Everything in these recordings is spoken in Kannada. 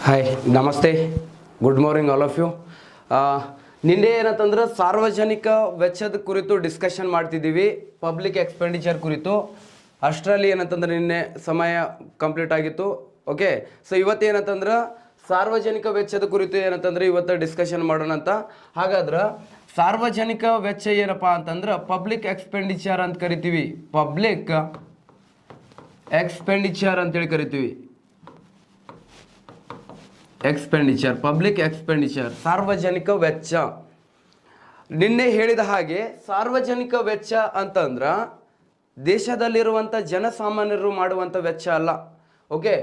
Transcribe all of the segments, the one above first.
ಹಾಯ್ ನಮಸ್ತೆ, good morning all of you. ನಿನ್ನೆ ಏನಂತಂದ್ರೆ ಸಾರ್ವಜನಿಕ ವೆಚ್ಚದ ಕುರಿತು ಡಿಸ್ಕಷನ್ ಮಾಡ್ತಿದ್ದೀವಿ, ಪಬ್ಲಿಕ್ ಎಕ್ಸ್ಪೆಂಡಿಚರ್ ಕುರಿತು. ಅಷ್ಟರಲ್ಲಿ ಏನಂತಂದ್ರೆ ನಿನ್ನೆ ಸಮಯ ಕಂಪ್ಲೀಟ್ ಆಗಿತ್ತು. ಓಕೆ, ಸೊ ಇವತ್ತು ಏನಂತಂದ್ರೆ ಸಾರ್ವಜನಿಕ ವೆಚ್ಚದ ಕುರಿತು ಏನಂತಂದ್ರೆ ಇವತ್ತು ಡಿಸ್ಕಷನ್ ಮಾಡೋಣ ಅಂತ. ಹಾಗಾದ್ರೆ ಸಾರ್ವಜನಿಕ ವೆಚ್ಚ ಏನಪ್ಪ ಅಂತಂದ್ರೆ ಪಬ್ಲಿಕ್ ಎಕ್ಸ್ಪೆಂಡಿಚರ್ ಅಂತ ಕರಿತೀವಿ. ಪಬ್ಲಿಕ್ ಎಕ್ಸ್ಪೆಂಡಿಚರ್ ಅಂತೇಳಿ ಕರಿತೀವಿ. ಎಕ್ಸ್ಪೆಂಡಿಚರ್, ಪಬ್ಲಿಕ್ ಎಕ್ಸ್ಪೆಂಡಿಚರ್, ಸಾರ್ವಜನಿಕ ವೆಚ್ಚ. ನಿನ್ನೆ ಹೇಳಿದ ಹಾಗೆ ಸಾರ್ವಜನಿಕ ವೆಚ್ಚ ಅಂತಂದ್ರೆ ದೇಶದಲ್ಲಿರುವಂಥ ಜನಸಾಮಾನ್ಯರು ಮಾಡುವಂಥ ವೆಚ್ಚ ಅಲ್ಲ. ಓಕೆ,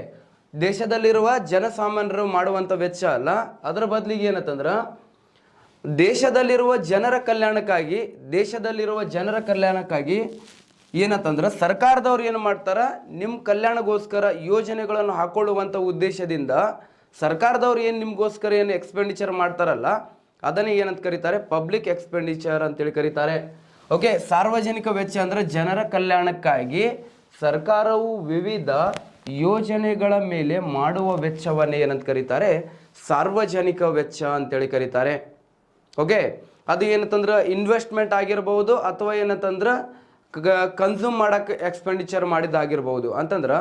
ದೇಶದಲ್ಲಿರುವ ಜನಸಾಮಾನ್ಯರು ಮಾಡುವಂಥ ವೆಚ್ಚ ಅಲ್ಲ. ಅದರ ಬದಲಿಗೆ ಏನಂತಂದ್ರೆ ದೇಶದಲ್ಲಿರುವ ಜನರ ಕಲ್ಯಾಣಕ್ಕಾಗಿ ಏನಂತಂದ್ರೆ ಸರ್ಕಾರದವ್ರು ಏನು ಮಾಡ್ತಾರೆ, ನಿಮ್ಮ ಕಲ್ಯಾಣಗೋಸ್ಕರ ಯೋಜನೆಗಳನ್ನು ಹಾಕೊಳ್ಳುವಂಥ ಉದ್ದೇಶದಿಂದ ಸರ್ಕಾರದವ್ರು ಏನು ನಿಮಗೋಸ್ಕರ ಏನು ಎಕ್ಸ್ಪೆಂಡಿಚರ್ ಮಾಡ್ತಾರಲ್ಲ ಅದನ್ನೇ ಏನಂತ ಕರೀತಾರೆ, ಪಬ್ಲಿಕ್ ಎಕ್ಸ್ಪೆಂಡಿಚರ್ ಅಂತೇಳಿ ಕರೀತಾರೆ. ಓಕೆ, ಸಾರ್ವಜನಿಕ ವೆಚ್ಚ ಅಂದರೆ ಜನರ ಕಲ್ಯಾಣಕ್ಕಾಗಿ ಸರ್ಕಾರವು ವಿವಿಧ ಯೋಜನೆಗಳ ಮೇಲೆ ಮಾಡುವ ವೆಚ್ಚವನ್ನೇ ಏನಂತ ಕರೀತಾರೆ, ಸಾರ್ವಜನಿಕ ವೆಚ್ಚ ಅಂತೇಳಿ ಕರೀತಾರೆ. ಓಕೆ, ಅದು ಏನಂತಂದ್ರೆ ಇನ್ವೆಸ್ಟ್ಮೆಂಟ್ ಆಗಿರ್ಬೋದು ಅಥವಾ ಏನಂತಂದ್ರೆ ಕನ್ಸ್ಯೂಮ್ ಮಾಡೋಕ್ಕೆ ಎಕ್ಸ್ಪೆಂಡಿಚರ್ ಮಾಡಿದ್ದಾಗಿರ್ಬೋದು. ಅಂತಂದ್ರೆ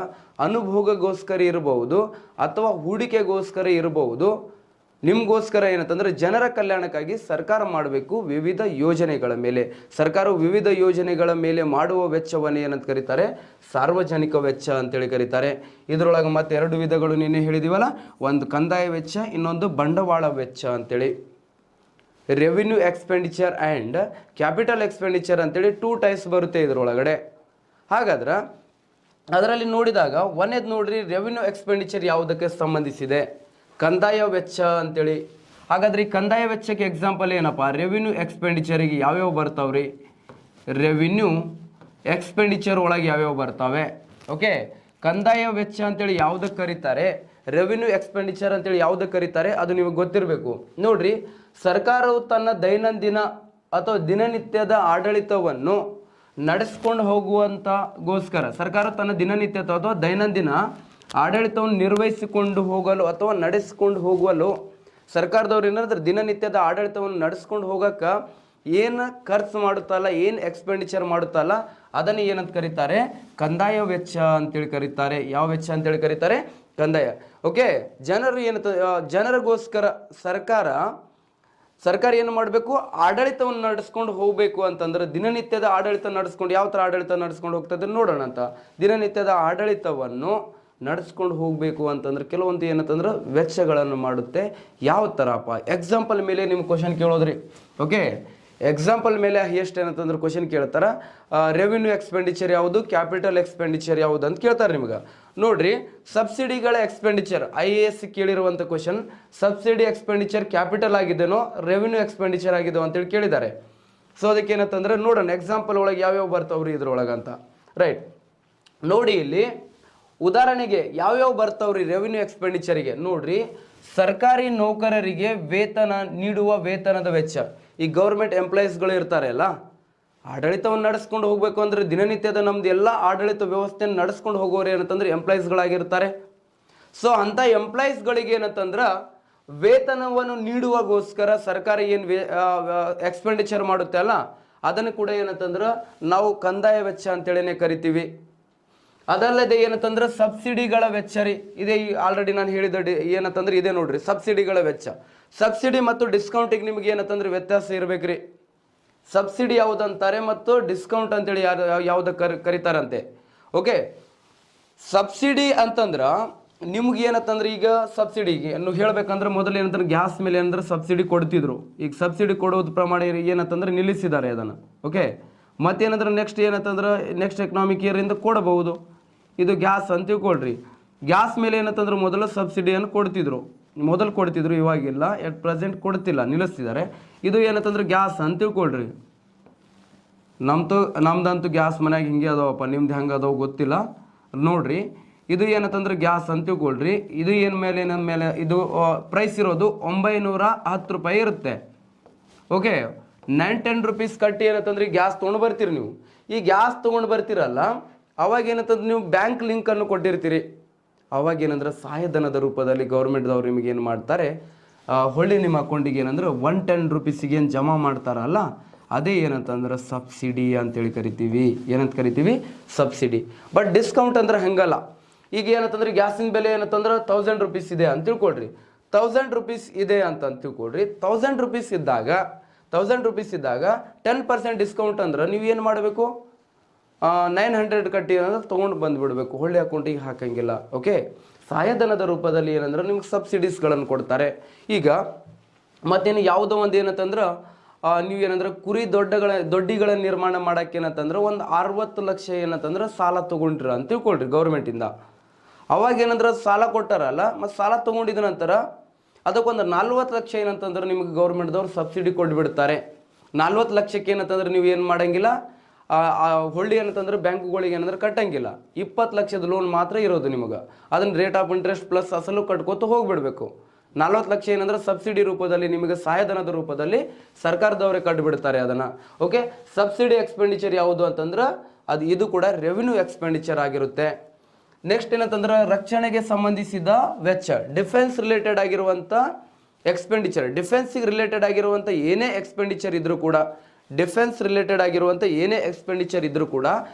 ಅನುಭೋಗಗೋಸ್ಕರ ಇರಬಹುದು ಅಥವಾ ಹೂಡಿಕೆಗೋಸ್ಕರ ಇರಬಹುದು. ನಿಮಗೋಸ್ಕರ ಏನಂತಂದ್ರೆ ಜನರ ಕಲ್ಯಾಣಕ್ಕಾಗಿ ಸರ್ಕಾರ ಮಾಡಬೇಕು ವಿವಿಧ ಯೋಜನೆಗಳ ಮೇಲೆ. ಸರ್ಕಾರವು ವಿವಿಧ ಯೋಜನೆಗಳ ಮೇಲೆ ಮಾಡುವ ವೆಚ್ಚವನ್ನು ಏನಂತ ಕರೀತಾರೆ, ಸಾರ್ವಜನಿಕ ವೆಚ್ಚ ಅಂತೇಳಿ ಕರೀತಾರೆ. ಇದರೊಳಗೆ ಮತ್ತೆ ಎರಡು ವಿಧಗಳು ನಿನ್ನೆ ಹೇಳಿದೀವಲ್ಲ, ಒಂದು ಕಂದಾಯ ವೆಚ್ಚ, ಇನ್ನೊಂದು ಬಂಡವಾಳ ವೆಚ್ಚ ಅಂತೇಳಿ. Revenue expenditure and capital expenditure ಅಂತೇಳಿ 2 ಟೈಪ್ಸ್ ಬರುತ್ತೆ ಇದರೊಳಗಡೆ. ಹಾಗಾದ್ರೆ ಅದರಲ್ಲಿ ನೋಡಿದಾಗ ಒಂದೇದು ನೋಡ್ರಿ, ರೆವಿನ್ಯೂ ಎಕ್ಸ್ಪೆಂಡಿಚರ್ ಯಾವುದಕ್ಕೆ ಸಂಬಂಧಿಸಿದೆ, ಕಂದಾಯ ವೆಚ್ಚ ಅಂತೇಳಿ. ಹಾಗಾದ್ರೆ ಈ ಕಂದಾಯ ವೆಚ್ಚಕ್ಕೆ ಎಕ್ಸಾಂಪಲ್ ಏನಪ್ಪ, ರೆವಿನ್ಯೂ ಎಕ್ಸ್ಪೆಂಡಿಚರಿಗೆ ಯಾವ್ಯಾವ ಬರ್ತಾವ್ರಿ, ರೆವಿನ್ಯೂ ಎಕ್ಸ್ಪೆಂಡಿಚರ್ ಒಳಗೆ ಯಾವ್ಯಾವ ಬರ್ತಾವೆ. ಓಕೆ, ಕಂದಾಯ ವೆಚ್ಚ ಅಂತೇಳಿ ಯಾವುದಕ್ಕೆ ಕರೀತಾರೆ, ರೆವಿನ್ಯೂ ಎಕ್ಸ್ಪೆಂಡಿಚರ್ ಅಂತೇಳಿ ಯಾವುದಕ್ಕೆ ಕರೀತಾರೆ, ಅದು ನಿಮಗೆ ಗೊತ್ತಿರಬೇಕು. ನೋಡ್ರಿ, ಸರ್ಕಾರವು ತನ್ನ ದೈನಂದಿನ ಅಥವಾ ದಿನನಿತ್ಯದ ಆಡಳಿತವನ್ನು ನಡೆಸ್ಕೊಂಡು ಹೋಗುವಂತಗೋಸ್ಕರ, ಸರ್ಕಾರ ತನ್ನ ದಿನನಿತ್ಯದ ಅಥವಾ ದೈನಂದಿನ ಆಡಳಿತವನ್ನು ನಿರ್ವಹಿಸಿಕೊಂಡು ಹೋಗಲು ಅಥವಾ ನಡೆಸಿಕೊಂಡು ಹೋಗಲು ಸರ್ಕಾರದವ್ರು ಏನಾದ್ರೆ ದಿನನಿತ್ಯದ ಆಡಳಿತವನ್ನು ನಡೆಸ್ಕೊಂಡು ಹೋಗಕ್ಕೆ ಏನು ಖರ್ಚು ಮಾಡುತ್ತಲ್ಲ, ಏನು ಎಕ್ಸ್ಪೆಂಡಿಚರ್ ಮಾಡುತ್ತಲ್ಲ ಅದನ್ನು ಏನಂತ ಕರೀತಾರೆ, ಕಂದಾಯ ವೆಚ್ಚ ಅಂತೇಳಿ ಕರೀತಾರೆ. ಯಾವ ವೆಚ್ಚ ಅಂತೇಳಿ ಕರೀತಾರೆ, ಕಂದಾಯ. ಓಕೆ, ಜನರಿಗೋಸ್ಕರ ಸರ್ಕಾರ ಏನು ಮಾಡಬೇಕು, ಆಡಳಿತವನ್ನು ನಡೆಸ್ಕೊಂಡು ಹೋಗಬೇಕು ಅಂತಂದ್ರೆ ದಿನನಿತ್ಯದ ಆಡಳಿತ ನಡೆಸ್ಕೊಂಡು ಯಾವ ಥರ ಆಡಳಿತ ನಡೆಸ್ಕೊಂಡು ಹೋಗ್ತದೆ ನೋಡೋಣ ಅಂತ. ದಿನನಿತ್ಯದ ಆಡಳಿತವನ್ನು ನಡೆಸ್ಕೊಂಡು ಹೋಗಬೇಕು ಅಂತಂದ್ರೆ ಕೆಲವೊಂದು ಏನಂತಂದ್ರೆ ವೆಚ್ಚಗಳನ್ನು ಮಾಡುತ್ತೆ. ಯಾವ ಥರಪ್ಪ, ಎಕ್ಸಾಂಪಲ್ ಮೇಲೆ ನಿಮ್ಮ ಕ್ವಶನ್ ಕೇಳೋದ್ರಿ. ಓಕೆ, ಎಕ್ಸಾಂಪಲ್ ಮೇಲೆ ಎಷ್ಟು ಏನಂತಂದ್ರೆ ಕ್ವಶನ್ ಕೇಳ್ತಾರೆ, ರೆವಿನ್ಯೂ ಎಕ್ಸ್ಪೆಂಡಿಚರ್ ಯಾವುದು, ಕ್ಯಾಪಿಟಲ್ ಎಕ್ಸ್ಪೆಂಡಿಚರ್ ಯಾವುದು ಅಂತ ಕೇಳ್ತಾರೆ ನಿಮ್ಗೆ. ನೋಡ್ರಿ, ಸಬ್ಸಿಡಿಗಳ ಎಕ್ಸ್ಪೆಂಡಿಚರ್ IAS ಕೇಳಿರುವಂಥ ಕ್ವಶನ್, ಸಬ್ಸಿಡಿ ಎಕ್ಸ್ಪೆಂಡಿಚರ್ ಕ್ಯಾಪಿಟಲ್ ಆಗಿದೆನೋ ರೆವಿನ್ಯೂ ಎಕ್ಸ್ಪೆಂಡಿಚರ್ ಆಗಿದೆಯೋ ಅಂತೇಳಿ ಕೇಳಿದ್ದಾರೆ. ಸೊ ಅದಕ್ಕೆ ಏನಂತಂದ್ರೆ ನೋಡೋಣ ಎಕ್ಸಾಂಪಲ್ ಒಳಗೆ ಯಾವ್ಯಾವ ಬರ್ತಾವ್ರಿ ಇದ್ರೊಳಗಂತ. ರೈಟ್, ನೋಡಿ ಇಲ್ಲಿ ಉದಾಹರಣೆಗೆ ಯಾವ್ಯಾವ ಬರ್ತಾವ್ರಿ ರೆವಿನ್ಯೂ ಎಕ್ಸ್ಪೆಂಡಿಚರಿಗೆ. ನೋಡ್ರಿ, ಸರ್ಕಾರಿ ನೌಕರರಿಗೆ ನೀಡುವ ವೇತನದ ವೆಚ್ಚ. ಈ ಗೌರ್ಮೆಂಟ್ ಎಂಪ್ಲಾಯೀಸ್ಗಳು ಇರ್ತಾರೆ ಅಲ್ಲ, ಆಡಳಿತವನ್ನು ನಡೆಸ್ಕೊಂಡು ಹೋಗಬೇಕು ಅಂದರೆ ದಿನನಿತ್ಯದ ನಮ್ದು ಎಲ್ಲ ಆಡಳಿತ ವ್ಯವಸ್ಥೆಯನ್ನು ನಡೆಸ್ಕೊಂಡು ಹೋಗೋರು ಏನಂತಂದ್ರೆ ಎಂಪ್ಲಾಯೀಸ್ಗಳಾಗಿರ್ತಾರೆ. ಸೊ ಅಂಥ ಎಂಪ್ಲಾಯೀಸ್ಗಳಿಗೆ ಏನಂತಂದ್ರೆ ವೇತನವನ್ನು ನೀಡುವಾಗೋಸ್ಕರ ಸರ್ಕಾರ ಏನು ಎಕ್ಸ್ಪೆಂಡಿಚರ್ ಮಾಡುತ್ತೆ ಅಲ್ಲ ಅದನ್ನು ಕೂಡ ಏನಂತಂದ್ರೆ ನಾವು ಕಂದಾಯ ವೆಚ್ಚ ಅಂತೇಳಿನೇ ಕರಿತೀವಿ. ಅದಲ್ಲದೆ ಏನಂತಂದ್ರೆ ಸಬ್ಸಿಡಿಗಳ ವೆಚ್ಚ ರೀ. ಇದೇ ಆಲ್ರೆಡಿ ನಾನು ಹೇಳಿದ ಏನಂತಂದ್ರೆ ಇದೆ ನೋಡ್ರಿ, ಸಬ್ಸಿಡಿಗಳ ವೆಚ್ಚ. ಸಬ್ಸಿಡಿ ಮತ್ತು ಡಿಸ್ಕೌಂಟಿಗೆ ನಿಮ್ಗೆ ಏನಂತಂದ್ರೆ ವ್ಯತ್ಯಾಸ ಇರಬೇಕ್ರಿ. ಸಬ್ಸಿಡಿ ಯಾವುದಂತಾರೆ ಮತ್ತು ಡಿಸ್ಕೌಂಟ್ ಅಂತೇಳಿ ಯಾವ್ದು ಕರೀತಾರಂತೆ. ಓಕೆ, ಸಬ್ಸಿಡಿ ಅಂತಂದ್ರೆ ನಿಮ್ಗೆ ಏನಂತಂದ್ರೆ ಈಗ ಸಬ್ಸಿಡಿಗೆ ನೀವು ಹೇಳ್ಬೇಕಂದ್ರೆ ಮೊದಲು ಏನಂತಂದ್ರೆ ಗ್ಯಾಸ್ ಮೇಲೆ ಏನಂದ್ರೆ ಸಬ್ಸಿಡಿ ಕೊಡ್ತಿದ್ರು. ಈಗ ಸಬ್ಸಿಡಿ ಕೊಡೋದು ಪ್ರಮಾಣ ಏನಂತಂದ್ರೆ ನಿಲ್ಲಿಸಿದ್ದಾರೆ ಅದನ್ನು. ಓಕೆ, ಮತ್ತೇನಂದ್ರೆ ನೆಕ್ಸ್ಟ್ ಎಕನಾಮಿಕ್ ಇಯರಿಂದ ಕೊಡಬಹುದು. ಇದು ಗ್ಯಾಸ್ ಅಂತ ತಿಳ್ಕೊಳ್ರಿ. ಗ್ಯಾಸ್ ಮೇಲೆ ಏನಂತಂದ್ರೆ ಮೊದಲು ಸಬ್ಸಿಡಿಯನ್ನು ಕೊಡ್ತಿದ್ರು, ಇವಾಗಿಲ್ಲ, ಎಟ್ ಪ್ರೆಸೆಂಟ್ ಕೊಡ್ತಿಲ್ಲ, ನಿಲ್ಲಿಸ್ತಿದ್ದಾರೆ. ಇದು ಏನಂತಂದ್ರೆ ಗ್ಯಾಸ್ ಅಂತ ತಿಳ್ಕೊಳ್ರಿ. ನಮ್ದಂತೂ ಗ್ಯಾಸ್ ಮನ್ಯಾಗ ಹಿಂಗೆ ಅದಾವಪ್ಪ, ನಿಮ್ದು ಹೆಂಗೆ ಅದಾವ ಗೊತ್ತಿಲ್ಲ. ನೋಡ್ರಿ, ಇದು ಏನಂತಂದ್ರೆ ಗ್ಯಾಸ್ ಅಂತ ತಿಳ್ಕೊಳ್ರಿ. ಇದು ಮೇಲೆ ಇದು ಪ್ರೈಸ್ ಇರೋದು 910 ರೂಪಾಯಿ ಇರುತ್ತೆ. ಓಕೆ, 9-10 ರೂಪೀಸ್ ಕಟ್ಟಿ ಏನಂತಂದ್ರೆ ಗ್ಯಾಸ್ ತೊಗೊಂಡು ಬರ್ತೀರಿ ನೀವು. ಈ ಗ್ಯಾಸ್ ತೊಗೊಂಡು ಬರ್ತೀರಲ್ಲ ಅವಾಗ ಏನಂತಂದ್ರೆ ನೀವು ಬ್ಯಾಂಕ್ ಲಿಂಕನ್ನು ಕೊಟ್ಟಿರ್ತೀರಿ. ಅವಾಗ ಏನಂದ್ರೆ ಸಹಾಯಧನದ ರೂಪದಲ್ಲಿ ಗೌರ್ಮೆಂಟ್ದವ್ರು ನಿಮಗೆ ಏನು ಮಾಡ್ತಾರೆ, ಹೊಳ್ಳಿ ನಿಮ್ಮ ಅಕೌಂಟಿಗೆ ಏನಂದ್ರೆ 110 ರೂಪೀಸಿಗೆ ಏನು ಜಮಾ ಮಾಡ್ತಾರಲ್ಲ ಅದೇ ಏನಂತಂದ್ರೆ ಸಬ್ಸಿಡಿ ಅಂತೇಳಿ ಕರಿತೀವಿ. ಏನಂತ ಕರಿತೀವಿ? ಸಬ್ಸಿಡಿ. ಬಟ್ ಡಿಸ್ಕೌಂಟ್ ಅಂದ್ರೆ ಹಂಗಲ್ಲ. ಈಗ ಏನಂತಂದ್ರೆ ಗ್ಯಾಸಿನ ಬೆಲೆ ಏನಂತಂದ್ರೆ 1000 ರೂಪೀಸ್ ಇದೆ ಅಂತ ತಿಳ್ಕೊಳ್ರಿ. 1000 ರೂಪೀಸ್ ಇದೆ ಅಂತ ತಿಳ್ಕೊಳ್ರಿ. 1000 ರೂಪೀಸ್ ಇದ್ದಾಗ 10% ಡಿಸ್ಕೌಂಟ್ ಅಂದ್ರೆ ನೀವು ಏನು ಮಾಡಬೇಕು, 900 ಕಟ್ಟಿ ಅನ್ನೋದು ತೊಗೊಂಡು ಬಂದುಬಿಡಬೇಕು, ಹೊಳ್ಳಿ ಅಕೌಂಟಿಗೆ ಹಾಕಂಗಿಲ್ಲ. ಓಕೆ, ಸಹಾಯಧನದ ರೂಪದಲ್ಲಿ ಏನಂದ್ರೆ ನಿಮ್ಗೆ ಸಬ್ಸಿಡೀಸ್ಗಳನ್ನು ಕೊಡ್ತಾರೆ. ಈಗ ಮತ್ತೇನು ಯಾವುದೋ ಒಂದು ಏನಂತಂದ್ರೆ ನೀವು ಏನಂದ್ರೆ ಕುರಿ ದೊಡ್ಡಿಗಳ ನಿರ್ಮಾಣ ಮಾಡೋಕೆ ಏನಂತಂದ್ರೆ ಒಂದು 60 ಲಕ್ಷ ಏನಂತಂದ್ರೆ ಸಾಲ ತೊಗೊಂಡ್ರ ಅಂತ ತಿಳ್ಕೊಳ್ರಿ ಗೌರ್ಮೆಂಟಿಂದ. ಅವಾಗ ಏನಂದ್ರೆ ಸಾಲ ಕೊಟ್ಟಾರಲ್ಲ, ಮತ್ತು ಸಾಲ ತೊಗೊಂಡಿದ ನಂತರ ಅದಕ್ಕೊಂದು 40 ಲಕ್ಷ ಏನಂತಂದ್ರೆ ನಿಮಗೆ ಗೌರ್ಮೆಂಟ್ದವ್ರು ಸಬ್ಸಿಡಿ ಕೊಟ್ಬಿಡ್ತಾರೆ. 40 ಲಕ್ಷಕ್ಕೆ ಏನಂತಂದ್ರೆ ನೀವು ಏನು ಮಾಡೋಂಗಿಲ್ಲ, ಹೊಳ್ಳಿ ಏನಂತಂದ್ರೆ ಬ್ಯಾಂಕುಗಳಿಗೆ ಏನಂದ್ರೆ ಕಟ್ಟಂಗಿಲ್ಲ. 20 ಲಕ್ಷದ ಲೋನ್ ಮಾತ್ರ ಇರೋದು ನಿಮಗೆ. ಅದನ್ನು ರೇಟ್ ಆಫ್ ಇಂಟ್ರೆಸ್ಟ್ ಪ್ಲಸ್ ಅಸಲು ಕಟ್ಕೋತ ಹೋಗ್ಬಿಡ್ಬೇಕು. 40 ಲಕ್ಷ ಏನಂದ್ರೆ ಸಬ್ಸಿಡಿ ರೂಪದಲ್ಲಿ ನಿಮಗೆ ಸಹಾಯಧನದ ರೂಪದಲ್ಲಿ ಸರ್ಕಾರದವರೇ ಕಟ್ಟಿಬಿಡ್ತಾರೆ ಅದನ್ನು. ಓಕೆ, ಸಬ್ಸಿಡಿ ಎಕ್ಸ್ಪೆಂಡಿಚರ್ ಯಾವುದು ಅಂತಂದ್ರೆ ಇದು ಕೂಡ ರೆವಿನ್ಯೂ ಎಕ್ಸ್ಪೆಂಡಿಚರ್ ಆಗಿರುತ್ತೆ. ನೆಕ್ಸ್ಟ್ ಏನಂತಂದ್ರೆ ರಕ್ಷಣೆಗೆ ಸಂಬಂಧಿಸಿದ ವೆಚ್ಚ, ಡಿಫೆನ್ಸ್ ರಿಲೇಟೆಡ್ ಆಗಿರುವಂಥ ಎಕ್ಸ್ಪೆಂಡಿಚರ್. ಡಿಫೆನ್ಸಿಗೆ ರಿಲೇಟೆಡ್ ಆಗಿರುವಂಥ ಏನೇ ಎಕ್ಸ್ಪೆಂಡಿಚರ್ ಇದ್ರೂ ಕೂಡ, ಡಿಫೆನ್ಸ್ ರಿಲೇಟೆಡ್ ಆಗಿರುವಂಥ ಏನೇ ಎಕ್ಸ್ಪೆಂಡಿಚರ್ ಇದ್ರೂ ಕೂಡ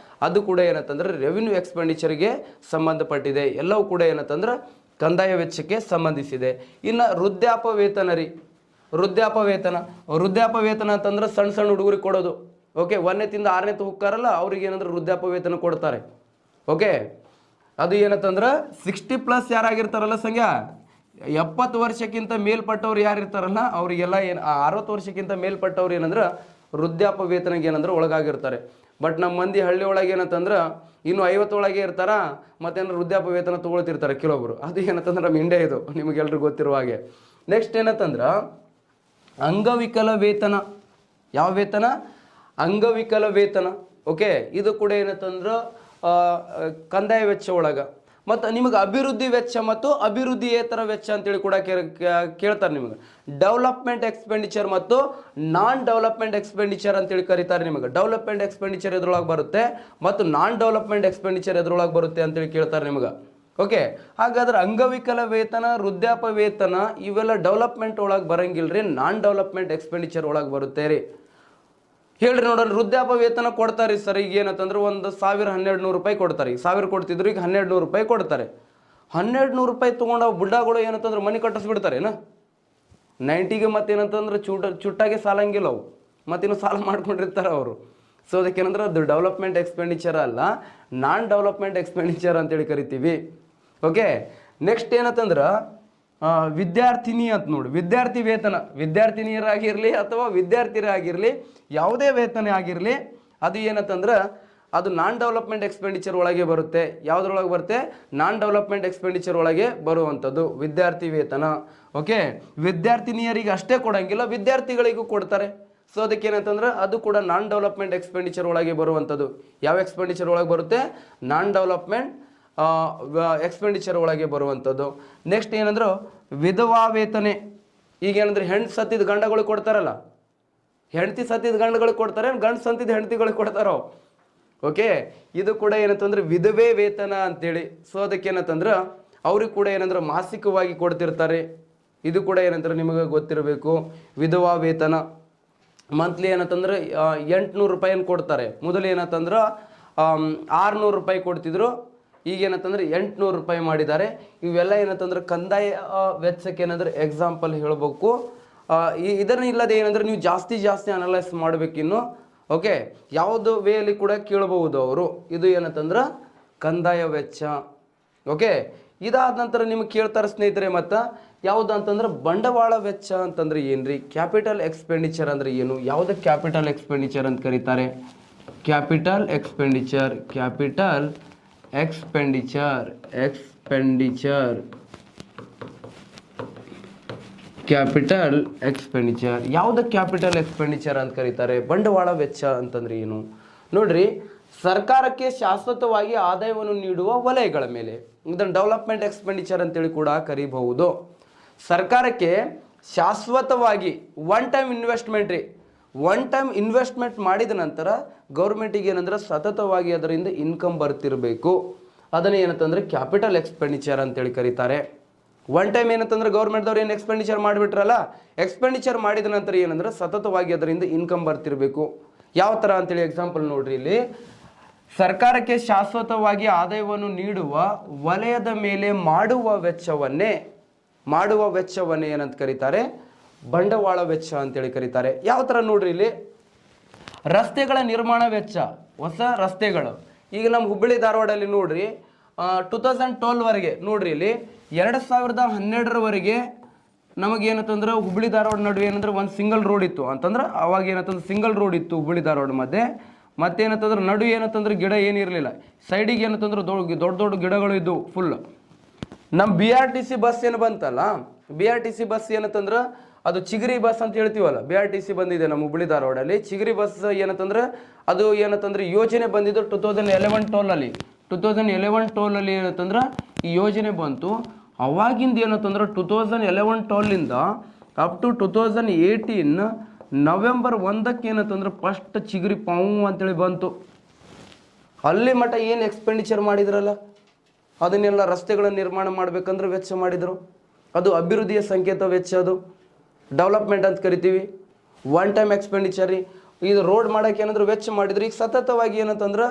ಅದು ಕೂಡ ಏನಂತಂದ್ರೆ ರೆವಿನ್ಯೂ ಎಕ್ಸ್ಪೆಂಡಿಚರ್ಗೆ ಸಂಬಂಧಪಟ್ಟಿದೆ. ಎಲ್ಲವೂ ಕೂಡ ಏನಂತಂದ್ರೆ ಕಂದಾಯ ವೆಚ್ಚಕ್ಕೆ ಸಂಬಂಧಿಸಿದೆ. ಇನ್ನು ವೃದ್ಧಾಪ್ಯ ವೇತನ ರೀ, ವೃದ್ಧಾಪ್ಯ ವೇತನ ಅಂತಂದ್ರೆ ಸಣ್ಣ ಸಣ್ಣ ಹುಡುಗರಿಗೆ ಕೊಡೋದು. ಓಕೆ, 1ನೇತಿಂದ 6ನೇತ ಹೋಗ್ತಾರಲ್ಲ ಅವ್ರಿಗೆ ಏನಂದ್ರೆ ವೃದ್ಧಾಪ್ಯ ವೇತನ ಕೊಡ್ತಾರೆ. ಓಕೆ, ಅದು ಏನಂತಂದ್ರೆ 60+ ಯಾರಾಗಿರ್ತಾರಲ್ಲ ಸಂಖ್ಯಾ, 70 ವರ್ಷಕ್ಕಿಂತ ಮೇಲ್ಪಟ್ಟವ್ರು ಯಾರಿರ್ತಾರಲ್ಲ ಅವರಿಗೆಲ್ಲ 60 ವರ್ಷಕ್ಕಿಂತ ಮೇಲ್ಪಟ್ಟವ್ರು ಏನಂದ್ರೆ ವೃದ್ಧಾಪ್ಯ ವೇತನಗೆ ಏನಂದ್ರೆ ಒಳಗಾಗಿರ್ತಾರೆ. ಬಟ್ ನಮ್ಮ ಮಂದಿ ಹಳ್ಳಿ ಒಳಗೆ ಏನಂತಂದ್ರೆ ಇನ್ನು 50 ಒಳಗೆ ಇರ್ತಾರ, ಮತ್ತೇನಾದ್ರು ವೃದ್ಧಾಪ್ಯ ವೇತನ ತೊಗೊಳ್ತಿರ್ತಾರೆ ಕೆಲವೊಬ್ರು. ಅದು ಏನಂತಂದ್ರೆ ನಮ್ಮ ಇಂಡಿಯಾ ಇದು, ನಿಮಗೆಲ್ರಿಗೂ ಗೊತ್ತಿರುವ ಹಾಗೆ. ನೆಕ್ಸ್ಟ್ ಏನಂತಂದ್ರೆ ಅಂಗವಿಕಲ ವೇತನ. ಯಾವ ವೇತನ? ಅಂಗವಿಕಲ ವೇತನ. ಓಕೆ, ಇದು ಕೂಡ ಏನಂತಂದ್ರೆ ಕಂದಾಯ ವೆಚ್ಚ ಒಳಗೆ. ಮತ್ತು ನಿಮಗೆ ಅಭಿವೃದ್ಧಿ ವೆಚ್ಚ ಮತ್ತು ಅಭಿವೃದ್ಧಿಯೇತರ ವೆಚ್ಚ ಅಂತೇಳಿ ಕೂಡ ಕೇಳ್ತಾರೆ ನಿಮಗೆ. ಡೆವಲಪ್ಮೆಂಟ್ ಎಕ್ಸ್ಪೆಂಡಿಚರ್ ಮತ್ತು ನಾನ್ ಡೆವಲಪ್ಮೆಂಟ್ ಎಕ್ಸ್ಪೆಂಡಿಚರ್ ಅಂತೇಳಿ ಕರೀತಾರೆ ನಿಮಗೆ. ಡೆವಲಪ್ಮೆಂಟ್ ಎಕ್ಸ್ಪೆಂಡಿಚರ್ ಎದ್ರೊಳಗೆ ಬರುತ್ತೆ ಮತ್ತು ನಾನ್ ಡೆವಲಪ್ಮೆಂಟ್ ಎಕ್ಸ್ಪೆಂಡಿಚರ್ ಎದ್ರೊಳಗೆ ಬರುತ್ತೆ ಅಂತೇಳಿ ಕೇಳ್ತಾರೆ ನಿಮಗೆ. ಓಕೆ, ಹಾಗಾದ್ರೆ ಅಂಗವಿಕಲ ವೇತನ, ವೃದ್ಧಾಪ್ಯ ವೇತನ ಇವೆಲ್ಲ ಡೆವಲಪ್ಮೆಂಟ್ ಒಳಗೆ ಬರಂಗಿಲ್ರಿ, ನಾನ್ ಡೆವಲಪ್ಮೆಂಟ್ ಎಕ್ಸ್ಪೆಂಡಿಚರ್ ಒಳಗೆ ಬರುತ್ತೆ ರೀ. ಹೇಳ್ರಿ ನೋಡೋಣ, ವೃದ್ಧಾಪ್ಯ ವೇತನ ಕೊಡ್ತಾರೆ ಸರ್. ಈಗ ಏನಂತಂದ್ರೆ 1,000-1,200 ರೂಪಾಯಿ ಕೊಡ್ತಾರೆ. ಈಗ 1000 ಕೊಡ್ತಿದ್ರು, ಈಗ 1,200 ರೂಪಾಯಿ ಕೊಡ್ತಾರೆ. 1,200 ರೂಪಾಯಿ ತೊಗೊಂಡು ಬುಡ್ಡಾಗಳು ಏನಂತಂದ್ರೆ ಮನೆ ಕಟ್ಟಿಸ್ಬಿಡ್ತಾರೇನ 90ಗೆ. ಮತ್ತೇನಂತಂದ್ರೆ ಚುಟ್ಟಾಗೆ ಸಾಲಂಗಿಲ್ಲ ಅವು, ಮತ್ತಿನ್ನು ಸಾಲ ಮಾಡ್ಕೊಂಡಿರ್ತಾರೆ ಅವರು. ಸೊ ಅದಕ್ಕೇನಂದ್ರೆ ಅದು ಡೆವಲಪ್ಮೆಂಟ್ ಎಕ್ಸ್ಪೆಂಡಿಚರ್ ಅಲ್ಲ, ನಾನ್ ಡೆವಲಪ್ಮೆಂಟ್ ಎಕ್ಸ್ಪೆಂಡಿಚರ್ ಅಂತೇಳಿ ಕರಿತೀವಿ. ಓಕೆ, ನೆಕ್ಸ್ಟ್ ಏನಂತಂದ್ರೆ ವಿದ್ಯಾರ್ಥಿನಿ ಅಂತ ನೋಡಿ. ವಿದ್ಯಾರ್ಥಿ ವೇತನ, ವಿದ್ಯಾರ್ಥಿನಿಯರಾಗಿರಲಿ ಅಥವಾ ವಿದ್ಯಾರ್ಥಿಯರಾಗಿರಲಿ ಯಾವುದೇ ವೇತನ ಆಗಿರಲಿ ಅದು ಏನಂತಂದ್ರೆ ಅದು ನಾನ್ ಡೆವಲಪ್ಮೆಂಟ್ ಎಕ್ಸ್ಪೆಂಡಿಚರ್ ಒಳಗೆ ಬರುತ್ತೆ. ಯಾವುದ್ರೊಳಗೆ ಬರುತ್ತೆ? ನಾನ್ ಡೆವಲಪ್ಮೆಂಟ್ ಎಕ್ಸ್ಪೆಂಡಿಚರ್ ಒಳಗೆ ಬರುವಂಥದ್ದು ವಿದ್ಯಾರ್ಥಿ ವೇತನ. ಓಕೆ, ವಿದ್ಯಾರ್ಥಿನಿಯರಿಗೆ ಅಷ್ಟೇ ಕೊಡಂಗಿಲ್ಲ, ವಿದ್ಯಾರ್ಥಿಗಳಿಗೂ ಕೊಡ್ತಾರೆ. ಸೊ ಅದಕ್ಕೇನಂತಂದ್ರೆ ಅದು ಕೂಡ ನಾನ್ ಡೆವಲಪ್ಮೆಂಟ್ ಎಕ್ಸ್ಪೆಂಡಿಚರ್ ಒಳಗೆ ಬರುವಂಥದ್ದು. ಯಾವ ಎಕ್ಸ್ಪೆಂಡಿಚರ್ ಒಳಗೆ ಬರುತ್ತೆ? ನಾನ್ ಡೆವಲಪ್ಮೆಂಟ್ ಎಕ್ಸ್ಪೆಂಡಿಚರ್ ಒಳಗೆ ಬರುವಂಥದ್ದು. ನೆಕ್ಸ್ಟ್ ಏನಂದ್ರೆ ವಿಧವಾ ವೇತನೆ. ಈಗ ಏನಂದ್ರೆ ಹೆಣ್ಣು ಸತ್ತಿದ ಗಂಡಗಳಿಗೆ ಕೊಡ್ತಾರಲ್ಲ, ಹೆಂಡತಿ ಸತ್ತಿದ ಗಂಡಗಳಿಗೆ ಕೊಡ್ತಾರೆ, ಗಂಡು ಸತ್ತಿದ ಹೆಂಡತಿಗಳಿಗೆ ಕೊಡ್ತಾರೋ. ಓಕೆ, ಇದು ಕೂಡ ಏನಂತಂದ್ರೆ ವಿಧವೆ ವೇತನ ಅಂತೇಳಿ. ಸೊ ಅದಕ್ಕೇನಂತಂದ್ರೆ ಅವ್ರಿಗೆ ಕೂಡ ಏನಂದ್ರೆ ಮಾಸಿಕವಾಗಿ ಕೊಡ್ತಿರ್ತಾರೆ. ಇದು ಕೂಡ ಏನಂತಾರೆ ನಿಮಗೆ ಗೊತ್ತಿರಬೇಕು. ವಿಧವಾ ವೇತನ ಮಂತ್ಲಿ ಏನಂತಂದ್ರೆ 800 ರೂಪಾಯಿಯನ್ನು ಕೊಡ್ತಾರೆ. ಮೊದಲು ಏನಂತಂದ್ರೆ 600 ರೂಪಾಯಿ ಕೊಡ್ತಿದ್ರು, ಈಗ ಏನಂತಂದ್ರೆ 800 ರೂಪಾಯಿ ಮಾಡಿದ್ದಾರೆ. ಇವೆಲ್ಲ ಏನಂತಂದ್ರೆ ಕಂದಾಯ ವೆಚ್ಚಕ್ಕೆ ಏನಂದ್ರೆ ಎಕ್ಸಾಂಪಲ್ ಹೇಳಬೇಕು. ಇದನ್ನ ಇಲ್ಲದೆ ಏನಂದ್ರೆ ನೀವು ಜಾಸ್ತಿ ಅನಲೈಸ್ ಮಾಡಬೇಕಿನ್ನು. ಓಕೆ, ಯಾವುದು ವೇಯಲ್ಲಿ ಕೂಡ ಕೇಳಬಹುದು ಅವರು. ಇದು ಏನಂತಂದ್ರೆ ಕಂದಾಯ ವೆಚ್ಚ. ಓಕೆ, ಇದಾದ ನಂತರ ನಿಮಗೆ ಕೇಳ್ತಾರೆ ಸ್ನೇಹಿತರೆ, ಮತ್ತು ಯಾವುದು ಅಂತಂದ್ರೆ ಬಂಡವಾಳ ವೆಚ್ಚ ಅಂತಂದ್ರೆ ಏನ್ರಿ? ಕ್ಯಾಪಿಟಲ್ ಎಕ್ಸ್ಪೆಂಡಿಚರ್ ಅಂದ್ರೆ ಏನು? ಯಾವುದು ಕ್ಯಾಪಿಟಲ್ ಎಕ್ಸ್ಪೆಂಡಿಚರ್ ಅಂತ ಕರೀತಾರೆ? ಕ್ಯಾಪಿಟಲ್ ಎಕ್ಸ್ಪೆಂಡಿಚರ್ ಯಾವುದು ಕ್ಯಾಪಿಟಲ್ ಎಕ್ಸ್ಪೆಂಡಿಚರ್ ಅಂತ ಕರೀತಾರೆ? ಬಂಡವಾಳ ವೆಚ್ಚ ಅಂತಂದ್ರೆ ಏನು ನೋಡ್ರಿ. ಸರ್ಕಾರಕ್ಕೆ ಶಾಶ್ವತವಾಗಿ ಆದಾಯವನ್ನು ನೀಡುವ ವಲಯಗಳ ಮೇಲೆ ಇದನ್ನು ಡೆವಲಪ್ಮೆಂಟ್ ಎಕ್ಸ್ಪೆಂಡಿಚರ್ ಅಂತೇಳಿ ಕೂಡ ಕರೀಬಹುದು. ಸರ್ಕಾರಕ್ಕೆ ಶಾಶ್ವತವಾಗಿ ಒನ್ ಟೈಮ್ ಇನ್ವೆಸ್ಟ್ಮೆಂಟ್ ಮಾಡಿದ ನಂತರ ಗೌರ್ಮೆಂಟಿಗೆ ಏನಂದ್ರೆ ಸತತವಾಗಿ ಅದರಿಂದ ಇನ್ಕಮ್ ಬರ್ತಿರಬೇಕು. ಅದನ್ನು ಏನಂತಂದ್ರೆ ಕ್ಯಾಪಿಟಲ್ ಎಕ್ಸ್ಪೆಂಡಿಚರ್ ಅಂತೇಳಿ ಕರೀತಾರೆ. ಒನ್ ಟೈಮ್ ಏನಂತಂದ್ರೆ ಗೌರ್ಮೆಂಟ್ದವ್ರು ಏನು ಎಕ್ಸ್ಪೆಂಡಿಚರ್ ಮಾಡಿಬಿಟ್ರಲ್ಲ, ಎಕ್ಸ್ಪೆಂಡಿಚರ್ ಮಾಡಿದ ನಂತರ ಏನಂದ್ರೆ ಸತತವಾಗಿ ಅದರಿಂದ ಇನ್ಕಮ್ ಬರ್ತಿರಬೇಕು. ಯಾವ ಥರ ಅಂತೇಳಿ ಎಕ್ಸಾಂಪಲ್ ನೋಡ್ರಿ ಇಲ್ಲಿ, ಸರ್ಕಾರಕ್ಕೆ ಶಾಶ್ವತವಾಗಿ ಆದಾಯವನ್ನು ನೀಡುವ ವಲಯದ ಮೇಲೆ ಮಾಡುವ ವೆಚ್ಚವನ್ನೇ ಏನಂತ ಕರೀತಾರೆ, ಬಂಡವಾಳ ವೆಚ್ಚ ಅಂತೇಳಿ ಕರೀತಾರೆ. ಯಾವ ಥರ ನೋಡ್ರಿ ಇಲ್ಲಿ, ರಸ್ತೆಗಳ ನಿರ್ಮಾಣ ವೆಚ್ಚ, ಹೊಸ ರಸ್ತೆಗಳು. ಈಗ ನಮ್ಮ ಹುಬ್ಬಳ್ಳಿ ಧಾರವಾಡಲ್ಲಿ ನೋಡ್ರಿ 2012ವರೆಗೆ ನೋಡ್ರಿ ಇಲ್ಲಿ 2012ರವರೆಗೆ ನಮಗೇನಂತಂದ್ರೆ ಹುಬ್ಬಳ್ಳಿ ಧಾರವಾಡ ನಡುವೆ ಏನಂದ್ರೆ ಒಂದು ಸಿಂಗಲ್ ರೋಡ್ ಇತ್ತು ಅಂತಂದ್ರೆ, ಅವಾಗ ಏನಂತಂದ್ರೆ ಸಿಂಗಲ್ ರೋಡ್ ಇತ್ತು ಹುಬ್ಬಳ್ಳಿ ಧಾರವಾಡ ಮಧ್ಯೆ. ಮತ್ತೇನಂತಂದ್ರೆ ನಡು ಏನಂತಂದ್ರೆ ಗಿಡ ಏನಿರಲಿಲ್ಲ, ಸೈಡಿಗೆ ಏನಂತಂದ್ರೆ ದೊಡ್ಡ ಗಿಡಗಳು ಇದ್ದವು ಫುಲ್. ನಮ್ಮ BRTC ಬಸ್ ಏನು ಬಂತಲ್ಲ, BRTC ಬಸ್ ಏನಂತಂದ್ರೆ ಅದು ಚಿಗರಿ ಬಸ್ ಅಂತ ಹೇಳ್ತೀವಲ್ಲ, BRTC ಬಂದಿದೆ ನಮ್ಮ ಹುಬ್ಬಳ್ಳಿ ಧಾರವಾಡಲ್ಲಿ. ಚಿಗರಿ ಬಸ್ ಏನಂತಂದ್ರೆ ಅದು ಏನಂತಂದ್ರೆ ಯೋಜನೆ ಬಂದಿದ್ದು 2011-12ಅಲ್ಲಿ. 2011-12ಅಲ್ಲಿ ಏನಂತಂದ್ರೆ ಈ ಯೋಜನೆ ಬಂತು. ಅವಾಗಿಂದ ಏನಂತಂದ್ರೆ 2011-12ಲಿಂದ ಅಪ್ ಟು 2018 ನವೆಂಬರ್ 1ಕ್ಕೆ ಏನಂತಂದ್ರೆ ಫಸ್ಟ್ ಚಿಗರಿ ಪಾವು ಅಂತೇಳಿ ಬಂತು. ಅಲ್ಲಿ ಮಟ್ಟ ಏನು ಎಕ್ಸ್ಪೆಂಡಿಚರ್ ಮಾಡಿದ್ರಲ್ಲ, ಅದನ್ನೆಲ್ಲ ರಸ್ತೆಗಳ ನಿರ್ಮಾಣ ಮಾಡ್ಬೇಕಂದ್ರೆ ವೆಚ್ಚ ಮಾಡಿದರು. ಅದು ಅಭಿವೃದ್ಧಿಯ ಸಂಕೇತ ವೆಚ್ಚ, ಅದು ಡೆವಲಪ್ಮೆಂಟ್ ಅಂತ ಕರಿತೀವಿ. One time expenditure. ಇದು ರೋಡ್ ಮಾಡೋಕೆ ಏನಾದರೂ ವೆಚ್ಚ ಮಾಡಿದ್ರು. ಈಗ ಸತತವಾಗಿ ಏನಂತಂದ್ರೆ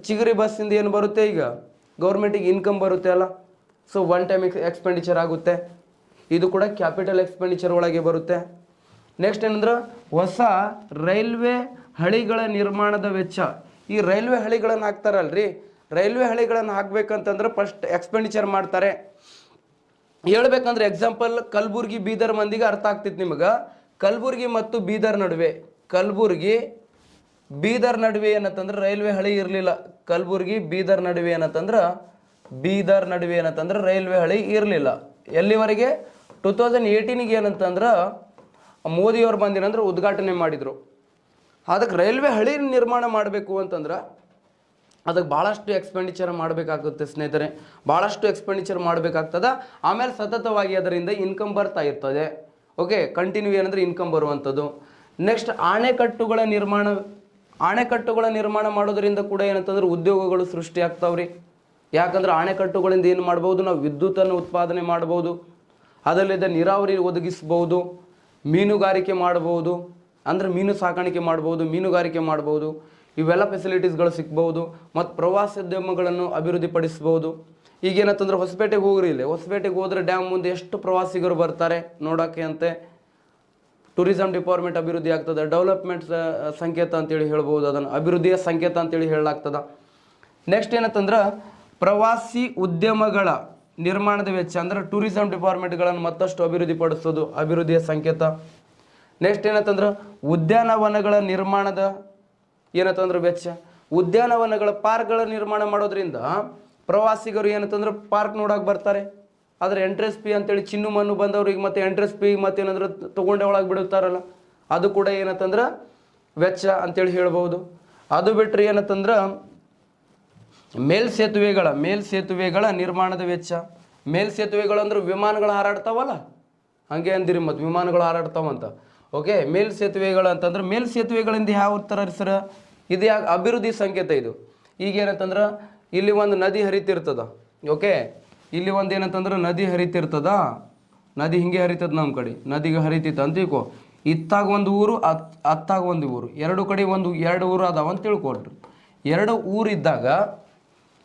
ಚಿಗರಿ ಬಸ್ಸಿಂದ ಏನು ಬರುತ್ತೆ, ಈಗ ಗೌರ್ಮೆಂಟಿಗೆ ಇನ್ಕಮ್ ಬರುತ್ತೆ ಅಲ್ಲ, ಸೊ ಒನ್ ಟೈಮ್ ಎಕ್ಸ್ಪೆಂಡಿಚರ್ ಆಗುತ್ತೆ. ಇದು ಕೂಡ ಕ್ಯಾಪಿಟಲ್ ಎಕ್ಸ್ಪೆಂಡಿಚರ್ ಒಳಗೆ ಬರುತ್ತೆ. ನೆಕ್ಸ್ಟ್ ಏನಂದ್ರೆ ಹೊಸ ರೈಲ್ವೆ ಹಳಿಗಳ ನಿರ್ಮಾಣದ ವೆಚ್ಚ. ಈ ರೈಲ್ವೆ ಹಳಿಗಳನ್ನು ಹಾಕ್ತಾರಲ್ರಿ, ರೈಲ್ವೆ ಹಳಿಗಳನ್ನು ಹಾಕ್ಬೇಕಂತಂದ್ರೆ ಫಸ್ಟ್ ಎಕ್ಸ್ಪೆಂಡಿಚರ್ ಮಾಡ್ತಾರೆ. ಹೇಳ್ಬೇಕಂದ್ರೆ ಎಕ್ಸಾಂಪಲ್ ಕಲಬುರ್ಗಿ ಬೀದರ್ ಮಂದಿಗೆ ಅರ್ಥ ಆಗ್ತಿತ್ತು ನಿಮಗೆ. ಕಲಬುರ್ಗಿ ಮತ್ತು ಬೀದರ್ ನಡುವೆ, ಕಲಬುರ್ಗಿ ಬೀದರ್ ನಡುವೆ ಏನಂತಂದ್ರೆ ರೈಲ್ವೆ ಹಳಿ ಇರಲಿಲ್ಲ. ಕಲಬುರ್ಗಿ ಬೀದರ್ ನಡುವೆ ಏನಂತಂದ್ರೆ ರೈಲ್ವೆ ಹಳಿ ಇರಲಿಲ್ಲ. ಎಲ್ಲಿವರೆಗೆ? 2018ಗೆ ಏನಂತಂದ್ರೆ ಮೋದಿಯವ್ರು ಬಂದಿರಂದ್ರೆ ಉದ್ಘಾಟನೆ ಮಾಡಿದರು. ಅದಕ್ಕೆ ರೈಲ್ವೆ ಹಳಿ ನಿರ್ಮಾಣ ಮಾಡಬೇಕು ಅಂತಂದ್ರೆ ಅದಕ್ಕೆ ಭಾಳಷ್ಟು ಎಕ್ಸ್ಪೆಂಡಿಚರ್ ಮಾಡಬೇಕಾಗುತ್ತೆ ಸ್ನೇಹಿತರೆ, ಭಾಳಷ್ಟು ಎಕ್ಸ್ಪೆಂಡಿಚರ್ ಮಾಡಬೇಕಾಗ್ತದೆ. ಆಮೇಲೆ ಸತತವಾಗಿ ಅದರಿಂದ ಇನ್ಕಮ್ ಬರ್ತಾ ಇರ್ತದೆ. ಓಕೆ, ಕಂಟಿನ್ಯೂ ಏನಂದ್ರೆ ಇನ್ಕಮ್ ಬರುವಂಥದ್ದು. ನೆಕ್ಸ್ಟ್ ಆಣೆಕಟ್ಟುಗಳ ನಿರ್ಮಾಣ ಮಾಡೋದ್ರಿಂದ ಕೂಡ ಏನಂತಂದ್ರೆ ಉದ್ಯೋಗಗಳು ಸೃಷ್ಟಿ ಆಗ್ತಾವ್ರಿ. ಯಾಕಂದ್ರೆ ಆಣೆಕಟ್ಟುಗಳಿಂದ ಏನು ಮಾಡ್ಬೋದು, ನಾವು ವಿದ್ಯುತ್ತನ್ನು ಉತ್ಪಾದನೆ ಮಾಡ್ಬೋದು, ಅದರಲ್ಲಿದ್ದ ನೀರಾವರಿ ಒದಗಿಸ್ಬೋದು, ಮೀನುಗಾರಿಕೆ ಮಾಡ್ಬೋದು, ಅಂದರೆ ಮೀನು ಸಾಕಾಣಿಕೆ ಮಾಡ್ಬೋದು, ಮೀನುಗಾರಿಕೆ ಮಾಡ್ಬೋದು, ಇವೆಲ್ಲ ಫೆಸಿಲಿಟೀಸ್ಗಳು ಸಿಗ್ಬೋದು. ಮತ್ತು ಪ್ರವಾಸೋದ್ಯಮಗಳನ್ನು ಅಭಿವೃದ್ಧಿಪಡಿಸ್ಬೋದು. ಈಗೇನಂತಂದ್ರೆ ಹೊಸಪೇಟೆಗೆ ಹೋಗ್ರಿ, ಇಲ್ಲಿ ಹೊಸಪೇಟೆಗೆ ಹೋದರೆ ಡ್ಯಾಮ್ ಮುಂದೆ ಎಷ್ಟು ಪ್ರವಾಸಿಗರು ಬರ್ತಾರೆ ನೋಡೋಕ್ಕೆ ಅಂತೆ. ಟೂರಿಸಂ ಡಿಪಾರ್ಟ್ಮೆಂಟ್ ಅಭಿವೃದ್ಧಿ ಆಗ್ತದೆ. ಡೆವಲಪ್ಮೆಂಟ್ ಸಂಕೇತ ಅಂತೇಳಿ ಹೇಳ್ಬೋದು, ಅದನ್ನು ಅಭಿವೃದ್ಧಿಯ ಸಂಕೇತ ಅಂತೇಳಿ ಹೇಳಲಾಗ್ತದೆ. ನೆಕ್ಸ್ಟ್ ಏನಂತಂದ್ರೆ ಪ್ರವಾಸಿ ಉದ್ಯಮಗಳ ನಿರ್ಮಾಣದ ವೆಚ್ಚ, ಅಂದರೆ ಟೂರಿಸಂ ಡಿಪಾರ್ಟ್ಮೆಂಟ್ಗಳನ್ನು ಮತ್ತಷ್ಟು ಅಭಿವೃದ್ಧಿಪಡಿಸೋದು ಅಭಿವೃದ್ಧಿಯ ಸಂಕೇತ. ನೆಕ್ಸ್ಟ್ ಏನಂತಂದ್ರೆ ಉದ್ಯಾನವನಗಳ ನಿರ್ಮಾಣದ ಏನಂತಂದ್ರೆ ವೆಚ್ಚ. ಉದ್ಯಾನವನಗಳ ಪಾರ್ಕ್ಗಳ ನಿರ್ಮಾಣ ಮಾಡೋದ್ರಿಂದ ಪ್ರವಾಸಿಗರು ಏನಂತಂದ್ರೆ ಪಾರ್ಕ್ ನೋಡೋಕೆ ಬರ್ತಾರೆ. ಆದರೆ ಎಂಟ್ರೆನ್ಸ್ ಫೀ ಅಂತೇಳಿ ಚಿನ್ನು ಮಣ್ಣು ಬಂದವ್ರಿಗೆ ಮತ್ತೆ ಎಂಟ್ರೆನ್ಸ್ ಫೀ ಮತ್ತೇನಂದ್ರೆ ತೊಗೊಂಡೆ ಒಳಗೆ ಬಿಡುತ್ತಾರಲ್ಲ, ಅದು ಕೂಡ ಏನಂತಂದ್ರೆ ವೆಚ್ಚ ಅಂತೇಳಿ ಹೇಳ್ಬೋದು. ಅದು ಬಿಟ್ಟರೆ ಏನಂತಂದ್ರೆ ಮೇಲ್ಸೇತುವೆಗಳ ನಿರ್ಮಾಣದ ವೆಚ್ಚ. ಮೇಲ್ಸೇತುವೆಗಳು ಅಂದ್ರೆ ವಿಮಾನಗಳು ಹಾರಾಡ್ತಾವಲ್ಲ, ಹಂಗೆ ಅಂದಿರಿ, ಮತ್ತು ವಿಮಾನಗಳು ಹಾರಾಡ್ತಾವಂತ. ಓಕೆ, ಮೇಲ್ಸೇತುವೆಗಳು ಅಂತಂದ್ರೆ ಮೇಲ್ಸೇತುವೆಗಳಿಂದ ಯಾವ ಥರ ಸರ್, ಇದು ಯಾಕೆ ಅಭಿವೃದ್ಧಿ ಸಂಕೇತ ಇದು. ಈಗ ಏನಂತಂದ್ರೆ ಇಲ್ಲಿ ಒಂದು ನದಿ ಹರಿತಿರ್ತದ. ಓಕೆ, ಇಲ್ಲಿ ಒಂದು ಏನಂತಂದ್ರೆ ನದಿ ಹರಿತಿರ್ತದ, ನದಿ ಹಿಂಗೆ ಹರಿತದ, ನಮ್ಮ ಕಡೆ ನದಿಗೆ ಹರಿತಿತ್ತು ಅಂತ ತಿಳ್ಕೊ. ಇತ್ತಾಗ ಒಂದು ಊರು, ಅತ್ತಾಗ ಒಂದು ಊರು, ಎರಡು ಕಡೆ ಎರಡು ಊರು ಅದಾವ ಅಂತ ತಿಳ್ಕೊಳ್ರಿ. ಎರಡು ಊರಿದ್ದಾಗ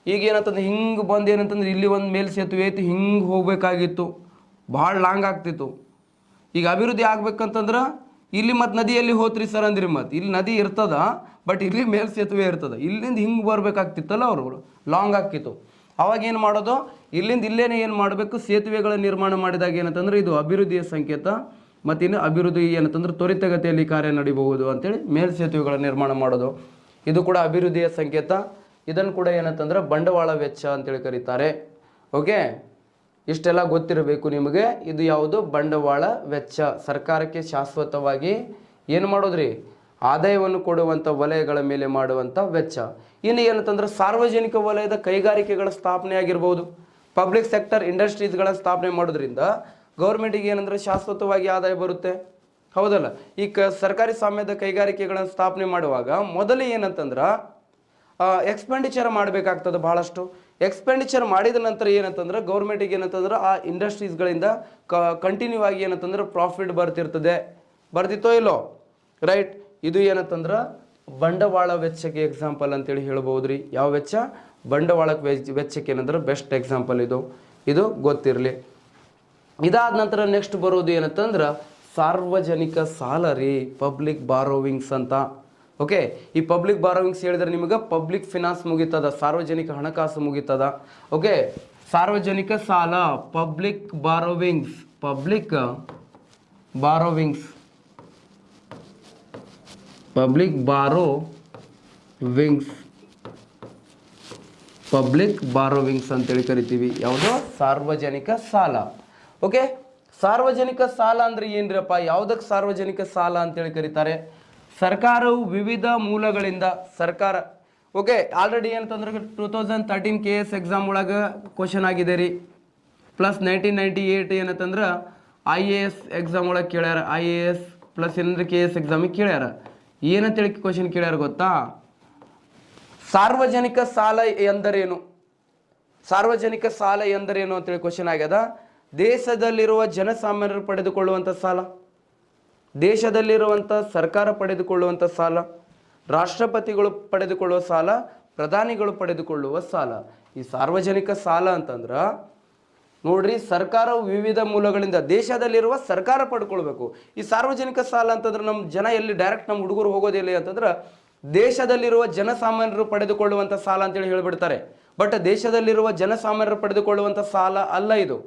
ಈಗ ಏನಂತಂದ್ರೆ ಹಿಂಗೆ ಬಂದು ಏನಂತಂದ್ರೆ ಇಲ್ಲಿ ಒಂದು ಮೇಲ್ಸೇತುವೆ ಐತಿ, ಹಿಂಗೆ ಹೋಗ್ಬೇಕಾಗಿತ್ತು, ಭಾಳ ಲಾಂಗ್ ಆಗ್ತಿತ್ತು. ಈಗ ಅಭಿವೃದ್ಧಿ ಆಗ್ಬೇಕಂತಂದ್ರೆ ಇಲ್ಲಿ ಮತ್ತು ನದಿಯಲ್ಲಿ ಹೋತ್ರಿ ಸರ್ ಅಂದ್ರಿ, ಮತ್ತು ಇಲ್ಲಿ ನದಿ ಇರ್ತದ, ಬಟ್ ಇಲ್ಲಿ ಮೇಲ್ಸೇತುವೆ ಇರ್ತದೆ. ಇಲ್ಲಿಂದ ಹಿಂಗೆ ಬರ್ಬೇಕಾಗ್ತಿತ್ತಲ್ಲ, ಅವರು ಲಾಂಗ್ ಆಗ್ತಿತ್ತು. ಅವಾಗ ಏನು ಮಾಡೋದು, ಇಲ್ಲಿಂದ ಇಲ್ಲೇನೆ ಏನು ಮಾಡಬೇಕು, ಸೇತುವೆಗಳ ನಿರ್ಮಾಣ ಮಾಡಿದಾಗ ಏನಂತಂದ್ರೆ ಇದು ಅಭಿವೃದ್ಧಿಯ ಸಂಕೇತ. ಮತ್ತು ಇನ್ನು ಅಭಿವೃದ್ಧಿ ಏನಂತಂದ್ರೆ ತ್ವರಿತಗತಿಯಲ್ಲಿ ಕಾರ್ಯ ನಡಿಬಹುದು ಅಂತೇಳಿ ಮೇಲ್ಸೇತುವೆಗಳ ನಿರ್ಮಾಣ ಮಾಡೋದು, ಇದು ಕೂಡ ಅಭಿವೃದ್ಧಿಯ ಸಂಕೇತ. ಇದನ್ನು ಕೂಡ ಏನಂತಂದ್ರೆ ಬಂಡವಾಳ ವೆಚ್ಚ ಅಂತೇಳಿ ಕರೀತಾರೆ. ಓಕೆ, ಇಷ್ಟೆಲ್ಲ ಗೊತ್ತಿರಬೇಕು ನಿಮಗೆ. ಇದು ಯಾವುದು? ಬಂಡವಾಳ ವೆಚ್ಚ. ಸರ್ಕಾರಕ್ಕೆ ಶಾಶ್ವತವಾಗಿ ಏನು ಮಾಡೋದ್ರಿ, ಆದಾಯವನ್ನು ಕೊಡುವಂಥ ವಲಯಗಳ ಮೇಲೆ ಮಾಡುವಂಥ ವೆಚ್ಚ. ಇನ್ನು ಏನಂತಂದ್ರೆ ಸಾರ್ವಜನಿಕ ವಲಯದ ಕೈಗಾರಿಕೆಗಳ ಸ್ಥಾಪನೆ ಆಗಿರ್ಬೋದು, ಪಬ್ಲಿಕ್ ಸೆಕ್ಟರ್ ಇಂಡಸ್ಟ್ರೀಸ್ಗಳ ಸ್ಥಾಪನೆ ಮಾಡೋದ್ರಿಂದ ಗೌರ್ಮೆಂಟಿಗೆ ಏನಂದ್ರೆ ಶಾಶ್ವತವಾಗಿ ಆದಾಯ ಬರುತ್ತೆ, ಹೌದಲ್ಲ. ಈ ಸರ್ಕಾರಿ ಸ್ವಾಮ್ಯದ ಕೈಗಾರಿಕೆಗಳನ್ನು ಸ್ಥಾಪನೆ ಮಾಡುವಾಗ ಮೊದಲು ಏನಂತಂದ್ರೆ ಎಕ್ಸ್ಪೆಂಡಿಚರ್ ಮಾಡಬೇಕಾಗ್ತದೆ ಭಾಳಷ್ಟು. ಎಕ್ಸ್ಪೆಂಡಿಚರ್ ಮಾಡಿದ ನಂತರ ಏನಂತಂದ್ರೆ ಗೌರ್ಮೆಂಟಿಗೆ ಏನಂತಂದ್ರೆ ಆ ಇಂಡಸ್ಟ್ರೀಸ್ಗಳಿಂದ ಕಂಟಿನ್ಯೂ ಆಗಿ ಏನಂತಂದ್ರೆ ಪ್ರಾಫಿಟ್ ಬರ್ತಿರ್ತದೆ. ಬರ್ತಿತ್ತೋ ಇಲ್ಲೋ? ರೈಟ್. ಇದು ಏನಂತಂದ್ರೆ ಬಂಡವಾಳ ವೆಚ್ಚಕ್ಕೆ ಎಕ್ಸಾಂಪಲ್ ಅಂತೇಳಿ ಹೇಳ್ಬೋದು ರೀ. ಯಾವ ವೆಚ್ಚ? ಬಂಡವಾಳ ವೆಚ್ಚಕ್ಕೆ ಏನಂದ್ರೆ ಬೆಸ್ಟ್ ಎಕ್ಸಾಂಪಲ್ ಇದು ಗೊತ್ತಿರಲಿ. ಇದಾದ ನಂತರ ನೆಕ್ಸ್ಟ್ ಬರೋದು ಏನಂತಂದ್ರೆ ಸಾರ್ವಜನಿಕ ಸಾಲ ರೀ, ಪಬ್ಲಿಕ್ ಬಾರೋವಿಂಗ್ಸ್ ಅಂತ. ಓಕೆ, ಈ ಪಬ್ಲಿಕ್ ಬಾರೋವಿಂಗ್ಸ್ ಹೇಳಿದ್ರೆ ನಿಮಗೆ ಪಬ್ಲಿಕ್ ಫಿನಾನ್ಸ್ ಮುಗಿತದ, ಸಾರ್ವಜನಿಕ ಹಣಕಾಸು ಮುಗಿತದ. ಓಕೆ, ಸಾರ್ವಜನಿಕ ಸಾಲ, public borrowings, public borrowings, public borrowings, public borrowings ಅಂತೇಳಿ ಕರಿತೀವಿ. ಯಾವುದು? ಸಾರ್ವಜನಿಕ ಸಾಲ. ಓಕೆ, ಸಾರ್ವಜನಿಕ ಸಾಲ ಅಂದ್ರೆ ಏನ್ರಪ್ಪ? ಯಾವುದಕ್ಕೆ ಸಾರ್ವಜನಿಕ ಸಾಲ ಅಂತೇಳಿ ಕರೀತಾರೆ? ಸರ್ಕಾರವು ವಿವಿಧ ಮೂಲಗಳಿಂದ ಸರ್ಕಾರ, ಓಕೆ, ಆಲ್ರೆಡಿ ಏನಂತಂದ್ರೆ 2013 KS ಎಕ್ಸಾಮ್ ಒಳಗೆ ಕ್ವಶನ್ ಆಗಿದೆ ರೀ. ಪ್ಲಸ್ 1998 ಏನಂತಂದ್ರೆ IAS ಎಕ್ಸಾಮ್ ಒಳಗೆ ಕೇಳ್ಯಾರ. IAS ಪ್ಲಸ್ ಏನಂದ್ರೆ KS ಎಕ್ಸಾಮಿಗೆ ಕೇಳ್ಯಾರ. ಏನಂತೇಳಿ ಕ್ವಶನ್ ಕೇಳ್ಯಾರ ಗೊತ್ತಾ? ಸಾರ್ವಜನಿಕ ಸಾಲ ಎಂದರೇನು, ಸಾರ್ವಜನಿಕ ಸಾಲ ಎಂದರೇನು ಅಂತೇಳಿ ಕ್ವಶನ್ ಆಗ್ಯದ. ದೇಶದಲ್ಲಿರುವ ಜನಸಾಮಾನ್ಯರು ಪಡೆದುಕೊಳ್ಳುವಂಥ ಸಾಲ, ದೇಶದಲ್ಲಿರುವಂಥ ಸರ್ಕಾರ ಪಡೆದುಕೊಳ್ಳುವಂಥ ಸಾಲ, ರಾಷ್ಟ್ರಪತಿಗಳು ಪಡೆದುಕೊಳ್ಳುವ ಸಾಲ, ಪ್ರಧಾನಿಗಳು ಪಡೆದುಕೊಳ್ಳುವ ಸಾಲ. ಈ ಸಾರ್ವಜನಿಕ ಸಾಲ ಅಂತಂದ್ರೆ ನೋಡ್ರಿ, ಸರ್ಕಾರವು ವಿವಿಧ ಮೂಲಗಳಿಂದ ದೇಶದಲ್ಲಿರುವ ಸರ್ಕಾರ ಪಡ್ಕೊಳ್ಬೇಕು. ಈ ಸಾರ್ವಜನಿಕ ಸಾಲ ಅಂತಂದ್ರೆ ನಮ್ಮ ಜನ ಎಲ್ಲಿ ಡೈರೆಕ್ಟ್ ನಮ್ಮ ಹುಡುಗರು ಹೋಗೋದಿಲ್ಲ ಅಂತಂದ್ರೆ ದೇಶದಲ್ಲಿರುವ ಜನಸಾಮಾನ್ಯರು ಪಡೆದುಕೊಳ್ಳುವಂಥ ಸಾಲ ಅಂತೇಳಿ ಹೇಳಿಬಿಡ್ತಾರೆ. ಬಟ್ ದೇಶದಲ್ಲಿರುವ ಜನಸಾಮಾನ್ಯರು ಪಡೆದುಕೊಳ್ಳುವಂಥ ಸಾಲ ಅಲ್ಲ ಇದು.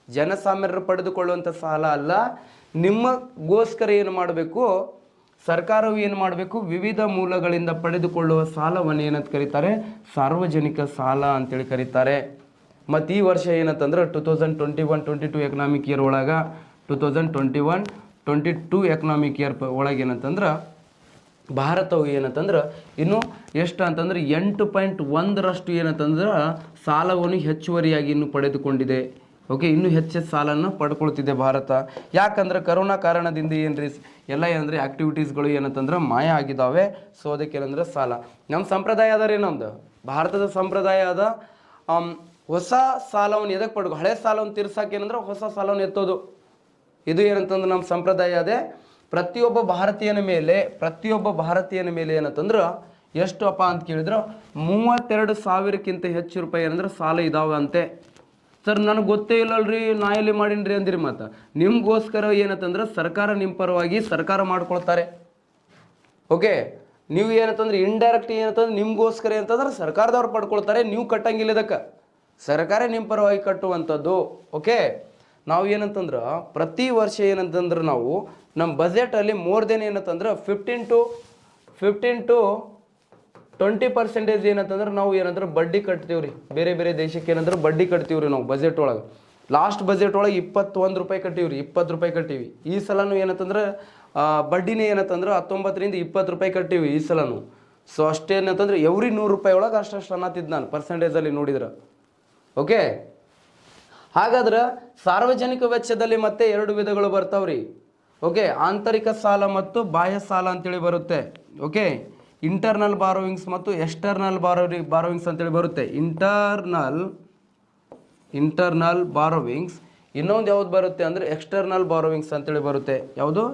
ಜನಸಾಮಾನ್ಯರು ಪಡೆದುಕೊಳ್ಳುವಂಥ ಸಾಲ ಅಲ್ಲ. ನಿಮಗೋಸ್ಕರ ಏನು ಮಾಡಬೇಕು? ಸರ್ಕಾರವು ಏನು ಮಾಡಬೇಕು? ವಿವಿಧ ಮೂಲಗಳಿಂದ ಪಡೆದುಕೊಳ್ಳುವ ಸಾಲವನ್ನು ಏನಂತ ಕರೀತಾರೆ? ಸಾರ್ವಜನಿಕ ಸಾಲ ಅಂತೇಳಿ ಕರೀತಾರೆ. ಮತ್ತು ಈ ವರ್ಷ ಏನಂತಂದ್ರೆ 2021-22 ಎಕನಾಮಿಕ್ ಇಯರ್ ಒಳಗೆ 2021-22 ಎಕನಾಮಿಕ್ ಇಯರ್ ಒಳಗೆ ಏನಂತಂದ್ರೆ ಭಾರತವು ಏನಂತಂದ್ರೆ ಇನ್ನು ಎಷ್ಟು ಅಂತಂದ್ರೆ 8.1ರಷ್ಟು ಏನಂತಂದ್ರೆ ಸಾಲವನ್ನು ಹೆಚ್ಚುವರಿಯಾಗಿ ಇನ್ನು ಪಡೆದುಕೊಂಡಿದೆ. ಓಕೆ, ಇನ್ನೂ ಹೆಚ್ಚು ಸಾಲನ್ನು ಪಡ್ಕೊಳ್ತಿದೆ ಭಾರತ. ಯಾಕಂದ್ರೆ ಕರೋನಾ ಕಾರಣದಿಂದ ಏನ್ರಿ ಎಲ್ಲ ಏನಂದ್ರೆ ಆ್ಯಕ್ಟಿವಿಟೀಸ್ಗಳು ಏನಂತಂದ್ರೆ ಮಾಯ ಆಗಿದ್ದಾವೆ. ಸೊ ಅದಕ್ಕೆ ಏನಂದ್ರೆ ಸಾಲ ನಮ್ಮ ಸಂಪ್ರದಾಯ ಅದ ರೀ. ನಮ್ದು ಭಾರತದ ಸಂಪ್ರದಾಯ ಅದ. ಹೊಸ ಸಾಲವನ್ನು ಎದಕ್ಕೆ ಪಡ್ಕೊ, ಹಳೆ ಸಾಲವನ್ನು ತೀರ್ಸಕ್ಕೆ ಏನಂದ್ರೆ ಹೊಸ ಸಾಲವನ್ನು ಎತ್ತೋದು. ಇದು ಏನಂತಂದ್ರೆ ನಮ್ಮ ಸಂಪ್ರದಾಯ ಅದೇ. ಪ್ರತಿಯೊಬ್ಬ ಭಾರತೀಯನ ಮೇಲೆ ಏನಂತಂದ್ರೆ ಎಷ್ಟು ಅಪ್ಪ ಅಂತ ಕೇಳಿದ್ರೆ 32,000ಕ್ಕಿಂತ ಹೆಚ್ಚು ರೂಪಾಯಿ ಏನಂದ್ರೆ ಸಾಲ ಇದಾವೆ ಅಂತೆ. ಸರ್ ನನಗೆ ಗೊತ್ತೇ ಇಲ್ಲಲ್ರಿ, ನಾ ಎಲ್ಲಿ ಮಾಡೀನಿ ಅಂದಿರಿ. ಮತ್ತು ನಿಮ್ಗೋಸ್ಕರ ಏನಂತಂದ್ರೆ ಸರ್ಕಾರ ನಿಮ್ಮ ಪರವಾಗಿ ಸರ್ಕಾರ ಮಾಡ್ಕೊಳ್ತಾರೆ. ಓಕೆ, ನೀವು ಏನಂತಂದ್ರೆ ಇಂಡೈರೆಕ್ಟ್ ಏನಂತಂದ್ರೆ ನಿಮ್ಗೋಸ್ಕರ ಏನಂತಂದ್ರೆ ಸರ್ಕಾರದವ್ರು ಪಡ್ಕೊಳ್ತಾರೆ. ನೀವು ಕಟ್ಟಂಗಿಲ್ಲ ಇದಕ್ಕೆ, ಸರ್ಕಾರ ನಿಮ್ಮ ಪರವಾಗಿ ಕಟ್ಟುವಂಥದ್ದು. ಓಕೆ, ನಾವು ಏನಂತಂದ್ರೆ ಪ್ರತಿ ವರ್ಷ ಏನಂತಂದ್ರೆ ನಾವು ನಮ್ಮ ಬಜೆಟಲ್ಲಿ ಮೋರ್ ದೆನ್ ಏನಂತಂದ್ರೆ 15 to 20% ಏನಂತಂದ್ರೆ ನಾವು ಏನಂದ್ರೆ ಬಡ್ಡಿ ಕಟ್ತೀವಿ ರೀ. ಬೇರೆ ಬೇರೆ ದೇಶಕ್ಕೆ ಏನಂದ್ರೆ ಬಡ್ಡಿ ಕಟ್ತೀವಿ ರೀ ನಾವು ಬಜೆಟ್ ಒಳಗೆ. ಲಾಸ್ಟ್ ಬಜೆಟ್ ಒಳಗೆ 21 ರೂಪಾಯಿ ಕಟ್ಟೀವಿ ರೀ, 20 ರೂಪಾಯಿ ಕಟ್ಟೀವಿ. ಈ ಸಲನೂ ಏನಂತಂದ್ರೆ ಬಡ್ಡಿನೇ ಏನಂತಂದ್ರೆ 19ರಿಂದ 20 ರೂಪಾಯಿ ಕಟ್ಟೀವಿ ಈ ಸಲನೂ. ಸೊ ಅಷ್ಟೇನಂತಂದ್ರೆ ಎವ್ರಿ 100 ರೂಪಾಯಿ ಒಳಗೆ ಅಷ್ಟು ಅನ್ನತ್ತಿದ್ದು ನಾನು ಪರ್ಸೆಂಟೇಜಲ್ಲಿ ನೋಡಿದ್ರೆ. ಓಕೆ, ಹಾಗಾದ್ರೆ ಸಾರ್ವಜನಿಕ ವೆಚ್ಚದಲ್ಲಿ ಮತ್ತೆ 2 ವಿಧಗಳು ಬರ್ತಾವ್ರಿ. ಓಕೆ, ಆಂತರಿಕ ಸಾಲ ಮತ್ತು ಬಾಹ್ಯ ಸಾಲ ಅಂತೇಳಿ ಬರುತ್ತೆ. ಓಕೆ, ಇಂಟರ್ನಲ್ ಬಾರೋವಿಂಗ್ಸ್ ಮತ್ತು ಎಕ್ಸ್ಟರ್ನಲ್ ಬಾರೋವಿಂಗ್ಸ್ ಅಂತೇಳಿ ಬರುತ್ತೆ. Internal borrowings. ಇನ್ನೊಂದು ಯಾವ್ದು ಬರುತ್ತೆ ಅಂದರೆ ಎಕ್ಸ್ಟರ್ನಲ್ ಬಾರೋವಿಂಗ್ಸ್ ಅಂತೇಳಿ ಬರುತ್ತೆ. ಯಾವುದು?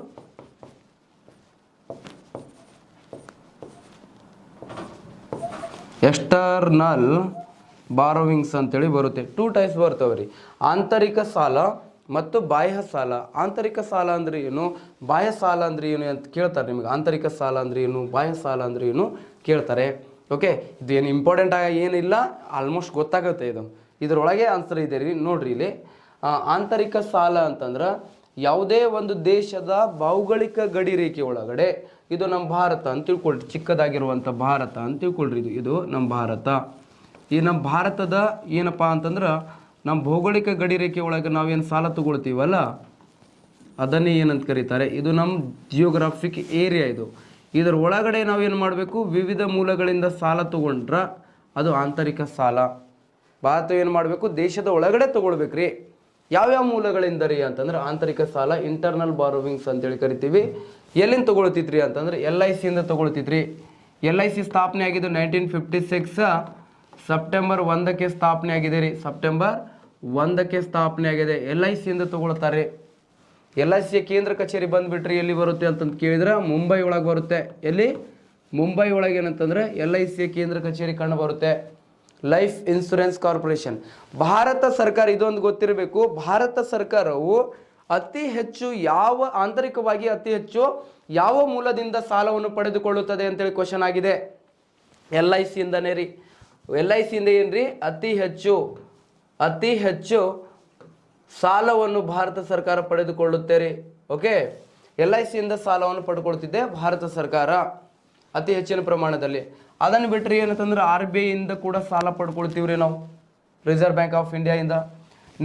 ಎಕ್ಸ್ಟರ್ನಲ್ ಬಾರೋವಿಂಗ್ಸ್ ಅಂತೇಳಿ ಬರುತ್ತೆ. 2 ಟೈಪ್ಸ್ ಬರ್ತವೆ ರೀ, ಆಂತರಿಕ ಸಾಲ ಮತ್ತು ಬಾಹ್ಯ ಸಾಲ. ಆಂತರಿಕ ಸಾಲ ಅಂದ್ರೆ ಏನು, ಬಾಹ್ಯ ಸಾಲ ಅಂದ್ರೆ ಏನು ಅಂತ ಕೇಳ್ತಾರೆ ನಿಮಗೆ. ಆಂತರಿಕ ಸಾಲ ಅಂದ್ರೆ ಏನು, ಬಾಹ್ಯ ಸಾಲ ಅಂದ್ರೆ ಏನು ಕೇಳ್ತಾರೆ. ಓಕೆ, ಇದು ಏನು ಇಂಪಾರ್ಟೆಂಟ್ ಏನಿಲ್ಲ, ಆಲ್ಮೋಸ್ಟ್ ಗೊತ್ತಾಗುತ್ತೆ. ಇದರೊಳಗೆ ಆನ್ಸರ್ ಇದೆ ರೀ. ನೋಡ್ರಿ ಇಲ್ಲಿ ಆಂತರಿಕ ಸಾಲ ಅಂತಂದ್ರೆ ಯಾವುದೇ ಒಂದು ದೇಶದ ಭೌಗೋಳಿಕ ಗಡಿ ರೇಖೆ ಒಳಗಡೆ, ಇದು ನಮ್ಮ ಭಾರತ ಅಂತ ತಿಳ್ಕೊಳ್ರಿ, ಚಿಕ್ಕದಾಗಿರುವಂಥ ಭಾರತ ಅಂತ ತಿಳ್ಕೊಳ್ರಿ. ಇದು ನಮ್ಮ ಭಾರತ. ಈ ನಮ್ಮ ಭಾರತದ ಏನಪ್ಪ ಅಂತಂದ್ರೆ ನಮ್ಮ ಭೌಗೋಳಿಕ ಗಡಿ ರೇಖೆ ಒಳಗೆ ನಾವೇನು ಸಾಲ ತಗೊಳ್ತೀವಲ್ಲ ಅದನ್ನೇ ಏನಂತ ಕರೀತಾರೆ? ಇದು ನಮ್ಮ ಜಿಯೋಗ್ರಾಫಿಕ್ ಏರಿಯಾ. ಇದರ ಒಳಗಡೆ ನಾವೇನು ಮಾಡಬೇಕು? ವಿವಿಧ ಮೂಲಗಳಿಂದ ಸಾಲ ತಗೊಂಡ್ರೆ ಅದು ಆಂತರಿಕ ಸಾಲ. ಭಾರತ ಏನು ಮಾಡಬೇಕು? ದೇಶದ ಒಳಗಡೆ ತಗೊಳ್ಬೇಕ್ರಿ. ಯಾವ್ಯಾವ ಮೂಲಗಳಿಂದ ರೀ ಅಂತಂದ್ರೆ ಆಂತರಿಕ ಸಾಲ ಇಂಟರ್ನಲ್ ಬಾರೋವಿಂಗ್ಸ್ ಅಂತೇಳಿ ಕರಿತೀವಿ. ಎಲ್ಲಿಂದ ತಗೊಳ್ತಿದ್ರಿ ಅಂತಂದ್ರೆ LICಯಿಂದ ತಗೊಳ್ತಿದ್ರಿ. LIC ಸ್ಥಾಪನೆ ಆಗಿದ್ದು 1956 ಸೆಪ್ಟೆಂಬರ್ 1ಕ್ಕೆ ಸ್ಥಾಪನೆ ಆಗಿದೆ ರೀ. ಸೆಪ್ಟೆಂಬರ್ 1ಕ್ಕೆ ಸ್ಥಾಪನೆ ಆಗಿದೆ. LIC ಇಂದ ತಗೊಳ್ತಾರೆ. LIC ಕೇಂದ್ರ ಕಚೇರಿ ಬಂದ್ಬಿಟ್ರಿ ಎಲ್ಲಿ ಬರುತ್ತೆ ಅಂತಂದು ಕೇಳಿದ್ರೆ ಮುಂಬೈ ಒಳಗೆ ಬರುತ್ತೆ. ಎಲ್ಲಿ? ಮುಂಬೈ ಒಳಗೆ ಏನಂತಂದ್ರೆ LIC ಕೇಂದ್ರ ಕಚೇರಿ ಕಂಡು ಬರುತ್ತೆ. Life insurance corporation. ಭಾರತ ಸರ್ಕಾರ, ಇದೊಂದು ಗೊತ್ತಿರಬೇಕು, ಭಾರತ ಸರ್ಕಾರವು ಅತಿ ಹೆಚ್ಚು ಆಂತರಿಕವಾಗಿ ಅತಿ ಹೆಚ್ಚು ಯಾವ ಮೂಲದಿಂದ ಸಾಲವನ್ನು ಪಡೆದುಕೊಳ್ಳುತ್ತದೆ ಅಂತೇಳಿ ಕ್ವಶನ್ ಆಗಿದೆ. LIC ಇಂದನೇ ರೀ. LIC ಇಂದ ಏನ್ರಿ? ಅತಿ ಹೆಚ್ಚು ಸಾಲವನ್ನು ಭಾರತ ಸರ್ಕಾರ ಪಡೆದುಕೊಳ್ಳುತ್ತೆ ರೀ. ಓಕೆ, LIC ಇಂದ ಸಾಲವನ್ನು ಪಡ್ಕೊಳ್ತಿದ್ದೆ ಭಾರತ ಸರ್ಕಾರ ಅತಿ ಹೆಚ್ಚಿನ ಪ್ರಮಾಣದಲ್ಲಿ. ಅದನ್ನು ಬಿಟ್ಟರೆ ಏನಂತಂದ್ರೆ RBI ಇಂದ ಕೂಡ ಸಾಲ ಪಡ್ಕೊಳ್ತೀವ್ರಿ ನಾವು, ರಿಸರ್ವ್ ಬ್ಯಾಂಕ್ ಆಫ್ ಇಂಡಿಯಾ ಇಂದ.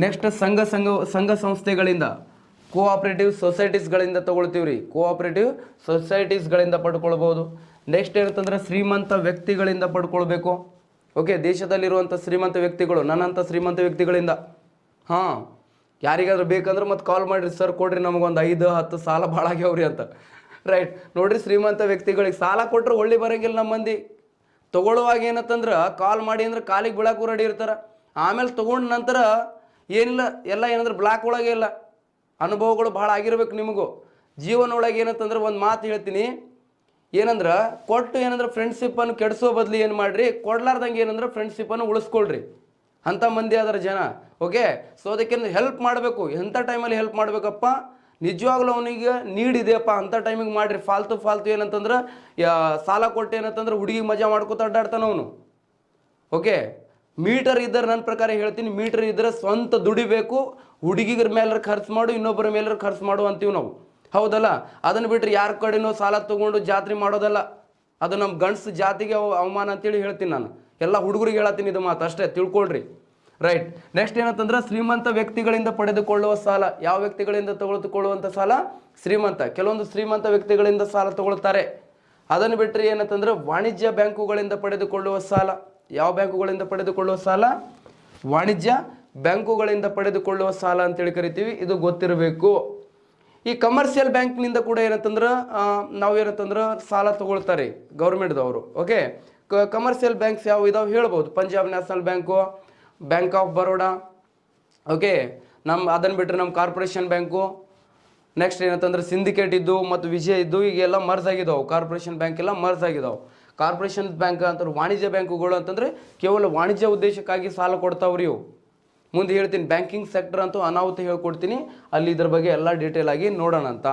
ನೆಕ್ಸ್ಟ್ ಸಂಘ ಸಂಸ್ಥೆಗಳಿಂದ, ಕೋಆಪರೇಟಿವ್ ಸೊಸೈಟೀಸ್ಗಳಿಂದ ತಗೊಳ್ತೀವ್ರಿ. ಕೋಆಪರೇಟಿವ್ ಸೊಸೈಟೀಸ್ಗಳಿಂದ ಪಡ್ಕೊಳ್ಬೋದು. ನೆಕ್ಸ್ಟ್ ಏನಂತಂದ್ರೆ ಶ್ರೀಮಂತ ವ್ಯಕ್ತಿಗಳಿಂದ ಪಡ್ಕೊಳ್ಬೇಕು. ಓಕೆ, ದೇಶದಲ್ಲಿರುವಂಥ ಶ್ರೀಮಂತ ವ್ಯಕ್ತಿಗಳು, ನನ್ನಂಥ ಶ್ರೀಮಂತ ವ್ಯಕ್ತಿಗಳಿಂದ. ಹಾಂ, ಯಾರಿಗಾದ್ರೂ ಬೇಕಂದ್ರೆ ಮತ್ತೆ ಕಾಲ್ ಮಾಡಿರಿ, ಸರ್ ಕೊಡ್ರಿ ನಮಗೊಂದು 5-10 ಸಾಲ ಭಾಳ ಆಗ್ಯಾವ್ರಿ ಅಂತ. ರೈಟ್, ನೋಡ್ರಿ, ಶ್ರೀಮಂತ ವ್ಯಕ್ತಿಗಳಿಗೆ ಸಾಲ ಕೊಟ್ಟರು ಒಳ್ಳೆ ಬರೋಂಗಿಲ್ಲ ನಮ್ಮ ಮಂದಿ. ತೊಗೊಳ್ಳುವಾಗ ಏನಂತಂದ್ರೆ ಕಾಲ್ ಮಾಡಿ ಅಂದ್ರೆ ಕಾಲಿಗೆ ಬೀಳಕ್ಕೂ ರೆಡಿ ಇರ್ತಾರೆ. ಆಮೇಲೆ ತೊಗೊಂಡ ನಂತರ ಏನಿಲ್ಲ, ಎಲ್ಲ ಏನಂದ್ರೆ ಬ್ಲಾಕ್ ಒಳಗೆ ಇಲ್ಲ. ಅನುಭವಗಳು ಭಾಳ ಆಗಿರ್ಬೇಕು ನಿಮಗೂ ಜೀವನ ಒಳಗೆ. ಏನಂತಂದ್ರೆ ಒಂದು ಮಾತು ಹೇಳ್ತೀನಿ, ಏನಂದ್ರೆ ಕೊಟ್ಟು ಏನಂದ್ರೆ ಫ್ರೆಂಡ್ಶಿಪ್ಪನ್ನು ಕೆಡಿಸೋ ಬದಲು ಏನು ಮಾಡಿರಿ, ಕೊಡ್ಲಾರ್ದಂಗೆ ಏನಂದ್ರೆ ಫ್ರೆಂಡ್ಶಿಪ್ಪನ್ನು ಉಳಿಸ್ಕೊಳ್ರಿ. ಅಂಥ ಮಂದಿ ಅದರ ಜನ. ಓಕೆ, ಸೊ ಅದಕ್ಕೆ ಹೆಲ್ಪ್ ಮಾಡಬೇಕು. ಎಂಥ ಟೈಮಲ್ಲಿ ಹೆಲ್ಪ್ ಮಾಡಬೇಕಪ್ಪ, ನಿಜವಾಗ್ಲೂ ಅವನಿಗೆ ನೀಡಿದೆಯಪ್ಪ ಅಂಥ ಟೈಮಿಗೆ ಮಾಡಿರಿ. ಫಾಲ್ತು ಏನಂತಂದ್ರೆ ಸಾಲ ಕೊಟ್ಟು ಏನಂತಂದ್ರೆ ಹುಡುಗಿ ಮಜಾ ಮಾಡ್ಕೊತ ಅಡ್ಡಾಡ್ತಾನೆ ಅವನು. ಓಕೆ, ಮೀಟರ್ ಇದ್ದರೆ ನನ್ನ ಪ್ರಕಾರ ಹೇಳ್ತೀನಿ, ಮೀಟರ್ ಇದ್ದರೆ ಸ್ವಂತ ದುಡಿಬೇಕು. ಹುಡುಗಿಗರ ಮೇಲೆ ಖರ್ಚು ಮಾಡು, ಇನ್ನೊಬ್ಬರ ಮೇಲೆ ಖರ್ಚು ಮಾಡು ಅಂತೀವಿ ನಾವು, ಹೌದಲ್ಲ? ಅದನ್ನು ಬಿಟ್ಟರೆ ಯಾರ ಕಡೆನೋ ಸಾಲ ತೊಗೊಂಡು ಜಾತ್ರೆ ಮಾಡೋದಲ್ಲ. ಅದು ನಮ್ಮ ಗಂಡಸು ಜಾತಿಗೆ ಅವಮಾನ ಅಂತೇಳಿ ಹೇಳ್ತೀನಿ ನಾನು. ಎಲ್ಲ ಹುಡುಗರಿಗೆ ಹೇಳತ್ತೀನಿ ಇದು ಮಾತು, ಅಷ್ಟೇ ತಿಳ್ಕೊಳ್ರಿ. ರೈಟ್, ನೆಕ್ಸ್ಟ್ ಏನಂತಂದ್ರೆ ಶ್ರೀಮಂತ ವ್ಯಕ್ತಿಗಳಿಂದ ಪಡೆದುಕೊಳ್ಳುವ ಸಾಲ. ಯಾವ ವ್ಯಕ್ತಿಗಳಿಂದ ತೆಗೆದುಕೊಳ್ಳುವಂಥ ಸಾಲ? ಶ್ರೀಮಂತ. ಕೆಲವೊಂದು ಶ್ರೀಮಂತ ವ್ಯಕ್ತಿಗಳಿಂದ ಸಾಲ ತಗೊಳ್ತಾರೆ. ಅದನ್ನು ಬಿಟ್ಟರೆ ಏನಂತಂದ್ರೆ ವಾಣಿಜ್ಯ ಬ್ಯಾಂಕುಗಳಿಂದ ಪಡೆದುಕೊಳ್ಳುವ ಸಾಲ. ಯಾವ ಬ್ಯಾಂಕುಗಳಿಂದ ಪಡೆದುಕೊಳ್ಳುವ ಸಾಲ? ವಾಣಿಜ್ಯ ಬ್ಯಾಂಕುಗಳಿಂದ ಪಡೆದುಕೊಳ್ಳುವ ಸಾಲ ಅಂತೇಳಿ ಕರಿತೀವಿ. ಇದು ಗೊತ್ತಿರಬೇಕು. ಈ ಕಮರ್ಷಿಯಲ್ ಬ್ಯಾಂಕ್ನಿಂದ ಕೂಡ ಏನಂತಂದ್ರೆ ನಾವೇನಂತಂದ್ರೆ ಸಾಲ ತಗೊಳ್ತಾರೆ ಗೌರ್ಮೆಂಟ್ದವರು. ಓಕೆ, ಕಮರ್ಷಿಯಲ್ ಬ್ಯಾಂಕ್ಸ್ ಯಾವ ಇದಾವೆ ಹೇಳ್ಬೋದು? Punjab national bank, bank of Baroda. Okay, ಅದನ್ನು ಬಿಟ್ಟರೆ ನಮ್ಮ ಕಾರ್ಪೊರೇಷನ್ ಬ್ಯಾಂಕು. ನೆಕ್ಸ್ಟ್ ಏನಂತಂದ್ರೆ ಸಿಂಡಿಕೇಟ್ ಇದ್ದು ಮತ್ತು ವಿಜಯ ಇದ್ದು ಈಗೆಲ್ಲ ಮರ್ಜ್ ಆಗಿದ್ದಾವೆ. ಕಾರ್ಪೊರೇಷನ್ ಬ್ಯಾಂಕ್ ಎಲ್ಲ ಮರ್ಜ್ ಆಗಿದ್ದಾವೆ. ಕಾರ್ಪೊರೇಷನ್ ಬ್ಯಾಂಕ್ ಅಂತಂದ್ರೆ ವಾಣಿಜ್ಯ ಬ್ಯಾಂಕುಗಳು ಅಂತಂದರೆ ಕೇವಲ ವಾಣಿಜ್ಯ ಉದ್ದೇಶಕ್ಕಾಗಿ ಸಾಲ ಕೊಡ್ತಾವ್ರಿ ಇವು. ಮುಂದೆ ಹೇಳ್ತೀನಿ, ಬ್ಯಾಂಕಿಂಗ್ ಸೆಕ್ಟರ್ ಅಂತೂ ಅನಾಹುತ ಹೇಳ್ಕೊಡ್ತೀನಿ, ಅಲ್ಲಿ ಇದ್ರ ಬಗ್ಗೆ ಎಲ್ಲ ಡೀಟೇಲ್ ಆಗಿ ನೋಡೋಣ ಅಂತ.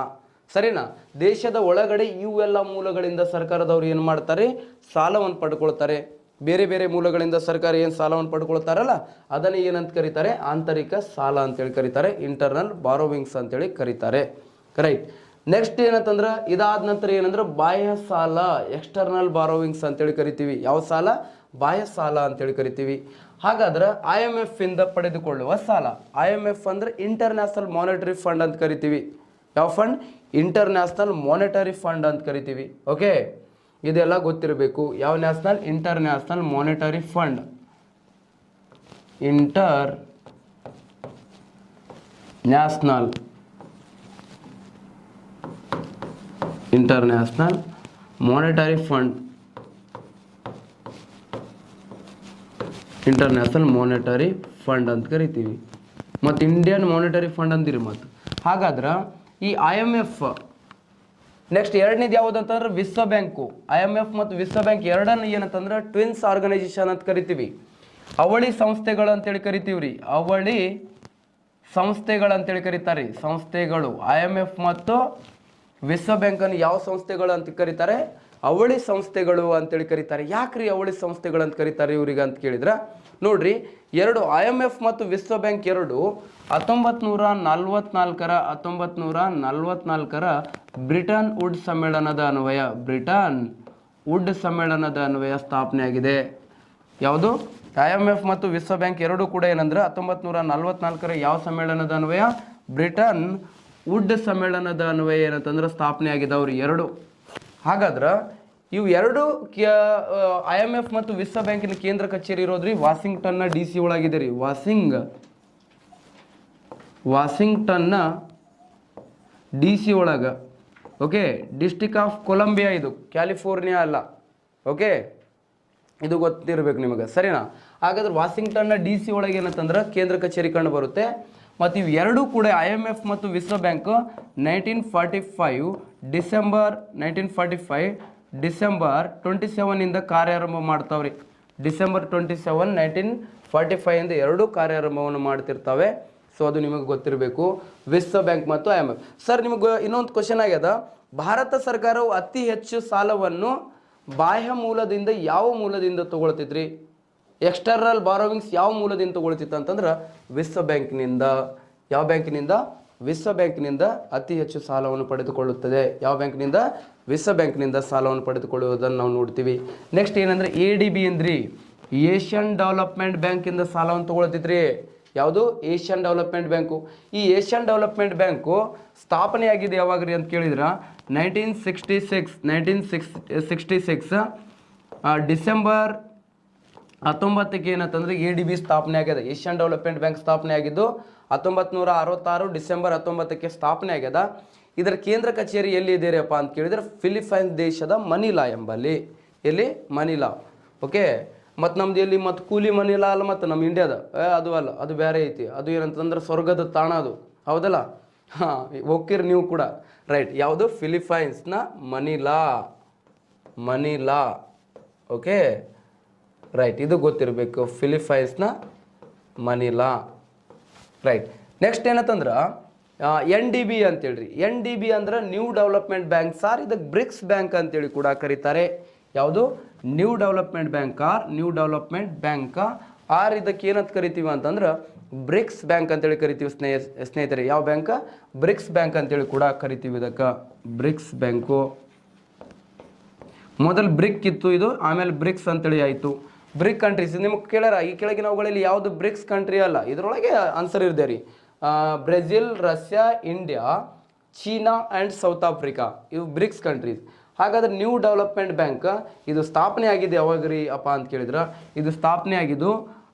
ಸರಿನಾ? ದೇಶದ ಒಳಗಡೆ ಇವೆಲ್ಲ ಮೂಲಗಳಿಂದ ಸರ್ಕಾರದವ್ರು ಏನು ಮಾಡ್ತಾರೆ? ಸಾಲವನ್ನು ಪಡ್ಕೊಳ್ತಾರೆ. ಬೇರೆ ಬೇರೆ ಮೂಲಗಳಿಂದ ಸರ್ಕಾರ ಏನು ಸಾಲವನ್ನು ಪಡ್ಕೊಳ್ತಾರಲ್ಲ ಅದನ್ನು ಏನಂತ ಕರೀತಾರೆ? ಆಂತರಿಕ ಸಾಲ ಅಂತೇಳಿ ಕರೀತಾರೆ. ಇಂಟರ್ನಲ್ ಬಾರೋವಿಂಗ್ಸ್ ಅಂತೇಳಿ ಕರೀತಾರೆ. ರೈಟ್, ನೆಕ್ಸ್ಟ್ ಏನಂತಂದ್ರೆ ಇದಾದ ನಂತರ ಏನಂದ್ರೆ ಬಾಹ್ಯ ಸಾಲ, ಎಕ್ಸ್ಟರ್ನಲ್ ಬಾರೋವಿಂಗ್ಸ್ ಅಂತೇಳಿ ಕರಿತೀವಿ. ಯಾವ ಸಾಲ? ಬಾಹ್ಯ ಸಾಲ ಅಂತೇಳಿ ಕರಿತೀವಿ. ಹಾಗಾದ್ರೆ IMF ಇಂದ ಪಡೆದುಕೊಳ್ಳುವ ಸಾಲ. IMF ಅಂದ್ರೆ ಇಂಟರ್ನ್ಯಾಷನಲ್ ಮಾನಿಟರಿ ಫಂಡ್ ಅಂತ ಕರಿತೀವಿ. ಯಾವ ಫಂಡ್? ಇಂಟರ್ನ್ಯಾಷನಲ್ ಮಾನಿಟರಿ ಫಂಡ್ ಅಂತ ಕರಿತೀವಿ. ಓಕೆ, ಇದೆಲ್ಲ ಗೊತ್ತಿರಬೇಕು. ಯಾವ national? International monetary fund. International monetary fund. International monetary fund ಅಂತ ಕರಿತೀವಿ. ಮತ್ತು ಇಂಡಿಯನ್ ಮಾನಿಟರಿ ಫಂಡ್ ಅಂದಿರಿ. ಮತ್ತು ಹಾಗಾದ್ರೆ ಈ IMF ನೆಕ್ಸ್ಟ್ ಎರಡನೇದು ಯಾವುದು ಅಂತಂದ್ರೆ ವಿಶ್ವ ಬ್ಯಾಂಕು. IMF ಮತ್ತು ವಿಶ್ವ ಬ್ಯಾಂಕ್ ಎರಡನ್ನು ಏನಂತಂದ್ರೆ ಟ್ವಿನ್ಸ್ ಆರ್ಗನೈಸೇಷನ್ ಅಂತ ಕರಿತೀವಿ. ಅವಳಿ ಸಂಸ್ಥೆಗಳು ಅಂತೇಳಿ ಕರಿತೀವಿ ರೀ. ಅವಳಿ ಸಂಸ್ಥೆಗಳು ಅಂತೇಳಿ ಕರೀತಾರೆ. ಸಂಸ್ಥೆಗಳು IMF ಮತ್ತು ವಿಶ್ವ ಬ್ಯಾಂಕನ್ನು ಯಾವ ಸಂಸ್ಥೆಗಳು ಅಂತ ಕರೀತಾರೆ? ಅವಳಿ ಸಂಸ್ಥೆಗಳು ಅಂತೇಳಿ ಕರೀತಾರೆ. ಯಾಕ್ರಿ ಅವಳಿ ಸಂಸ್ಥೆಗಳು ಅಂತ ಕರೀತಾರೆ ಇವ್ರಿಗೆ ಅಂತ ಕೇಳಿದ್ರೆ, ನೋಡ್ರಿ, ಎರಡು IMF ಮತ್ತು ವಿಶ್ವ ಬ್ಯಾಂಕ್ ಎರಡು 1944ರ ಬ್ರಿಟನ್ ವುಡ್ ಸಮ್ಮೇಳನದ ಅನ್ವಯ ಸ್ಥಾಪನೆ ಆಗಿದೆ. ಯಾವುದು? IMF ಮತ್ತು ವಿಶ್ವ ಬ್ಯಾಂಕ್ ಎರಡು ಕೂಡ ಏನಂದ್ರೆ 1944ರ ಯಾವ ಸಮ್ಮೇಳನದ ಅನ್ವಯ? ಬ್ರಿಟನ್ ವುಡ್ ಸಮ್ಮೇಳನದ ಅನ್ವಯ ಏನಂತಂದ್ರೆ ಸ್ಥಾಪನೆ ಆಗಿದವ್ರು ಎರಡು. ಹಾಗಾದ್ರೆ ಇವು ಎರಡು IMF ಮತ್ತು ವಿಶ್ವ ಬ್ಯಾಂಕಿನ ಕೇಂದ್ರ ಕಚೇರಿ ಇರೋದ್ರಿ ವಾಷಿಂಗ್ಟನ್ನ DC ಒಳಗಿದೆ ರೀ. ವಾಷಿಂಗ್ಟನ್ನ DC ಒಳಗೆ. ಓಕೆ, ಡಿಸ್ಟ್ರಿಕ್ಟ್ ಆಫ್ ಕೊಲಂಬಿಯಾ, ಇದು ಕ್ಯಾಲಿಫೋರ್ನಿಯಾ ಅಲ್ಲ. ಓಕೆ, ಇದು ಗೊತ್ತಿರಬೇಕು ನಿಮಗೆ, ಸರಿನಾ? ಹಾಗಾದ್ರೆ ವಾಷಿಂಗ್ಟನ್ನ DC ಒಳಗೆ ಏನಂತಂದ್ರೆ ಕೇಂದ್ರ ಕಚೇರಿ ಕಂಡು ಬರುತ್ತೆ. ಮತ್ತು ಇವು ಎರಡೂ ಕೂಡ IMF ಮತ್ತು ವಿಶ್ವ ಬ್ಯಾಂಕ್ 1945 ಡಿಸೆಂಬರ್ 27 ಕಾರ್ಯಾರಂಭ ಮಾಡ್ತಾವ್ರಿ. ಡಿಸೆಂಬರ್ 27, 1945 ಎರಡೂ ಕಾರ್ಯಾರಂಭವನ್ನು ಮಾಡ್ತಿರ್ತವೆ. ಸೊ ಅದು ನಿಮಗೆ ಗೊತ್ತಿರಬೇಕು, ವಿಶ್ವ ಬ್ಯಾಂಕ್ ಮತ್ತು IMF. ಸರ್, ನಿಮಗೆ ಇನ್ನೊಂದು ಕ್ವಶನ್ ಆಗ್ಯದ, ಭಾರತ ಸರ್ಕಾರವು ಅತಿ ಹೆಚ್ಚು ಸಾಲವನ್ನು ಬಾಹ್ಯ ಮೂಲದಿಂದ ಯಾವ ಮೂಲದಿಂದ ತಗೊಳ್ತಿದ್ರಿ? ಎಕ್ಸ್ಟರ್ನಲ್ ಬಾರೋವಿಂಗ್ಸ್ ಯಾವ ಮೂಲದಿಂದ ತಗೊಳ್ತಿತ್ತು ಅಂತಂದ್ರೆ ವಿಶ್ವ ಬ್ಯಾಂಕ್ನಿಂದ. ಯಾವ ಬ್ಯಾಂಕಿನಿಂದ? ವಿಶ್ವ ಬ್ಯಾಂಕ್ನಿಂದ ಅತಿ ಹೆಚ್ಚು ಸಾಲವನ್ನು ಪಡೆದುಕೊಳ್ಳುತ್ತದೆ. ಯಾವ ಬ್ಯಾಂಕ್ನಿಂದ? ವಿಶ್ವ ಬ್ಯಾಂಕ್ನಿಂದ ಸಾಲವನ್ನು ಪಡೆದುಕೊಳ್ಳುವುದನ್ನು ನಾವು ನೋಡ್ತೀವಿ. ನೆಕ್ಸ್ಟ್ ಏನಂದ್ರೆ ADB ಅಂದ್ರಿ, ಏಷ್ಯನ್ ಡೆವಲಪ್ಮೆಂಟ್ ಬ್ಯಾಂಕಿಂದ ಸಾಲವನ್ನು ತಗೊಳ್ತಿದ್ರಿ. ಯಾವುದು? Asian development bank. ಈ ಏಷ್ಯನ್ ಡೆವಲಪ್ಮೆಂಟ್ ಬ್ಯಾಂಕು ಸ್ಥಾಪನೆ ಆಗಿದೆ ಯಾವಾಗ್ರಿ ಅಂತ ಕೇಳಿದ್ರೆ 1966 ಡಿಸೆಂಬರ್ 19ಕ್ಕೆ ಏನಂತಂದ್ರೆ ADB ಸ್ಥಾಪನೆ ಆಗ್ಯದ. ಏಷ್ಯನ್ ಡೆವಲಪ್ಮೆಂಟ್ ಬ್ಯಾಂಕ್ ಸ್ಥಾಪನೆ ಆಗಿದ್ದು 1966 ಡಿಸೆಂಬರ್ 19ಕ್ಕೆ ಸ್ಥಾಪನೆ ಆಗ್ಯದ. ಇದರ ಕೇಂದ್ರ ಕಚೇರಿ ಎಲ್ಲಿ ಇದೆಯಪ್ಪ ಅಂತ ಕೇಳಿದ್ರೆ ಫಿಲಿಪೈನ್ಸ್ ದೇಶದ ಮನಿಲಾ ಎಂಬಲ್ಲಿ. ಎಲ್ಲಿ? ಮನಿಲಾ. ಓಕೆ. ಮತ್ತು ನಮ್ದು ಎಲ್ಲಿ? ಮತ್ತು ಕೂಲಿ ಮನಿಲಾ ಅಲ್ಲ, ಮತ್ತು ನಮ್ಮ ಇಂಡಿಯಾದ ಅದು ಅಲ್ಲ, ಅದು ಬೇರೆ ಐತಿ. ಅದು ಏನಂತಂದ್ರೆ ಸ್ವರ್ಗದ ತಾಣ ಅದು, ಹೌದಲ್ಲ? ಹಾಂ, ಹೋಗ್ತೀರಿ ನೀವು ಕೂಡ. ರೈಟ್. ಯಾವುದು? ಫಿಲಿಪೈನ್ಸ್ನ ಮನಿಲಾ. Okay, right. ಇದು ಗೊತ್ತಿರಬೇಕು, ಫಿಲಿಪೈನ್ಸ್ನ ಮನಿಲಾ. ರೈಟ್. ನೆಕ್ಸ್ಟ್ ಏನಂತಂದ್ರೆ NDB ಅಂತೇಳ್ರಿ. NDB ಅಂದ್ರೆ ನ್ಯೂ ಡೆವಲಪ್ಮೆಂಟ್ ಬ್ಯಾಂಕ್. ಸಾರ್, ಇದಕ್ಕೆ ಬ್ರಿಕ್ಸ್ ಬ್ಯಾಂಕ್ ಅಂತೇಳಿ ಕೂಡ ಕರೀತಾರೆ. ಯಾವುದು? ನ್ಯೂ ಡೆವಲಪ್ಮೆಂಟ್ ಬ್ಯಾಂಕ್ ಆರ್ ಇದಕ್ಕೆ ಏನಂತ ಕರಿತೀವಿ ಅಂತಂದ್ರೆ ಬ್ರಿಕ್ಸ್ ಬ್ಯಾಂಕ್ ಅಂತೇಳಿ ಕರಿತೀವಿ ಸ್ನೇಹಿತರೆ. ಯಾವ ಬ್ಯಾಂಕ್? ಬ್ರಿಕ್ಸ್ ಬ್ಯಾಂಕ್ ಅಂತೇಳಿ ಕೂಡ ಕರಿತೀವಿ ಇದಕ್ಕೆ. BRICS bank. ಮೊದಲು ಬ್ರಿಕ್ ಇತ್ತು ಇದು, ಆಮೇಲೆ ಬ್ರಿಕ್ಸ್ ಅಂತೇಳಿ ಆಯಿತು. ಬ್ರಿಕ್ ಕಂಟ್ರೀಸ್ ನಿಮಗೆ ಕೇಳ್ಯಾರ, ಈ ಕೆಳಗಿನವುಗಳಲ್ಲಿ ಯಾವುದು ಬ್ರಿಕ್ಸ್ ಕಂಟ್ರಿ ಅಲ್ಲ? ಇದರೊಳಗೆ ಆನ್ಸರ್ ಇದೆ ರೀ. Brazil, Russia, India, China and south Africa, ಇವು ಬ್ರಿಕ್ಸ್ ಕಂಟ್ರೀಸ್. ಹಾಗಾದ್ರೆ ನ್ಯೂ ಡೆವಲಪ್ಮೆಂಟ್ ಬ್ಯಾಂಕ್ ಇದು ಸ್ಥಾಪನೆ ಆಗಿದೆ ಯಾವಾಗ್ರಿ ಅಪ್ಪ ಅಂತ ಕೇಳಿದ್ರೆ, ಇದು ಸ್ಥಾಪನೆ ಆಗಿದ್ದು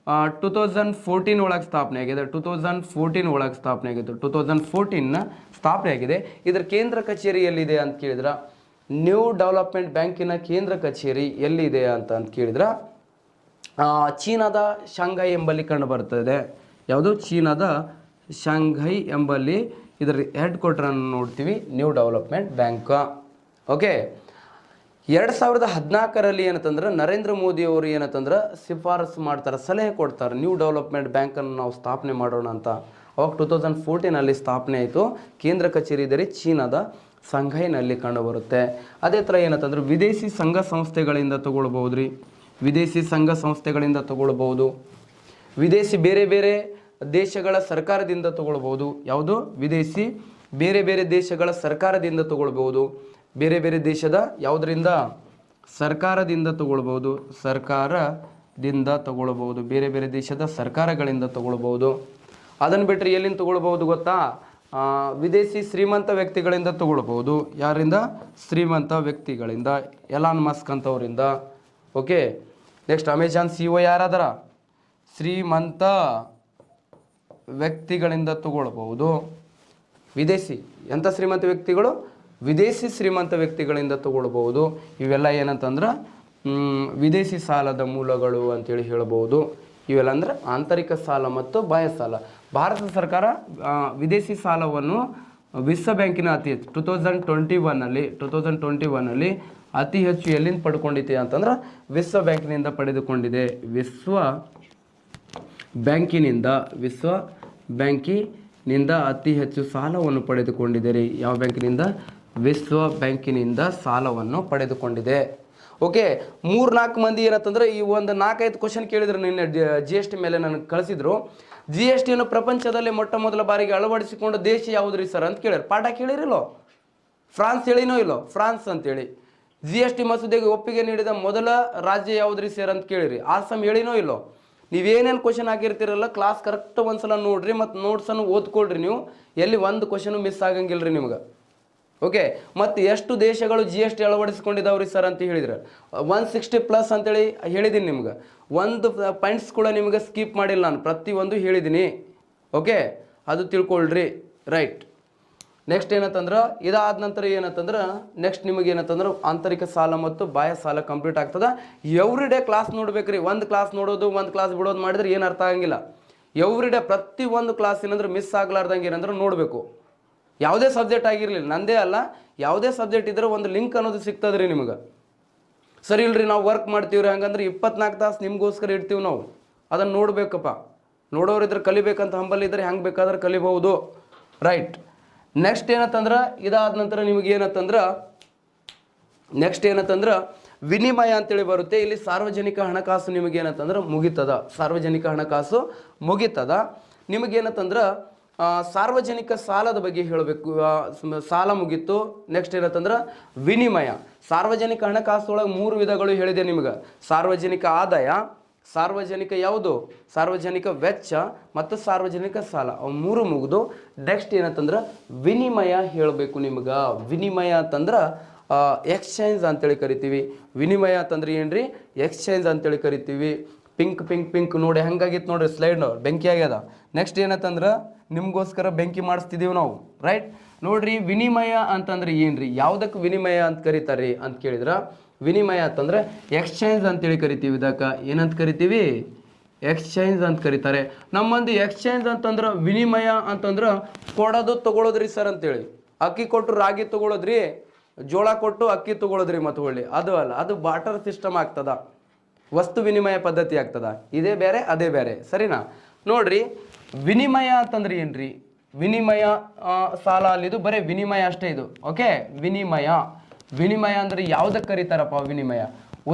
2014 ಒಳಗೆ ಸ್ಥಾಪನೆ ಆಗಿದೆ. 2014 ಸ್ಥಾಪನೆ ಆಗಿದೆ. ಇದರ ಕೇಂದ್ರ ಕಚೇರಿ ಎಲ್ಲಿದೆ ಅಂತ ಕೇಳಿದ್ರೆ, ನ್ಯೂ ಡೆವಲಪ್ಮೆಂಟ್ ಬ್ಯಾಂಕಿನ ಕೇಂದ್ರ ಕಚೇರಿ ಎಲ್ಲಿದೆ ಅಂತ ಕೇಳಿದ್ರೆ ಚೀನಾದ ಶಾಂಘೈ ಎಂಬಲ್ಲಿ ಕಂಡು ಬರ್ತದೆ. ಯಾವುದು? ಚೀನಾದ ಶಾಂಘೈ ಎಂಬಲ್ಲಿ ಇದರ ಹೆಡ್ ಕ್ವಾರ್ಟರನ್ನು ನೋಡ್ತೀವಿ, ನ್ಯೂ ಡೆವಲಪ್ಮೆಂಟ್ ಬ್ಯಾಂಕ್. ಓಕೆ. 2014 ಏನಂತಂದ್ರೆ ನರೇಂದ್ರ ಮೋದಿ ಅವರು ಏನಂತಂದ್ರೆ ಶಿಫಾರಸು ಮಾಡ್ತಾರೆ, ಸಲಹೆ ಕೊಡ್ತಾರೆ, ನ್ಯೂ ಡೆವಲಪ್ಮೆಂಟ್ ಬ್ಯಾಂಕನ್ನು ನಾವು ಸ್ಥಾಪನೆ ಮಾಡೋಣ ಅಂತ. ಅವಾಗ 2014 ಸ್ಥಾಪನೆ ಆಯಿತು. ಕೇಂದ್ರ ಕಚೇರಿ ಇದೆ ಚೀನಾದ ಸಂಘೈನಲ್ಲಿ ಕಂಡು ಬರುತ್ತೆ. ಅದೇ ಥರ ಏನಂತಂದ್ರೆ ವಿದೇಶಿ ಸಂಘ ಸಂಸ್ಥೆಗಳಿಂದ ತಗೊಳ್ಬಹುದು ರೀ. ವಿದೇಶಿ ಸಂಘ ಸಂಸ್ಥೆಗಳಿಂದ ತಗೊಳ್ಬಹುದು. ವಿದೇಶಿ ಬೇರೆ ಬೇರೆ ದೇಶಗಳ ಸರ್ಕಾರದಿಂದ ತಗೊಳ್ಬಹುದು. ಯಾವುದು? ವಿದೇಶಿ ಬೇರೆ ಬೇರೆ ದೇಶಗಳ ಸರ್ಕಾರದಿಂದ ತಗೊಳ್ಬಹುದು. ಬೇರೆ ಬೇರೆ ದೇಶದ ಯಾವುದರಿಂದ? ಸರ್ಕಾರದಿಂದ ತಗೊಳ್ಬಹುದು. ಬೇರೆ ಬೇರೆ ದೇಶದ ಸರ್ಕಾರಗಳಿಂದ ತಗೊಳ್ಬಹುದು. ಅದನ್ನು ಬಿಟ್ಟರೆ ಎಲ್ಲಿಂದ ತಗೊಳ್ಬಹುದು ಗೊತ್ತಾ? ವಿದೇಶಿ ಶ್ರೀಮಂತ ವ್ಯಕ್ತಿಗಳಿಂದ ತಗೊಳ್ಬಹುದು. ಯಾರಿಂದ? ಶ್ರೀಮಂತ ವ್ಯಕ್ತಿಗಳಿಂದ, ಎಲಾನ್ ಮಸ್ಕ್ ಅಂತವರಿಂದ. ಓಕೆ. ನೆಕ್ಸ್ಟ್ ಅಮೆಜಾನ್ CEO ಯಾರಾದರ? ಶ್ರೀಮಂತ ವ್ಯಕ್ತಿಗಳಿಂದ ತಗೊಳ್ಬಹುದು. ವಿದೇಶಿ ಎಂಥ ಶ್ರೀಮಂತ ವ್ಯಕ್ತಿಗಳು? ವಿದೇಶಿ ಶ್ರೀಮಂತ ವ್ಯಕ್ತಿಗಳಿಂದ ತಗೊಳ್ಬಹುದು. ಇವೆಲ್ಲ ಏನಂತಂದ್ರೆ ವಿದೇಶಿ ಸಾಲದ ಮೂಲಗಳು ಅಂತೇಳಿ ಹೇಳ್ಬೋದು. ಇವೆಲ್ಲ ಅಂದ್ರೆ ಆಂತರಿಕ ಸಾಲ ಮತ್ತು ಬಾಹ್ಯ ಸಾಲ. ಭಾರತ ಸರ್ಕಾರ ವಿದೇಶಿ ಸಾಲವನ್ನು ವಿಶ್ವ ಬ್ಯಾಂಕಿನ ಅತಿ ಹೆಚ್ಚು 2021 ಅತಿ ಹೆಚ್ಚು ಎಲ್ಲಿಂದ ಪಡ್ಕೊಂಡಿದೆ ಅಂತಂದ್ರೆ ವಿಶ್ವ ಬ್ಯಾಂಕಿನಿಂದ ಪಡೆದುಕೊಂಡಿದೆ. ವಿಶ್ವ ಬ್ಯಾಂಕಿನಿಂದ ಅತಿ ಹೆಚ್ಚು ಸಾಲವನ್ನು ಪಡೆದುಕೊಂಡಿದೆ ರೀ. ಯಾವ ಬ್ಯಾಂಕಿನಿಂದ? ವಿಶ್ವ ಬ್ಯಾಂಕಿನಿಂದ ಸಾಲವನ್ನು ಪಡೆದುಕೊಂಡಿದೆ. ಓಕೆ. 3-4 ಮಂದಿ ಏನಂತಂದ್ರೆ ಈ ಒಂದು 4-5 ಕ್ವಶನ್ ಕೇಳಿದ್ರು ನಿನ್ನೆ GST ಮೇಲೆ ನನಗೆ ಕಳಿಸಿದ್ರು. GSTಯನ್ನು ಪ್ರಪಂಚದಲ್ಲಿ ಮೊಟ್ಟ ಮೊದಲ ಬಾರಿಗೆ ಅಳವಡಿಸಿಕೊಂಡ ದೇಶ ಯಾವುದ್ರಿ ಸರ್ ಅಂತ ಕೇಳ್ಯಾರ. ಪಾಠ ಕೇಳಿರಿಲ್ಲೋ? ಫ್ರಾನ್ಸ್ ಹೇಳಿನೋ ಇಲ್ಲೋ? ಫ್ರಾನ್ಸ್ ಅಂತೇಳಿ. GST ಮಸೂದೆಗೆ ಒಪ್ಪಿಗೆ ನೀಡಿದ ಮೊದಲ ರಾಜ್ಯ ಯಾವುದ್ರಿ ಸರ್ ಅಂತ ಕೇಳಿರಿ. ಆಸಾಮ್ ಹೇಳಿನೋ ಇಲ್ಲೋ? ನೀವೇನೇನು ಕ್ವಶನ್ ಹಾಕಿರ್ತೀರಲ್ಲ ಕ್ಲಾಸ್ ಕರೆಕ್ಟ್ ಒಂದ್ಸಲ ನೋಡ್ರಿ ಮತ್ತು ನೋಟ್ಸನ್ನು ಓದ್ಕೊಳ್ರಿ. ನೀವು ಎಲ್ಲಿ ಒಂದು ಕ್ವಶನು ಮಿಸ್ ಆಗಂಗಿಲ್ಲ ರೀ ನಿಮ್ಗೆ. ಓಕೆ. ಮತ್ತು ಎಷ್ಟು ದೇಶಗಳು GST ಅಳವಡಿಸ್ಕೊಂಡಿದ್ದಾವ್ರಿ ಸರ್ ಅಂತ ಹೇಳಿದ್ರೆ 160+ ಅಂತೇಳಿ ಹೇಳಿದ್ದೀನಿ ನಿಮ್ಗೆ. ಒಂದು ಪಾಯಿಂಟ್ಸ್ ಕೂಡ ನಿಮ್ಗೆ ಸ್ಕಿಪ್ ಮಾಡಿಲ್ಲ ನಾನು, ಪ್ರತಿಯೊಂದು ಹೇಳಿದ್ದೀನಿ. ಓಕೆ, ಅದು ತಿಳ್ಕೊಳ್ರಿ. ರೈಟ್. ನೆಕ್ಸ್ಟ್ ಏನಂತಂದ್ರೆ ಇದಾದ ನಂತರ ಏನಂತಂದ್ರೆ ನೆಕ್ಸ್ಟ್ ನಿಮಗೆ ಏನಂತಂದ್ರೆ ಆಂತರಿಕ ಸಾಲ ಮತ್ತು ಬಾಹ್ಯ ಸಾಲ ಕಂಪ್ಲೀಟ್ ಆಗ್ತದೆ. ಎವ್ರಿ ಡೇ ಕ್ಲಾಸ್ ನೋಡ್ಬೇಕ್ರಿ. ಒಂದು ಕ್ಲಾಸ್ ನೋಡೋದು ಒಂದು ಕ್ಲಾಸ್ ಬಿಡೋದು ಮಾಡಿದ್ರೆ ಏನು ಅರ್ಥ ಆಗಂಗಿಲ್ಲ. ಎವ್ರಿ ಡೇ ಪ್ರತಿ ಒಂದು ಕ್ಲಾಸ್ ಏನಂದ್ರೆ ಮಿಸ್ ಆಗ್ಲಾರ್ದಂಗೆ ಏನಂದ್ರೆ ನೋಡಬೇಕು. ಯಾವುದೇ ಸಬ್ಜೆಕ್ಟ್ ಆಗಿರಲಿಲ್ಲ, ನಂದೇ ಅಲ್ಲ, ಯಾವುದೇ ಸಬ್ಜೆಕ್ಟ್ ಇದ್ರೆ ಒಂದು ಲಿಂಕ್ ಅನ್ನೋದು ಸಿಗ್ತದ್ರಿ ನಿಮಗೆ. ಸರಿ ಇಲ್ರಿ ನಾವು ವರ್ಕ್ ಮಾಡ್ತೀವ್ರಿ, ಹಂಗಂದ್ರೆ 24 ತಾಸು ನಿಮಗೋಸ್ಕರ ಇಡ್ತೀವಿ ನಾವು. ಅದನ್ನು ನೋಡಬೇಕಪ್ಪ. ನೋಡೋರಿದ್ರೆ ಕಲಿಬೇಕಂತ ಹಂಬಲಿದ್ರೆ ಹೆಂಗೆ ಬೇಕಾದ್ರೆ ಕಲಿಬಹುದು. ರೈಟ್. ನೆಕ್ಸ್ಟ್ ಏನಂತಂದ್ರೆ ಇದಾದ ನಂತರ ನಿಮಗೆ ಏನಂತಂದ್ರೆ ನೆಕ್ಸ್ಟ್ ಏನಂತಂದ್ರೆ ವಿನಿಮಯ ಅಂತೇಳಿ ಬರುತ್ತೆ. ಇಲ್ಲಿ ಸಾರ್ವಜನಿಕ ಹಣಕಾಸು ನಿಮಗೆ ಏನಂತಂದ್ರೆ ಮುಗಿತದ. ಸಾರ್ವಜನಿಕ ಹಣಕಾಸು ಮುಗಿತದ. ನಿಮಗೇನಂತಂದ್ರೆ ಸಾರ್ವಜನಿಕ ಸಾಲದ ಬಗ್ಗೆ ಹೇಳಬೇಕು. ಸಾಲ ಮುಗೀತು. ನೆಕ್ಸ್ಟ್ ಏನಂತಂದ್ರೆ ವಿನಿಮಯ. ಸಾರ್ವಜನಿಕ ಹಣಕಾಸು ಒಳಗೆ 3 ವಿಧಗಳು ಹೇಳಿದೆ ನಿಮಗೆ. ಸಾರ್ವಜನಿಕ ಆದಾಯ, ಸಾರ್ವಜನಿಕ ಯಾವುದು, ಸಾರ್ವಜನಿಕ ವೆಚ್ಚ ಮತ್ತು ಸಾರ್ವಜನಿಕ ಸಾಲ. ಅವು 3 ಮುಗಿದು ನೆಕ್ಸ್ಟ್ ಏನಂತಂದ್ರೆ ವಿನಿಮಯ ಹೇಳಬೇಕು ನಿಮ್ಗೆ. ವಿನಿಮಯ ಅಂತಂದ್ರೆ ಎಕ್ಸ್ಚೇಂಜ್ ಅಂತೇಳಿ ಕರಿತೀವಿ. ವಿನಿಮಯ ಅಂತಂದ್ರೆ ಏನ್ರಿ, ಎಕ್ಸ್ಚೇಂಜ್ ಅಂತೇಳಿ ಕರಿತೀವಿ. ಪಿಂಕ್ ಪಿಂಕ್ ಪಿಂಕ್ ನೋಡಿ ಹೆಂಗಾಗಿತ್ತು ನೋಡ್ರಿ ಸ್ಲೈಡ್, ಬೆಂಕಿ ಆಗ್ಯದ. ನೆಕ್ಸ್ಟ್ ಏನಂತಂದ್ರೆ ನಿಮಗೋಸ್ಕರ ಬೆಂಕಿ ಮಾಡಿಸ್ತಿದ್ದೀವಿ ನಾವು. ರೈಟ್. ನೋಡ್ರಿ ವಿನಿಮಯ ಅಂತಂದ್ರೆ ಏನ್ರಿ, ಯಾವುದಕ್ಕೆ ವಿನಿಮಯ ಅಂತ ಕರೀತಾರೆ ಅಂತ ಕೇಳಿದ್ರೆ ವಿನಿಮಯ ಅಂತಂದ್ರೆ ಎಕ್ಸ್ಚೇಂಜ್ ಅಂತೇಳಿ ಕರಿತೀವಿ. ಇದಕ್ಕೆ ಏನಂತ ಕರಿತೀವಿ, ಎಕ್ಸ್ಚೇಂಜ್ ಅಂತ ಕರೀತಾರೆ. ನಮ್ಮಂದು ಎಕ್ಸ್ಚೇಂಜ್ ಅಂತಂದ್ರೆ ವಿನಿಮಯ ಅಂತಂದ್ರೆ ಕೊಡೋದು ತಗೊಳ್ಳೋದ್ರಿ ಸರ್ ಅಂತೇಳಿ. ಅಕ್ಕಿ ಕೊಟ್ಟು ರಾಗಿ ತಗೊಳ್ಳೋದ್ರಿ, ಜೋಳ ಕೊಟ್ಟು ಅಕ್ಕಿ ತಗೊಳ್ಳೋದ್ರಿ ಮತ್ತು ಒಳ್ಳೆ ಅದು ಅಲ್ಲ. ಅದು ಬಾಟರ್ ಸಿಸ್ಟಮ್ ಆಗ್ತದ, ವಸ್ತು ವಿನಿಮಯ ಪದ್ಧತಿ ಆಗ್ತದ. ಇದೇ ಬೇರೆ ಅದೇ ಬೇರೆ, ಸರಿನಾ? ನೋಡ್ರಿ ವಿನಿಮಯ ಅಂತಂದ್ರೆ ಏನ್ರಿ, ವಿನಿಮಯ ಸಾಲ ಅಲ್ಲಿದು ಬರೀ ವಿನಿಮಯ ಅಷ್ಟೇ ಇದು. ಓಕೆ, ವಿನಿಮಯ. ವಿನಿಮಯ ಅಂದ್ರೆ ಯಾವುದಕ್ಕೆ ಕರೀತಾರಪ್ಪ ವಿನಿಮಯ?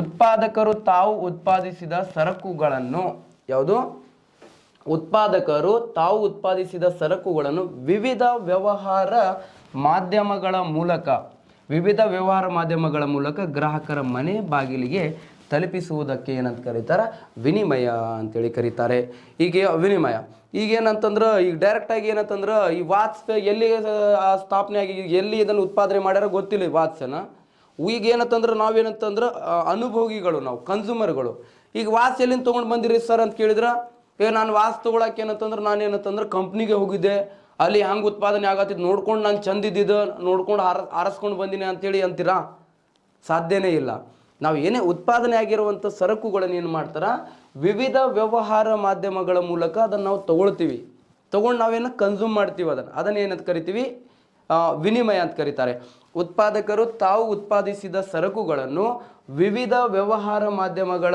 ಉತ್ಪಾದಕರು ತಾವು ಉತ್ಪಾದಿಸಿದ ಸರಕುಗಳನ್ನು, ಯಾವುದು, ಉತ್ಪಾದಕರು ತಾವು ಉತ್ಪಾದಿಸಿದ ಸರಕುಗಳನ್ನು ವಿವಿಧ ವ್ಯವಹಾರ ಮಾಧ್ಯಮಗಳ ಮೂಲಕ ಗ್ರಾಹಕರ ಮನೆ ಬಾಗಿಲಿಗೆ ತಲುಪಿಸುವುದಕ್ಕೆ ಏನಂತ ಕರೀತಾರೆ, ವಿನಿಮಯ ಅಂತೇಳಿ ಕರೀತಾರೆ. ಈಗ ವಿನಿಮಯ ಈಗೇನಂತಂದ್ರೆ ಈಗ ಡೈರೆಕ್ಟಾಗಿ ಏನಂತಂದ್ರೆ ಈ ವಾಚ್ ಎಲ್ಲಿ ಸ್ಥಾಪನೆ ಆಗಿ ಎಲ್ಲಿ ಇದನ್ನು ಉತ್ಪಾದನೆ ಮಾಡ್ಯಾರ ಗೊತ್ತಿಲ್ಲ ಈ ವಾಚನ್ನ. ಈಗ ಏನಂತಂದ್ರೆ ನಾವೇನಂತಂದ್ರೆ ಅನುಭೋಗಿಗಳು, ನಾವು ಕನ್ಸ್ಯೂಮರ್ಗಳು. ಈಗ ವಾಚ್ ಎಲ್ಲಿಂದ ತೊಗೊಂಡು ಬಂದಿರಿ ಸರ್ ಅಂತ ಕೇಳಿದ್ರೆ, ನಾನು ವಾಚ್ ತೊಗೊಳಕ್ಕೆ ಏನಂತಂದ್ರೆ ನಾನೇನಂತಂದ್ರೆ ಕಂಪ್ನಿಗೆ ಹೋಗಿದ್ದೆ, ಅಲ್ಲಿ ಹೆಂಗೆ ಉತ್ಪಾದನೆ ಆಗತ್ತಿದ್ದು ನೋಡ್ಕೊಂಡು ನಾನು ಚಂದಿದ್ದು ನೋಡ್ಕೊಂಡು ಆರಿಸ್ಕೊಂಡು ಬಂದಿನಿ ಅಂತೇಳಿ ಅಂತೀರಾ? ಸಾಧ್ಯನೇ ಇಲ್ಲ. ನಾವು ಏನೇ ಉತ್ಪಾದನೆ ಆಗಿರುವಂಥ ಸರಕುಗಳನ್ನು ಏನು ಮಾಡ್ತಾರ, ವಿವಿಧ ವ್ಯವಹಾರ ಮಾಧ್ಯಮಗಳ ಮೂಲಕ ಅದನ್ನು ನಾವು ತೊಗೊಳ್ತೀವಿ. ತೊಗೊಂಡು ನಾವೇನು ಕನ್ಸ್ಯೂಮ್ ಮಾಡ್ತೀವಿ, ಅದನ್ನು ಏನಂತ ಕರಿತೀವಿ, ವಿನಿಮಯ ಅಂತ ಕರೀತಾರೆ. ಉತ್ಪಾದಕರು ತಾವು ಉತ್ಪಾದಿಸಿದ ಸರಕುಗಳನ್ನು ವಿವಿಧ ವ್ಯವಹಾರ ಮಾಧ್ಯಮಗಳ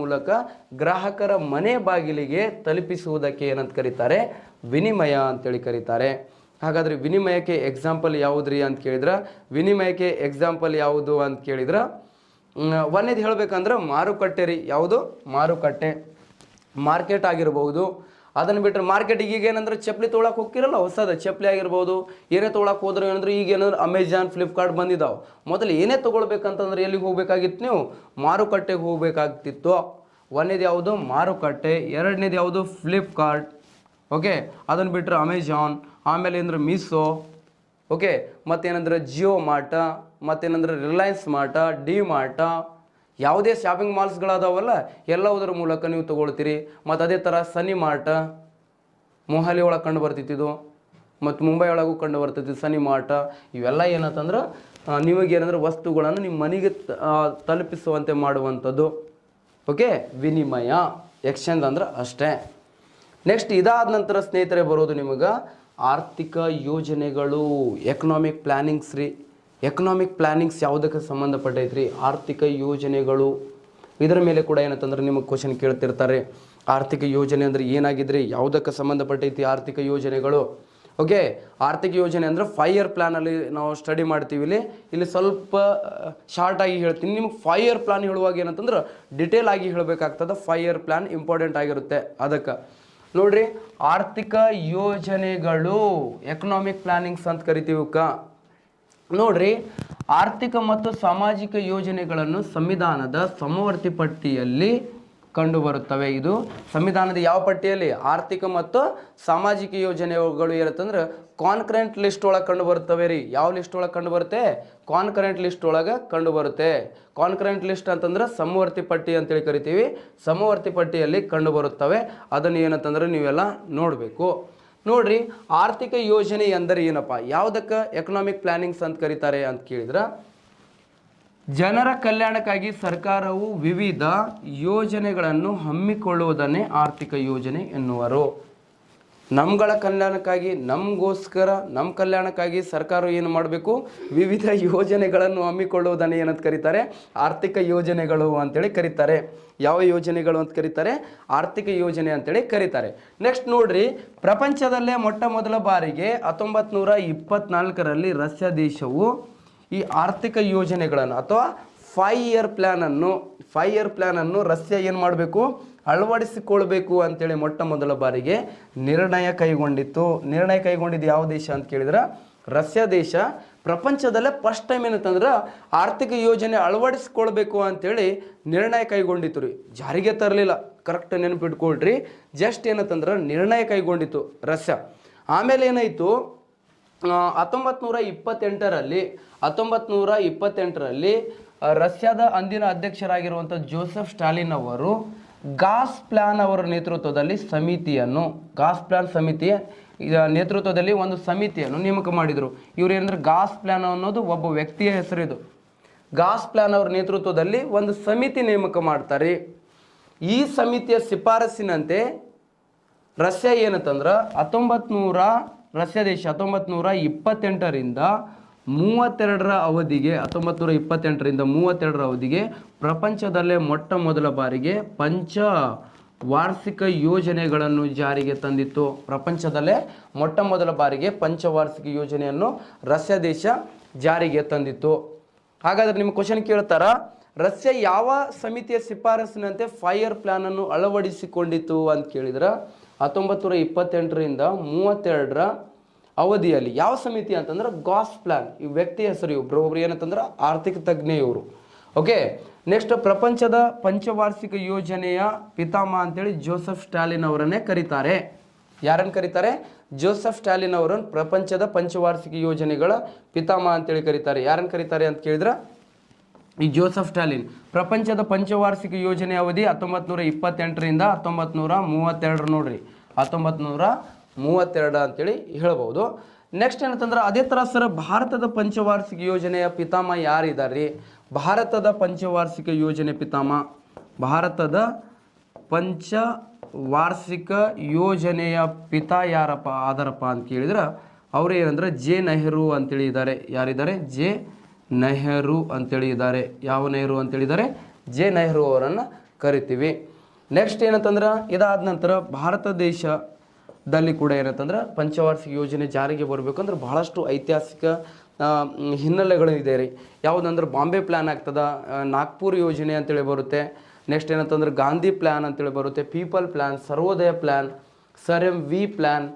ಮೂಲಕ ಗ್ರಾಹಕರ ಮನೆ ಬಾಗಿಲಿಗೆ ತಲುಪಿಸುವುದಕ್ಕೆ ಏನಂತ ಕರೀತಾರೆ, ವಿನಿಮಯ ಅಂತೇಳಿ ಕರೀತಾರೆ. ಹಾಗಾದರೆ ವಿನಿಮಯಕ್ಕೆ ಎಕ್ಸಾಂಪಲ್ ಯಾವುದ್ರಿ ಅಂತ ಕೇಳಿದ್ರೆ, ವಿನಿಮಯಕ್ಕೆ ಎಕ್ಸಾಂಪಲ್ ಯಾವುದು ಅಂತ ಕೇಳಿದ್ರೆ ಒಂದೇದು ಹೇಳಬೇಕಂದ್ರೆ ಮಾರುಕಟ್ಟೆ ರೀ. ಯಾವುದು, ಮಾರುಕಟ್ಟೆ, ಮಾರ್ಕೆಟ್ ಆಗಿರ್ಬೋದು. ಅದನ್ನು ಬಿಟ್ಟರೆ ಮಾರ್ಕೆಟಿಗೆ ಈಗ ಏನಂದ್ರೆ ಚಪ್ಪಲಿ ತೊಗೊಳಕ್ಕೆ ಹೋಗ್ತಿರಲ್ಲ, ಹೊಸದ ಚಪ್ಪಲಿ ಆಗಿರ್ಬೋದು, ಏನೇ ತೊಗೊಳಕ್ಕೆ ಹೋದ್ರೆ ಏನಂದ್ರೆ ಈಗ ಏನಂದ್ರೆ ಅಮೆಜಾನ್, ಫ್ಲಿಪ್ಕಾರ್ಟ್ ಬಂದಿದ್ದಾವೆ. ಮೊದಲು ಏನೇ ತೊಗೊಳ್ಬೇಕಂತಂದ್ರೆ ಎಲ್ಲಿಗೆ ಹೋಗ್ಬೇಕಾಗಿತ್ತು, ನೀವು ಮಾರುಕಟ್ಟೆಗೆ ಹೋಗ್ಬೇಕಾಗ್ತಿತ್ತು. ಒಂದೇದು ಯಾವುದು, ಮಾರುಕಟ್ಟೆ. ಎರಡನೇದು ಯಾವುದು, ಫ್ಲಿಪ್ಕಾರ್ಟ್. ಓಕೆ, ಅದನ್ನು ಬಿಟ್ಟರೆ ಅಮೆಜಾನ್, ಆಮೇಲೆ ಏನಂದ್ರೆ ಮೀಸೋ. ಓಕೆ, ಮತ್ತೇನಂದ್ರೆ ಜಿಯೋ ಮಾರ್ಟ, ಮತ್ತೇನಂದ್ರೆ ರಿಲಯನ್ಸ್ ಮಾರ್ಟ, ಡಿ ಮಾರ್ಟ. ಯಾವುದೇ ಶಾಪಿಂಗ್ ಮಾಲ್ಸ್ಗಳದಾವಲ್ಲ ಎಲ್ಲವುದರ ಮೂಲಕ ನೀವು ತೊಗೊಳ್ತೀರಿ. ಮತ್ತು ಅದೇ ಥರ ಸನಿ ಮಾರ್ಟ, ಮೊಹಾಲಿ ಒಳಗೆ ಕಂಡು ಬರ್ತಿತ್ತು, ಮತ್ತು ಮುಂಬೈ ಒಳಗೂ ಕಂಡು ಬರ್ತಿತ್ತು ಸನಿ ಮಾರ್ಟ. ಇವೆಲ್ಲ ಏನಂತಂದ್ರೆ ನಿಮಗೇನಂದ್ರೆ ವಸ್ತುಗಳನ್ನು ನಿಮ್ಮ ಮನೆಗೆ ತಲುಪಿಸುವಂತೆ ಮಾಡುವಂಥದ್ದು. ಓಕೆ, ವಿನಿಮಯ, ಎಕ್ಸ್ಚೇಂಜ್ ಅಂದ್ರೆ ಅಷ್ಟೇ. ನೆಕ್ಸ್ಟ್ ಇದಾದ ನಂತರ ಸ್ನೇಹಿತರೆ ಬರೋದು ನಿಮಗೆ ಆರ್ಥಿಕ ಯೋಜನೆಗಳು, ಎಕನಾಮಿಕ್ ಪ್ಲ್ಯಾನಿಂಗ್ಸ್ ರೀ. ಎಕನಾಮಿಕ್ ಪ್ಲ್ಯಾನಿಂಗ್ಸ್ ಯಾವುದಕ್ಕೆ ಸಂಬಂಧಪಟ್ಟೈತ್ರಿ, ಆರ್ಥಿಕ ಯೋಜನೆಗಳು. ಇದರ ಮೇಲೆ ಕೂಡ ಏನಂತಂದ್ರೆ ನಿಮಗೆ ಕ್ವಶನ್ ಕೇಳ್ತಿರ್ತಾರೆ. ಆರ್ಥಿಕ ಯೋಜನೆ ಅಂದರೆ ಏನಾಗಿದ್ರಿ, ಯಾವುದಕ್ಕೆ ಸಂಬಂಧಪಟ್ಟೈತಿ ಆರ್ಥಿಕ ಯೋಜನೆಗಳು. ಓಕೆ, ಆರ್ಥಿಕ ಯೋಜನೆ ಅಂದರೆ 5 ಇಯರ್ ಪ್ಲ್ಯಾನಲ್ಲಿ ನಾವು ಸ್ಟಡಿ ಮಾಡ್ತೀವಿ. ಇಲ್ಲಿ ಸ್ವಲ್ಪ ಶಾರ್ಟಾಗಿ ಹೇಳ್ತೀನಿ. ನಿಮ್ಗೆ 5 ಇಯರ್ ಪ್ಲ್ಯಾನ್ ಹೇಳುವಾಗ ಏನಂತಂದ್ರೆ ಡಿಟೇಲ್ ಆಗಿ ಹೇಳಬೇಕಾಗ್ತದೆ. 5 ಇಯರ್ ಪ್ಲ್ಯಾನ್ ಇಂಪಾರ್ಟೆಂಟ್ ಆಗಿರುತ್ತೆ. ಅದಕ್ಕೆ ನೋಡ್ರಿ, ಆರ್ಥಿಕ ಯೋಜನೆಗಳು, ಎಕನಾಮಿಕ್ ಪ್ಲಾನಿಂಗ್ಸ್ ಅಂತ ಕರಿತೀವಿ. ನೋಡ್ರಿ, ಆರ್ಥಿಕ ಮತ್ತು ಸಾಮಾಜಿಕ ಯೋಜನೆಗಳನ್ನು ಸಂವಿಧಾನದ ಸಮವರ್ತಿ ಪಟ್ಟಿಯಲ್ಲಿ ಕಂಡುಬರುತ್ತವೆ. ಇದು ಸಂವಿಧಾನದ ಯಾವ ಪಟ್ಟಿಯಲ್ಲಿ, ಆರ್ಥಿಕ ಮತ್ತು ಸಾಮಾಜಿಕ ಯೋಜನೆಗಳು ಏನಂತಂದ್ರೆ ಕಾನ್ಕರೆಂಟ್ ಲಿಸ್ಟ್ ಒಳಗೆ ಕಂಡು ಬರ್ತವೆ ರೀ. ಯಾವ ಲಿಸ್ಟ್ ಒಳಗೆ ಕಂಡು ಬರುತ್ತೆ, ಕಾನ್ಕರೆಂಟ್ ಲಿಸ್ಟ್ ಒಳಗೆ ಕಂಡು ಬರುತ್ತೆ. ಕಾನ್ಕರೆಂಟ್ ಲಿಸ್ಟ್ ಅಂತಂದ್ರೆ ಸಮವರ್ತಿ ಪಟ್ಟಿ ಅಂತೇಳಿ ಕರಿತೀವಿ. ಸಮವರ್ತಿ ಪಟ್ಟಿಯಲ್ಲಿ ಕಂಡು ಬರುತ್ತವೆ. ಅದನ್ನು ಏನಂತಂದ್ರೆ ನೀವೆಲ್ಲ ನೋಡಬೇಕು. ನೋಡ್ರಿ, ಆರ್ಥಿಕ ಯೋಜನೆ ಎಂದರೆ ಏನಪ್ಪ, ಯಾವುದಕ್ಕೆ ಎಕನಾಮಿಕ್ ಪ್ಲಾನಿಂಗ್ಸ್ ಅಂತ ಕರೀತಾರೆ ಅಂತ ಕೇಳಿದ್ರೆ, ಜನರ ಕಲ್ಯಾಣಕ್ಕಾಗಿ ಸರ್ಕಾರವು ವಿವಿಧ ಯೋಜನೆಗಳನ್ನು ಹಮ್ಮಿಕೊಳ್ಳುವುದನ್ನೇ ಆರ್ಥಿಕ ಯೋಜನೆ ಎನ್ನುವರು. ನಮ್ಗಳ ಕಲ್ಯಾಣಕ್ಕಾಗಿ, ನಮಗೋಸ್ಕರ, ನಮ್ಮ ಕಲ್ಯಾಣಕ್ಕಾಗಿ ಸರ್ಕಾರ ಏನು ಮಾಡಬೇಕು, ವಿವಿಧ ಯೋಜನೆಗಳನ್ನು ಹಮ್ಮಿಕೊಳ್ಳುವುದನ್ನು ಏನಂತ ಕರೀತಾರೆ, ಆರ್ಥಿಕ ಯೋಜನೆಗಳು ಅಂತೇಳಿ ಕರೀತಾರೆ. ಯಾವ ಯೋಜನೆಗಳು ಅಂತ ಕರೀತಾರೆ, ಆರ್ಥಿಕ ಯೋಜನೆ ಅಂತೇಳಿ ಕರೀತಾರೆ. ನೆಕ್ಸ್ಟ್ ನೋಡ್ರಿ, ಪ್ರಪಂಚದಲ್ಲೇ ಮೊಟ್ಟ ಮೊದಲ ಬಾರಿಗೆ 1924ರಲ್ಲಿ ರಷ್ಯಾ ದೇಶವು ಈ ಆರ್ಥಿಕ ಯೋಜನೆಗಳನ್ನು ಅಥವಾ 5 ಇಯರ್ ಪ್ಲ್ಯಾನನ್ನು ರಷ್ಯಾ ಏನು ಮಾಡಬೇಕು, ಅಳವಡಿಸಿಕೊಳ್ಬೇಕು ಅಂತೇಳಿ ಮೊಟ್ಟ ಮೊದಲ ಬಾರಿಗೆ ನಿರ್ಣಯ ಕೈಗೊಂಡಿತ್ತು. ನಿರ್ಣಯ ಕೈಗೊಂಡಿದ್ದು ಯಾವ ದೇಶ ಅಂತ ಕೇಳಿದ್ರೆ ರಷ್ಯಾ ದೇಶ. ಪ್ರಪಂಚದಲ್ಲೇ ಫಸ್ಟ್ ಟೈಮ್ ಏನಂತಂದ್ರೆ ಆರ್ಥಿಕ ಯೋಜನೆ ಅಳವಡಿಸ್ಕೊಳ್ಬೇಕು ಅಂತೇಳಿ ನಿರ್ಣಯ ಕೈಗೊಂಡಿತ್ತು ರೀ, ಜಾರಿಗೆ ತರಲಿಲ್ಲ. ಕರೆಕ್ಟ್ ನೆನಪಿಟ್ಕೊಳ್ರಿ, ಜಸ್ಟ್ ಏನಂತಂದ್ರೆ ನಿರ್ಣಯ ಕೈಗೊಂಡಿತ್ತು ರಷ್ಯಾ. ಆಮೇಲೆ ಏನಾಯಿತು, 1928ರಲ್ಲಿ ರಷ್ಯಾದ ಅಂದಿನ ಅಧ್ಯಕ್ಷರಾಗಿರುವಂಥ ಜೋಸೆಫ್ ಸ್ಟಾಲಿನ್ ಅವರು ಗಾಸ್ ಪ್ಲಾನ್ ಅವರ ನೇತೃತ್ವದಲ್ಲಿ ಗಾಸ್ ಪ್ಲಾನ್ ಸಮಿತಿಯ ನೇತೃತ್ವದಲ್ಲಿ ಒಂದು ಸಮಿತಿಯನ್ನು ನೇಮಕ ಮಾಡಿದರು. ಇವ್ರು ಏನಂದ್ರೆ ಗಾಸ್ ಪ್ಲಾನ್ ಅನ್ನೋದು ಒಬ್ಬ ವ್ಯಕ್ತಿಯ ಹೆಸರು. ಇದು ಗಾಸ್ ಪ್ಲಾನ್ ಅವರ ನೇತೃತ್ವದಲ್ಲಿ ಒಂದು ಸಮಿತಿ ನೇಮಕ ಮಾಡ್ತಾರೆ. ಈ ಸಮಿತಿಯ ಶಿಫಾರಸಿನಂತೆ ರಷ್ಯಾ ಏನಂತಂದ್ರೆ ರಷ್ಯಾ ದೇಶ 1928ರಿಂದ 32ರ ಅವಧಿಗೆ 1928ರಿಂದ 32ರ ಅವಧಿಗೆ ಪ್ರಪಂಚದಲ್ಲೇ ಮೊಟ್ಟ ಮೊದಲ ಬಾರಿಗೆ ಪಂಚವಾರ್ಷಿಕ ಯೋಜನೆಗಳನ್ನು ಜಾರಿಗೆ ತಂದಿತ್ತು. ಪ್ರಪಂಚದಲ್ಲೇ ಮೊಟ್ಟ ಮೊದಲ ಬಾರಿಗೆ ಪಂಚವಾರ್ಷಿಕ ಯೋಜನೆಯನ್ನು ರಷ್ಯಾ ದೇಶ ಜಾರಿಗೆ ತಂದಿತ್ತು. ಹಾಗಾದ್ರೆ ನಿಮ್ಮ ಕ್ವಶನ್ ಕೇಳ್ತಾರ, ರಷ್ಯಾ ಯಾವ ಸಮಿತಿಯ ಶಿಫಾರಸಿನಂತೆ 5 ಇಯರ್ ಪ್ಲಾನನ್ನು ಅಳವಡಿಸಿಕೊಂಡಿತ್ತು ಅಂತ ಕೇಳಿದ್ರೆ 1928ರಿಂದ 32ರ ಅವಧಿಯಲ್ಲಿ ಯಾವ ಸಮಿತಿ ಅಂತಂದ್ರೆ ಗಾಸ್ ಪ್ಲಾನ್. ಈ ವ್ಯಕ್ತಿ ಹೆಸರು ಒಬ್ರು ಏನಂತಂದ್ರೆ ಆರ್ಥಿಕ ತಜ್ಞ ಇವರು. ಓಕೆ, ನೆಕ್ಸ್ಟ್ ಪ್ರಪಂಚದ ಪಂಚವಾರ್ಷಿಕ ಯೋಜನೆಯ ಪಿತಾಮಹ ಅಂತೇಳಿ ಜೋಸೆಫ್ ಸ್ಟಾಲಿನ್ ಅವರನ್ನೇ ಕರೀತಾರೆ. ಯಾರನ್ನು ಕರೀತಾರೆ? ಜೋಸೆಫ್ ಸ್ಟಾಲಿನ್ ಅವರನ್ನು ಪ್ರಪಂಚದ ಪಂಚವಾರ್ಷಿಕ ಯೋಜನೆಗಳ ಪಿತಾಮಹ ಅಂತೇಳಿ ಕರೀತಾರೆ. ಯಾರನ್ನು ಕರೀತಾರೆ ಅಂತ ಕೇಳಿದ್ರೆ ಈ ಜೋಸೆಫ್ ಸ್ಟಾಲಿನ್. ಪ್ರಪಂಚದ ಪಂಚವಾರ್ಷಿಕ ಯೋಜನೆ ಅವಧಿ 1928ರಿಂದ 1932 ನೋಡ್ರಿ, 1932 ಅಂತೇಳಿ ಹೇಳ್ಬೋದು. ನೆಕ್ಸ್ಟ್ ಏನಂತಂದ್ರೆ ಅದೇ ಥರ ಸರ್ ಭಾರತದ ಪಂಚವಾರ್ಷಿಕ ಯೋಜನೆಯ ಪಿತಾಮಹ ಯಾರಿದ್ದಾರೆ? ಭಾರತದ ಪಂಚವಾರ್ಷಿಕ ಯೋಜನೆ ಪಿತಾಮಹ, ಭಾರತದ ಪಂಚವಾರ್ಷಿಕ ಯೋಜನೆಯ ಪಿತಾ ಆದರಪ್ಪ ಅಂತ ಕೇಳಿದ್ರೆ ಅವರು ಏನಂದ್ರೆ ಜೆ ನೆಹರು ಅಂತೇಳಿ ಇದ್ದಾರೆ. ಯಾರಿದ್ದಾರೆ? ಜೆ ನೆಹರು ಅಂತೇಳಿ ಇದ್ದಾರೆ. ಯಾವ ನೆಹರು ಅಂತೇಳಿದ್ದಾರೆ? ಜೆ ನೆಹರು ಅವರನ್ನು ಕರಿತೀವಿ. ನೆಕ್ಸ್ಟ್ ಏನಂತಂದ್ರೆ ಇದಾದ ನಂತರ ಭಾರತ ದೇಶದಲ್ಲಿ ಕೂಡ ಏನಂತಂದ್ರೆ ಪಂಚವಾರ್ಷಿಕ ಯೋಜನೆ ಜಾರಿಗೆ ಬರಬೇಕಂದ್ರೆ ಬಹಳಷ್ಟು ಐತಿಹಾಸಿಕ ಹಿನ್ನೆಲೆಗಳಿದೆ ರೀ. ಯಾವುದಂದ್ರೆ ಬಾಂಬೆ ಪ್ಲ್ಯಾನ್ ಆಗ್ತದ, ನಾಗ್ಪುರ್ ಯೋಜನೆ ಅಂತೇಳಿ ಬರುತ್ತೆ. ನೆಕ್ಸ್ಟ್ ಏನಂತಂದ್ರೆ ಗಾಂಧಿ ಪ್ಲ್ಯಾನ್ ಅಂತೇಳಿ ಬರುತ್ತೆ, ಪೀಪಲ್ ಪ್ಲ್ಯಾನ್, ಸರ್ವೋದಯ plan, sir M V plan,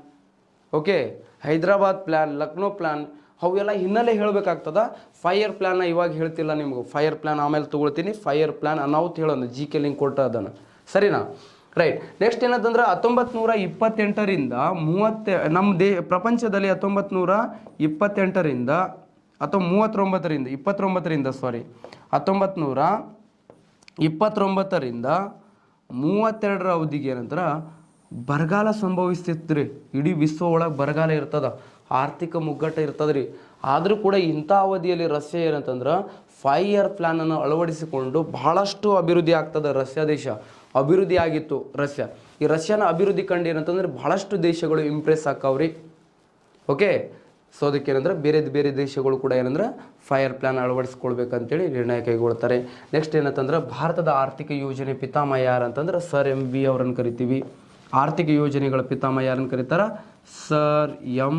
okay, Hyderabad plan, Lucknow plan, ಅವೆಲ್ಲ ಹಿನ್ನೆಲೆ ಹೇಳಬೇಕಾಗ್ತದ. 5 ಇಯರ್ ಪ್ಲ್ಯಾನ್ನ ಇವಾಗ ಹೇಳ್ತಿಲ್ಲ ನಿಮಗೂ, 5 ಇಯರ್ ಪ್ಲ್ಯಾನ್ ಆಮೇಲೆ ತೊಗೊಳ್ತೀನಿ. 5 ಇಯರ್ ಪ್ಲ್ಯಾನ್ ಅನಾಹುತ ಹೇಳೋಣ, ಜಿ ಕೆ ಲಿಂಕ್ ಕೊಟ್ಟ ಅದನ್ನು, ಸರಿನಾ? ರೈಟ್. ನೆಕ್ಸ್ಟ್ ಏನಂತಂದ್ರೆ 1928ರಿಂದ 30 ನಮ್ಮ ಪ್ರಪಂಚದಲ್ಲಿ 1928ರಿಂದ ಅಥವಾ 1929ರಿಂದ 32ರ ಅವಧಿಗೆ ಏನಂತರ ಬರಗಾಲ ಸಂಭವಿಸ್ತಿತ್ತು ರೀ. ಇಡೀ ವಿಶ್ವ ಒಳಗೆ ಬರಗಾಲ ಇರ್ತದ, ಆರ್ಥಿಕ ಮುಗ್ಗಟ್ಟು ಇರ್ತದೆ ರೀ. ಆದರೂ ಕೂಡ ಇಂಥ ಅವಧಿಯಲ್ಲಿ ರಷ್ಯಾ ಏನಂತಂದ್ರೆ 5 ಇಯರ್ ಪ್ಲ್ಯಾನನ್ನು ಅಳವಡಿಸಿಕೊಂಡು ಬಹಳಷ್ಟು ಅಭಿವೃದ್ಧಿ ಆಗ್ತದೆ. ರಷ್ಯಾ ದೇಶ ಅಭಿವೃದ್ಧಿ ಆಗಿತ್ತು. ಈ ರಷ್ಯಾನ ಅಭಿವೃದ್ಧಿ ಕಂಡು ಏನಂತಂದ್ರೆ ಬಹಳಷ್ಟು ದೇಶಗಳು ಇಂಪ್ರೆಸ್ ಆಕಾವ್ರಿ. ಓಕೆ, ಸೊ ಅದಕ್ಕೆ ಏನಂದ್ರೆ ಬೇರೆ ಬೇರೆ ದೇಶಗಳು ಕೂಡ ಏನಂದ್ರೆ 5 ಇಯರ್ ಪ್ಲ್ಯಾನ್ ಅಳವಡಿಸ್ಕೊಳ್ಬೇಕಂತೇಳಿ ನಿರ್ಣಯ ಕೈಗೊಳ್ತಾರೆ. ನೆಕ್ಸ್ಟ್ ಏನಂತಂದ್ರೆ ಭಾರತದ ಆರ್ಥಿಕ ಯೋಜನೆ ಪಿತಾಮಹ ಯಾರಂತಂದ್ರೆ ಸರ್ ಎಂ ವಿ ಅವರನ್ನು ಕರಿತೀವಿ. ಆರ್ಥಿಕ ಯೋಜನೆಗಳ ಪಿತಾಮಹ ಯಾರನ್ನು ಕರೀತಾರೆ? ಸರ್ ಎಂ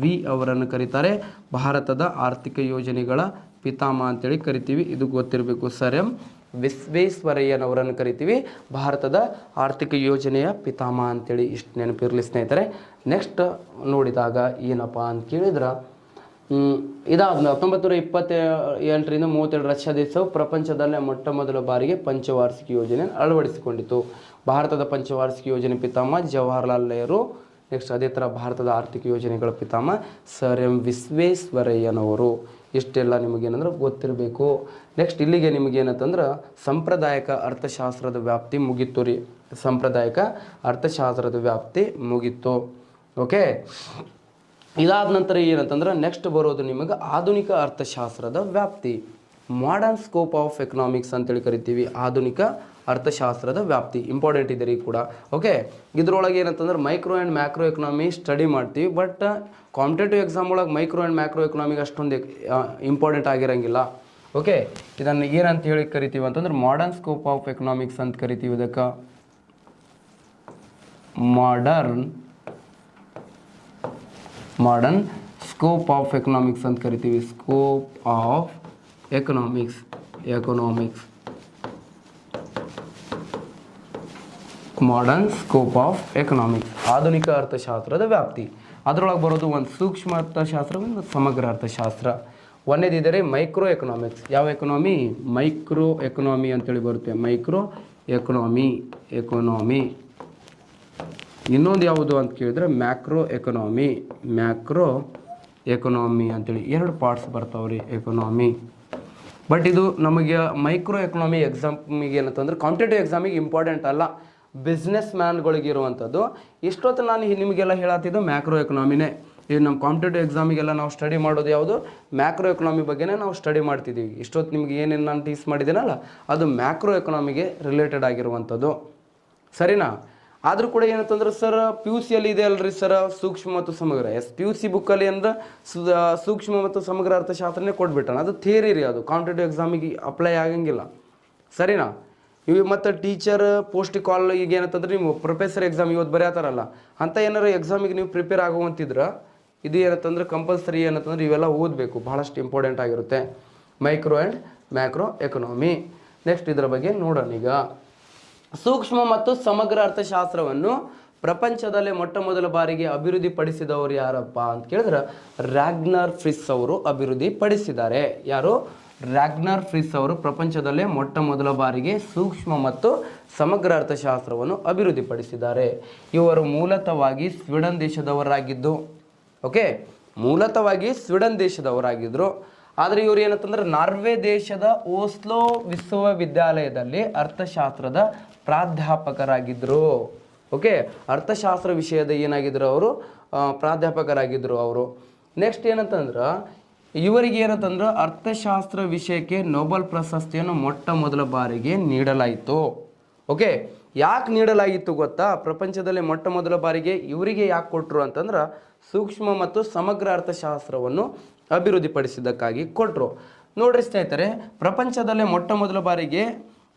ವಿ ಅವರನ್ನು ಕರೀತಾರೆ. ಭಾರತದ ಆರ್ಥಿಕ ಯೋಜನೆಗಳ ಪಿತಾಮಹ ಅಂತೇಳಿ ಕರಿತೀವಿ, ಇದು ಗೊತ್ತಿರಬೇಕು. ಸರ್ ಎಂ ವಿಶ್ವೇಶ್ವರಯ್ಯನವರನ್ನು ಕರಿತೀವಿ ಭಾರತದ ಆರ್ಥಿಕ ಯೋಜನೆಯ ಪಿತಾಮಹ ಅಂತೇಳಿ. ಇಷ್ಟು ನೆನಪಿರಲಿ ಸ್ನೇಹಿತರೆ. ನೆಕ್ಸ್ಟ್ ನೋಡಿದಾಗ ಏನಪ್ಪ ಅಂತ ಕೇಳಿದ್ರೆ ಇದಾದ 1928ರಿಂದ 32 ರಷ್ಯಾ ದೇಶವು ಪ್ರಪಂಚದಲ್ಲೇ ಮೊಟ್ಟ ಮೊದಲ ಬಾರಿಗೆ ಪಂಚವಾರ್ಷಿಕ ಯೋಜನೆ ಅಳವಡಿಸಿಕೊಂಡಿತು. ಭಾರತದ ಪಂಚವಾರ್ಷಿಕ ಯೋಜನೆ ಪಿತಾಮಹ ಜವಾಹರ್ಲಾಲ್ ನೆಹರು. ನೆಕ್ಸ್ಟ್ ಅದೇ ಥರ ಭಾರತದ ಆರ್ಥಿಕ ಯೋಜನೆಗಳ ಪಿತಾಮಹ ಸರ್ ಎಂ ವಿಶ್ವೇಶ್ವರಯ್ಯನವರು. ಇಷ್ಟೆಲ್ಲ ನಿಮಗೇನಂದ್ರೆ ಗೊತ್ತಿರಬೇಕು. ನೆಕ್ಸ್ಟ್ ಇಲ್ಲಿಗೆ ನಿಮಗೇನಂತಂದ್ರೆ ಸಾಂಪ್ರದಾಯಿಕ ಅರ್ಥಶಾಸ್ತ್ರದ ವ್ಯಾಪ್ತಿ ಮುಗೀತು ರೀ. ಸಾಂಪ್ರದಾಯಿಕ ಅರ್ಥಶಾಸ್ತ್ರದ ವ್ಯಾಪ್ತಿ ಮುಗೀತು. ಓಕೆ, ಇದಾದ ನಂತರ ಏನಂತಂದ್ರೆ ನೆಕ್ಸ್ಟ್ ಬರೋದು ನಿಮಗೆ ಆಧುನಿಕ ಅರ್ಥಶಾಸ್ತ್ರದ ವ್ಯಾಪ್ತಿ, ಮಾಡರ್ನ್ ಸ್ಕೋಪ್ ಆಫ್ ಎಕನಾಮಿಕ್ಸ್ ಅಂತೇಳಿ ಕರಿತೀವಿ. ಆಧುನಿಕ ಅರ್ಥಶಾಸ್ತ್ರದ ವ್ಯಾಪ್ತಿ ಇಂಪಾರ್ಟೆಂಟ್ ಇದೆ ರೀ ಕೂಡ. ಓಕೆ, ಇದ್ರೊಳಗೆ ಏನಂತಂದ್ರೆ micro and macro economy study ಮಾಡ್ತೀವಿ. ಬಟ್ ಕಾಂಪಿಟೇಟಿವ್ ಎಕ್ಸಾಮ್ ಒಳಗೆ ಮೈಕ್ರೋ ಆ್ಯಂಡ್ ಮ್ಯಾಕ್ರೋ ಎಕನಾಮಿಗೆ ಅಷ್ಟೊಂದು ಇಂಪಾರ್ಟೆಂಟ್ ಆಗಿರಂಗಿಲ್ಲ. ಓಕೆ, ಇದನ್ನು ಏನಂತ ಹೇಳಿ ಕರಿತೀವಿ ಅಂತಂದ್ರೆ ಮಾಡರ್ನ್ ಸ್ಕೋಪ್ ಆಫ್ ಎಕನಾಮಿಕ್ಸ್ ಅಂತ ಕರಿತೀವಿ. ಇದಕ್ಕೆ ಮಾಡರ್ನ್ ಸ್ಕೋಪ್ ಆಫ್ ಎಕನಾಮಿಕ್ಸ್ ಅಂತ ಕರಿತೀವಿ. Scope of economics modern scope of economics, ಆಧುನಿಕ ಅರ್ಥಶಾಸ್ತ್ರದ ವ್ಯಾಪ್ತಿ. ಅದರೊಳಗೆ ಬರೋದು ಒಂದು ಸೂಕ್ಷ್ಮ ಅರ್ಥಶಾಸ್ತ್ರ, ಒಂದು ಸಮಗ್ರ ಅರ್ಥಶಾಸ್ತ್ರ. ಒಂದೇದಿದ್ದಾರೆ ಮೈಕ್ರೋ ಎಕನಾಮಿಕ್ಸ್. ಯಾವ ಎಕನಾಮಿ? ಮೈಕ್ರೋ ಎಕನಾಮಿ ಅಂತೇಳಿ ಬರುತ್ತೆ. Micro economy. ಇನ್ನೊಂದು ಯಾವುದು ಅಂತ ಕೇಳಿದ್ರೆ ಮ್ಯಾಕ್ರೋ ಎಕನಾಮಿ ಅಂತೇಳಿ 2 ಪಾರ್ಟ್ಸ್ ಬರ್ತಾವ್ರಿ ಎಕನಾಮಿ. ಬಟ್ ಇದು ನಮಗೆ ಮೈಕ್ರೋ ಎಕನಾಮಿ ಎಕ್ಸಾಮಿಗೆ ಏನಂತಂದ್ರೆ ಕಾಂಪಿಟೇಟಿವ್ ಎಕ್ಸಾಮಿಗೆ ಇಂಪಾರ್ಟೆಂಟ್ ಅಲ್ಲ, ಬಿಸ್ನೆಸ್ ಮ್ಯಾನ್ಗಳಿಗೆ ಇರುವಂಥದ್ದು. ಇಷ್ಟೊತ್ತು ನಾನು ನಿಮಗೆಲ್ಲ ಹೇಳತ್ತಿದ್ದು ಮ್ಯಾಕ್ರೋ ಎಕನಾಮಿನೇ. ಈಗ ನಮ್ಮ ಕಾಂಪಿಟೇಟಿವ್ ಎಕ್ಸಾಮಿಗೆಲ್ಲ ನಾವು ಸ್ಟಡಿ ಮಾಡೋದು ಯಾವುದು? ಮ್ಯಾಕ್ರೋ ಎಕನಾಮಿ ಬಗ್ಗೆನೇ ನಾವು ಸ್ಟಡಿ ಮಾಡ್ತಿದ್ದೀವಿ. ಇಷ್ಟೊತ್ತು ನಿಮ್ಗೆ ಏನೇನು ನಾನು ಟೀಸ್ ಮಾಡಿದ್ದೀನಲ್ಲ ಅದು ಮ್ಯಾಕ್ರೋ ಎಕನಾಮಿಗೆ ರಿಲೇಟೆಡ್ ಆಗಿರುವಂಥದ್ದು, ಸರಿನಾ? ಆದರೂ ಕೂಡ ಏನಂತಂದ್ರೆ ಸರ್ ಪಿ ಯು ಸಿಯಲ್ಲಿ ಇದೆ ಅಲ್ರಿ ಸರ್ ಸೂಕ್ಷ್ಮ ಮತ್ತು ಸಮಗ್ರ. ಪಿ ಯು ಸಿ ಬುಕ್ಕಲ್ಲಿ ಅಂದ್ರೆ ಸೂಕ್ಷ್ಮ ಮತ್ತು ಸಮಗ್ರ ಅರ್ಥಶಾಸ್ತ್ರನೇ ಕೊಟ್ಬಿಟ್ಟಾನ. ಅದು ಥಿಯರಿ ರೀ, ಅದು ಕಾಂಪಿಟೇಟಿವ್ ಎಕ್ಸಾಮಿಗೆ ಅಪ್ಲೈ ಆಗಂಗಿಲ್ಲ, ಸರಿನಾ? ಇವು ಮತ್ತು ಟೀಚರ್ ಪೋಸ್ಟ್ ಕಾಲ್ ಈಗ ಏನಂತಂದ್ರೆ ನೀವು ಪ್ರೊಫೆಸರ್ ಎಕ್ಸಾಮ್ ಇವತ್ತು ಬರೆಯತ್ತಾರಲ್ಲ ಅಂಥ ಏನಾರು ಎಕ್ಸಾಮಿಗೆ ನೀವು ಪ್ರಿಪೇರ್ ಆಗುವಂತಿದ್ರೆ ಇದು ಏನಂತಂದ್ರೆ ಕಂಪಲ್ಸರಿ ಏನಂತಂದ್ರೆ ಇವೆಲ್ಲ ಓದಬೇಕು, ಭಾಳಷ್ಟು ಇಂಪಾರ್ಟೆಂಟ್ ಆಗಿರುತ್ತೆ. Micro and macro economy. Next ಇದರ ಬಗ್ಗೆ ನೋಡೋಣ. ಈಗ ಸೂಕ್ಷ್ಮ ಮತ್ತು ಸಮಗ್ರ ಅರ್ಥಶಾಸ್ತ್ರವನ್ನು ಪ್ರಪಂಚದಲ್ಲೇ ಮೊಟ್ಟ ಮೊದಲ ಬಾರಿಗೆ ಅಭಿವೃದ್ಧಿಪಡಿಸಿದವರು ಯಾರಪ್ಪ ಅಂತ ಕೇಳಿದ್ರೆ ರ್ಯಾಗ್ನರ್ ಫ್ರಿಸ್ ಅವರು ಅಭಿವೃದ್ಧಿಪಡಿಸಿದ್ದಾರೆ. ಯಾರು? ರ್ಯಾಗ್ನರ್ ಫ್ರಿಸ್ ಅವರು ಪ್ರಪಂಚದಲ್ಲೇ ಮೊಟ್ಟ ಮೊದಲ ಬಾರಿಗೆ ಸೂಕ್ಷ್ಮ ಮತ್ತು ಸಮಗ್ರ ಅರ್ಥಶಾಸ್ತ್ರವನ್ನು ಅಭಿವೃದ್ಧಿಪಡಿಸಿದ್ದಾರೆ. ಇವರು ಮೂಲತಃವಾಗಿ ಸ್ವೀಡನ್ ದೇಶದವರಾಗಿದ್ದು, ಓಕೆ, ಮೂಲತಃವಾಗಿ ಸ್ವೀಡನ್ ದೇಶದವರಾಗಿದ್ದರು. ಆದರೆ ಇವರು ಏನಂತಂದ್ರೆ ನಾರ್ವೆ ದೇಶದ ಓಸ್ಲೋ ವಿಶ್ವವಿದ್ಯಾಲಯದಲ್ಲಿ ಅರ್ಥಶಾಸ್ತ್ರದ ಪ್ರಾಧ್ಯಾಪಕರಾಗಿದ್ದರು. ಓಕೆ, ಅರ್ಥಶಾಸ್ತ್ರ ವಿಷಯದ ಏನಾಗಿದ್ರು ಅವರು? ಪ್ರಾಧ್ಯಾಪಕರಾಗಿದ್ದರು ಅವರು. ನೆಕ್ಸ್ಟ್ ಏನಂತಂದ್ರೆ ಇವರಿಗೆ ಏನಂತಂದ್ರೆ ಅರ್ಥಶಾಸ್ತ್ರ ವಿಷಯಕ್ಕೆ ನೊಬೆಲ್ ಪ್ರಶಸ್ತಿಯನ್ನು ಮೊಟ್ಟ ಮೊದಲ ಬಾರಿಗೆ ನೀಡಲಾಯಿತು. ಓಕೆ, ಯಾಕೆ ನೀಡಲಾಗಿತ್ತು ಗೊತ್ತಾ? ಪ್ರಪಂಚದಲ್ಲಿ ಮೊಟ್ಟ ಮೊದಲ ಬಾರಿಗೆ ಇವರಿಗೆ ಯಾಕೆ ಕೊಟ್ಟರು ಅಂತಂದ್ರೆ ಸೂಕ್ಷ್ಮ ಮತ್ತು ಸಮಗ್ರ ಅರ್ಥಶಾಸ್ತ್ರವನ್ನು ಅಭಿವೃದ್ಧಿಪಡಿಸಿದ್ದಕ್ಕಾಗಿ ಕೊಟ್ಟರು. ನೋಡ್ರಿ ಸ್ನೇಹಿತರೆ, ಪ್ರಪಂಚದಲ್ಲೇ ಮೊಟ್ಟ ಮೊದಲ ಬಾರಿಗೆ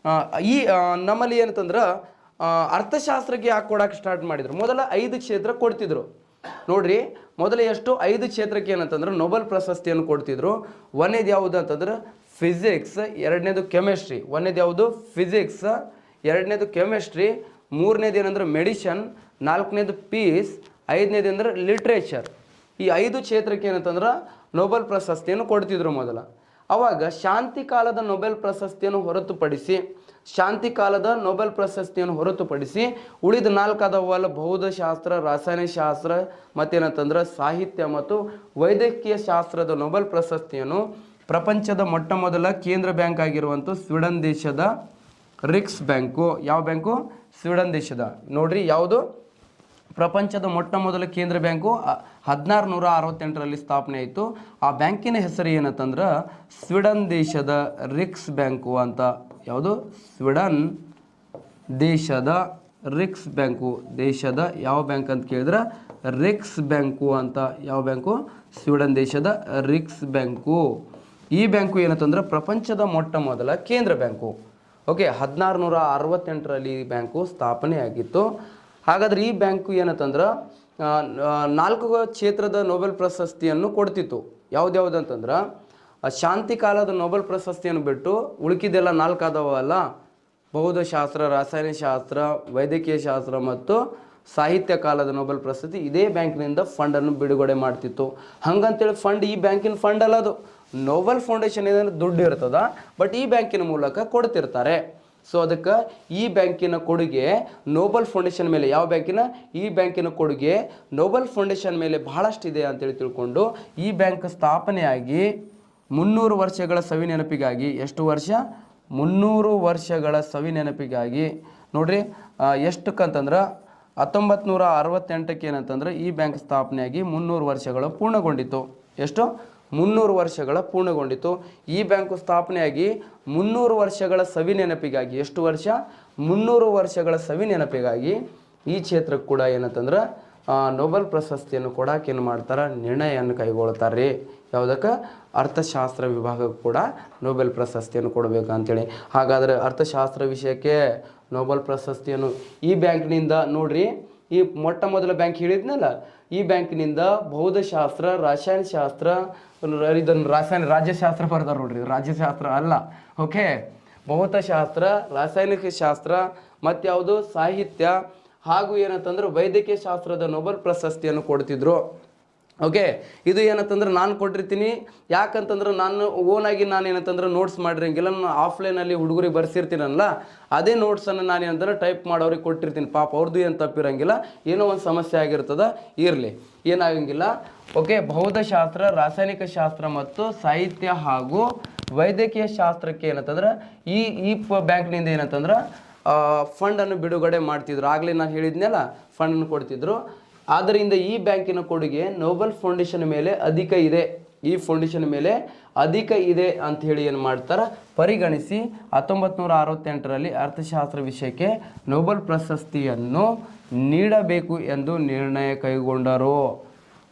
ಈ ನಮ್ಮಲ್ಲಿ ಏನಂತಂದ್ರೆ ಅರ್ಥಶಾಸ್ತ್ರಕ್ಕೆ ಯಾಕೆ ಕೊಡೋಕೆ ಸ್ಟಾರ್ಟ್ ಮಾಡಿದರು? ಮೊದಲ 5 ಕ್ಷೇತ್ರ ಕೊಡ್ತಿದ್ರು ನೋಡ್ರಿ. ಮೊದಲ ಎಷ್ಟು 5 ಕ್ಷೇತ್ರಕ್ಕೆ ಏನಂತಂದ್ರೆ ನೊಬೆಲ್ ಪ್ರಶಸ್ತಿಯನ್ನು ಕೊಡ್ತಿದ್ರು. ಒಂದೇದು ಯಾವುದು ಅಂತಂದ್ರೆ ಫಿಸಿಕ್ಸ್, ಎರಡನೇದು ಕೆಮಿಸ್ಟ್ರಿ. ಒಂದೇದು ಯಾವುದು? ಫಿಸಿಕ್ಸ್, ಎರಡನೇದು ಕೆಮಿಸ್ಟ್ರಿ, ಮೂರನೇದು ಏನಂದ್ರೆ ಮೆಡಿಷನ್, ನಾಲ್ಕನೇದು ಪೀಸ್, ಐದನೇದು ಅಂದ್ರೆ ಲಿಟ್ರೇಚರ್. ಈ 5 ಕ್ಷೇತ್ರಕ್ಕೆ ಏನಂತಂದ್ರೆ ನೊಬೆಲ್ ಪ್ರಶಸ್ತಿಯನ್ನು ಕೊಡ್ತಿದ್ರು ಮೊದಲ. ಅವಾಗ ಶಾಂತಿ ಕಾಲದ ನೊಬೆಲ್ ಪ್ರಶಸ್ತಿಯನ್ನು ಹೊರತುಪಡಿಸಿ ಉಳಿದ 4 ಆದವಲ್ಲ, ಭೌತಶಾಸ್ತ್ರ, ರಾಸಾಯನಶಾಸ್ತ್ರ, ಮತ್ತೇನಂತಂದ್ರೆ ಸಾಹಿತ್ಯ ಮತ್ತು ವೈದ್ಯಕೀಯ ಶಾಸ್ತ್ರದ ನೊಬೆಲ್ ಪ್ರಶಸ್ತಿಯನ್ನು ಪ್ರಪಂಚದ ಮೊಟ್ಟ ಮೊದಲ ಕೇಂದ್ರ ಬ್ಯಾಂಕ್ ಆಗಿರುವಂಥ ಸ್ವೀಡನ್ ದೇಶದ ರಿಕ್ಸ್ ಬ್ಯಾಂಕು. ಯಾವ ಬ್ಯಾಂಕು? ಸ್ವೀಡನ್ ದೇಶದ. ನೋಡ್ರಿ ಯಾವುದು? ಪ್ರಪಂಚದ ಮೊಟ್ಟ ಮೊದಲ ಕೇಂದ್ರ ಬ್ಯಾಂಕು 1668ರಲ್ಲಿ ಸ್ಥಾಪನೆ ಆಯಿತು. ಆ ಬ್ಯಾಂಕಿನ ಹೆಸರು ಏನಂತಂದ್ರೆ ಸ್ವೀಡನ್ ದೇಶದ ರಿಕ್ಸ್ ಬ್ಯಾಂಕು ಅಂತ. ಯಾವುದು? ಸ್ವೀಡನ್ ದೇಶದ ರಿಕ್ಸ್ ಬ್ಯಾಂಕು. ದೇಶದ ಯಾವ ಬ್ಯಾಂಕ್ ಅಂತ ಕೇಳಿದ್ರೆ ರಿಕ್ಸ್ ಬ್ಯಾಂಕು ಅಂತ. ಯಾವ ಬ್ಯಾಂಕು? ಸ್ವೀಡನ್ ದೇಶದ ರಿಕ್ಸ್ ಬ್ಯಾಂಕು. ಈ ಬ್ಯಾಂಕು ಏನಂತಂದ್ರೆ ಪ್ರಪಂಚದ ಮೊಟ್ಟ ಮೊದಲ ಕೇಂದ್ರ ಬ್ಯಾಂಕು. ಓಕೆ, 1668ರಲ್ಲಿ ಈ ಬ್ಯಾಂಕು ಸ್ಥಾಪನೆ ಆಗಿತ್ತು. ಹಾಗಾದ್ರೆ ಈ ಬ್ಯಾಂಕು ಏನಂತಂದ್ರೆ 4 ಕ್ಷೇತ್ರದ ನೊಬೆಲ್ ಪ್ರಶಸ್ತಿಯನ್ನು ಕೊಡ್ತಿತ್ತು. ಯಾವ್ದ್ಯಾವ್ದು ಅಂತಂದ್ರೆ ಶಾಂತಿ ಕಾಲದ ನೊಬೆಲ್ ಪ್ರಶಸ್ತಿಯನ್ನು ಬಿಟ್ಟು ಉಳುಕಿದೆಲ್ಲ 4 ಆದವಲ್ಲ, ಭೌತಶಾಸ್ತ್ರ, ರಾಸಾಯನಶಾಸ್ತ್ರ, ವೈದ್ಯಕೀಯ ಶಾಸ್ತ್ರ ಮತ್ತು ಸಾಹಿತ್ಯ ಕಾಲದ ನೊಬೆಲ್ ಪ್ರಶಸ್ತಿ ಇದೇ ಬ್ಯಾಂಕಿನಿಂದ ಫಂಡನ್ನು ಬಿಡುಗಡೆ ಮಾಡ್ತಿತ್ತು. ಹಂಗಂತೇಳಿ ಫಂಡ್ ಈ ಬ್ಯಾಂಕಿನ ಫಂಡ್ ಅಲ್ಲ, ಅದು ನೊಬೆಲ್ ಫೌಂಡೇಶನ್ ಏನಾದ್ರೆ ದುಡ್ಡು ಇರ್ತದ, ಬಟ್ ಈ ಬ್ಯಾಂಕಿನ ಮೂಲಕ ಕೊಡ್ತಿರ್ತಾರೆ. ಸೊ ಅದಕ್ಕೆ ಈ ಬ್ಯಾಂಕಿನ ಕೊಡುಗೆ ನೊಬೆಲ್ ಫೌಂಡೇಶನ್ ಮೇಲೆ, ಯಾವ ಬ್ಯಾಂಕಿನ? ಈ ಬ್ಯಾಂಕಿನ ಕೊಡುಗೆ ನೊಬೆಲ್ ಫೌಂಡೇಶನ್ ಮೇಲೆ ಬಹಳಷ್ಟಿದೆ ಅಂತೇಳಿ ತಿಳ್ಕೊಂಡು ಈ ಬ್ಯಾಂಕ್ ಸ್ಥಾಪನೆಯಾಗಿ 300 ವರ್ಷಗಳ ಸವಿ ನೆನಪಿಗಾಗಿ, ಎಷ್ಟು ವರ್ಷ? 300 ವರ್ಷಗಳ ಸವಿ ನೆನಪಿಗಾಗಿ ನೋಡ್ರಿ ಎಷ್ಟಕ್ಕಂತಂದ್ರೆ 1968ಕ್ಕೆ ಏನಂತಂದ್ರೆ ಈ ಬ್ಯಾಂಕ್ ಸ್ಥಾಪನೆಯಾಗಿ 300 ವರ್ಷಗಳು ಪೂರ್ಣಗೊಂಡಿತು. ಎಷ್ಟು? 300 ವರ್ಷಗಳ ಪೂರ್ಣಗೊಂಡಿತು. ಈ ಬ್ಯಾಂಕು ಸ್ಥಾಪನೆಯಾಗಿ 300 ವರ್ಷಗಳ ಸವಿ ನೆನಪಿಗಾಗಿ, ಎಷ್ಟು ವರ್ಷ? 300 ವರ್ಷಗಳ ಸವಿ ನೆನಪಿಗಾಗಿ ಈ ಕ್ಷೇತ್ರಕ್ಕೆ ಕೂಡ ಏನಂತಂದ್ರೆ ನೊಬೆಲ್ ಪ್ರಶಸ್ತಿಯನ್ನು ಕೊಡಕ್ಕೆ ಏನು ಮಾಡ್ತಾರೆ? ನಿರ್ಣಯವನ್ನು ಕೈಗೊಳ್ತಾರೆ. ಯಾವುದಕ್ಕೆ? ಅರ್ಥಶಾಸ್ತ್ರ ವಿಭಾಗಕ್ಕೆ ಕೂಡ ನೊಬೆಲ್ ಪ್ರಶಸ್ತಿಯನ್ನು ಕೊಡಬೇಕು ಅಂತೇಳಿ. ಹಾಗಾದರೆ ಅರ್ಥಶಾಸ್ತ್ರ ವಿಷಯಕ್ಕೆ ನೊಬೆಲ್ ಪ್ರಶಸ್ತಿಯನ್ನು ಈ ಬ್ಯಾಂಕ್ನಿಂದ ನೋಡ್ರಿ, ಈ ಮೊಟ್ಟ ಮೊದಲ ಬ್ಯಾಂಕ್ ಹೇಳಿದ್ನಲ್ಲ, ಈ ಬ್ಯಾಂಕಿನಿಂದ ಭೌತಶಾಸ್ತ್ರ, ರಸಾಯನಶಾಸ್ತ್ರ, ಇದನ್ನು ರಾಜ್ಯಶಾಸ್ತ್ರ ಬರ್ತಾರೆ ನೋಡ್ರಿ, ರಾಜ್ಯಶಾಸ್ತ್ರ ಅಲ್ಲ, ಓಕೆ, ಭೌತಶಾಸ್ತ್ರ, ರಾಸಾಯನಿಕ ಶಾಸ್ತ್ರ, ಮತ್ತು ಯಾವುದು ಸಾಹಿತ್ಯ ಹಾಗೂ ಏನಂತಂದ್ರೆ ವೈದ್ಯಕೀಯ ಶಾಸ್ತ್ರದ ನೊಬೆಲ್ ಪ್ರಶಸ್ತಿಯನ್ನು ಕೊಡ್ತಿದ್ರು. ಓಕೆ, ಇದು ಏನಂತಂದ್ರೆ ನಾನು ಕೊಟ್ಟಿರ್ತೀನಿ. ಯಾಕಂತಂದ್ರೆ ನಾನು ಓನಾಗಿ ನಾನು ಏನಂತಂದ್ರೆ ನೋಟ್ಸ್ ಮಾಡಿರಂಗಿಲ್ಲ, ನಾನು ಆಫ್ಲೈನಲ್ಲಿ ಹುಡುಗರಿಗೆ ಬರ್ಸಿರ್ತೀನಲ್ಲ, ಅದೇ ನೋಟ್ಸನ್ನು ನಾನು ಏನಂತಂದ್ರೆ ಟೈಪ್ ಮಾಡೋರಿಗೆ ಕೊಟ್ಟಿರ್ತೀನಿ. ಪಾಪ ಅವ್ರದ್ದು ಏನು ತಪ್ಪಿರಂಗಿಲ್ಲ, ಏನೋ ಒಂದು ಸಮಸ್ಯೆ ಆಗಿರ್ತದ, ಇರಲಿ, ಏನಾಗಂಗಿಲ್ಲ. ಓಕೆ, ಭೌತಶಾಸ್ತ್ರ, ರಾಸಾಯನಿಕ ಶಾಸ್ತ್ರ ಮತ್ತು ಸಾಹಿತ್ಯ ಹಾಗೂ ವೈದ್ಯಕೀಯ ಶಾಸ್ತ್ರಕ್ಕೆ ಏನಂತಂದ್ರೆ ಈ ಬ್ಯಾಂಕ್ನಿಂದ ಏನಂತಂದ್ರೆ ಫಂಡನ್ನು ಬಿಡುಗಡೆ ಮಾಡ್ತಿದ್ರು. ಆಗಲೇ ನಾನು ಹೇಳಿದ್ನಲ್ಲ, ಫಂಡನ್ನು ಕೊಡ್ತಿದ್ರು. ಆದ್ದರಿಂದ ಈ ಬ್ಯಾಂಕಿನ ಕೊಡುಗೆ ನೊಬೆಲ್ ಫೌಂಡೇಶನ್ ಮೇಲೆ ಅಧಿಕ ಇದೆ, ಈ ಫೌಂಡೇಶನ್ ಮೇಲೆ ಅಧಿಕ ಇದೆ ಅಂತ ಹೇಳಿ ಏನು ಮಾಡ್ತಾರೆ? ಪರಿಗಣಿಸಿ 1968ರಲ್ಲಿ ಅರ್ಥಶಾಸ್ತ್ರ ವಿಷಯಕ್ಕೆ ನೊಬೆಲ್ ಪ್ರಶಸ್ತಿಯನ್ನು ನೀಡಬೇಕು ಎಂದು ನಿರ್ಣಯ ಕೈಗೊಂಡರು.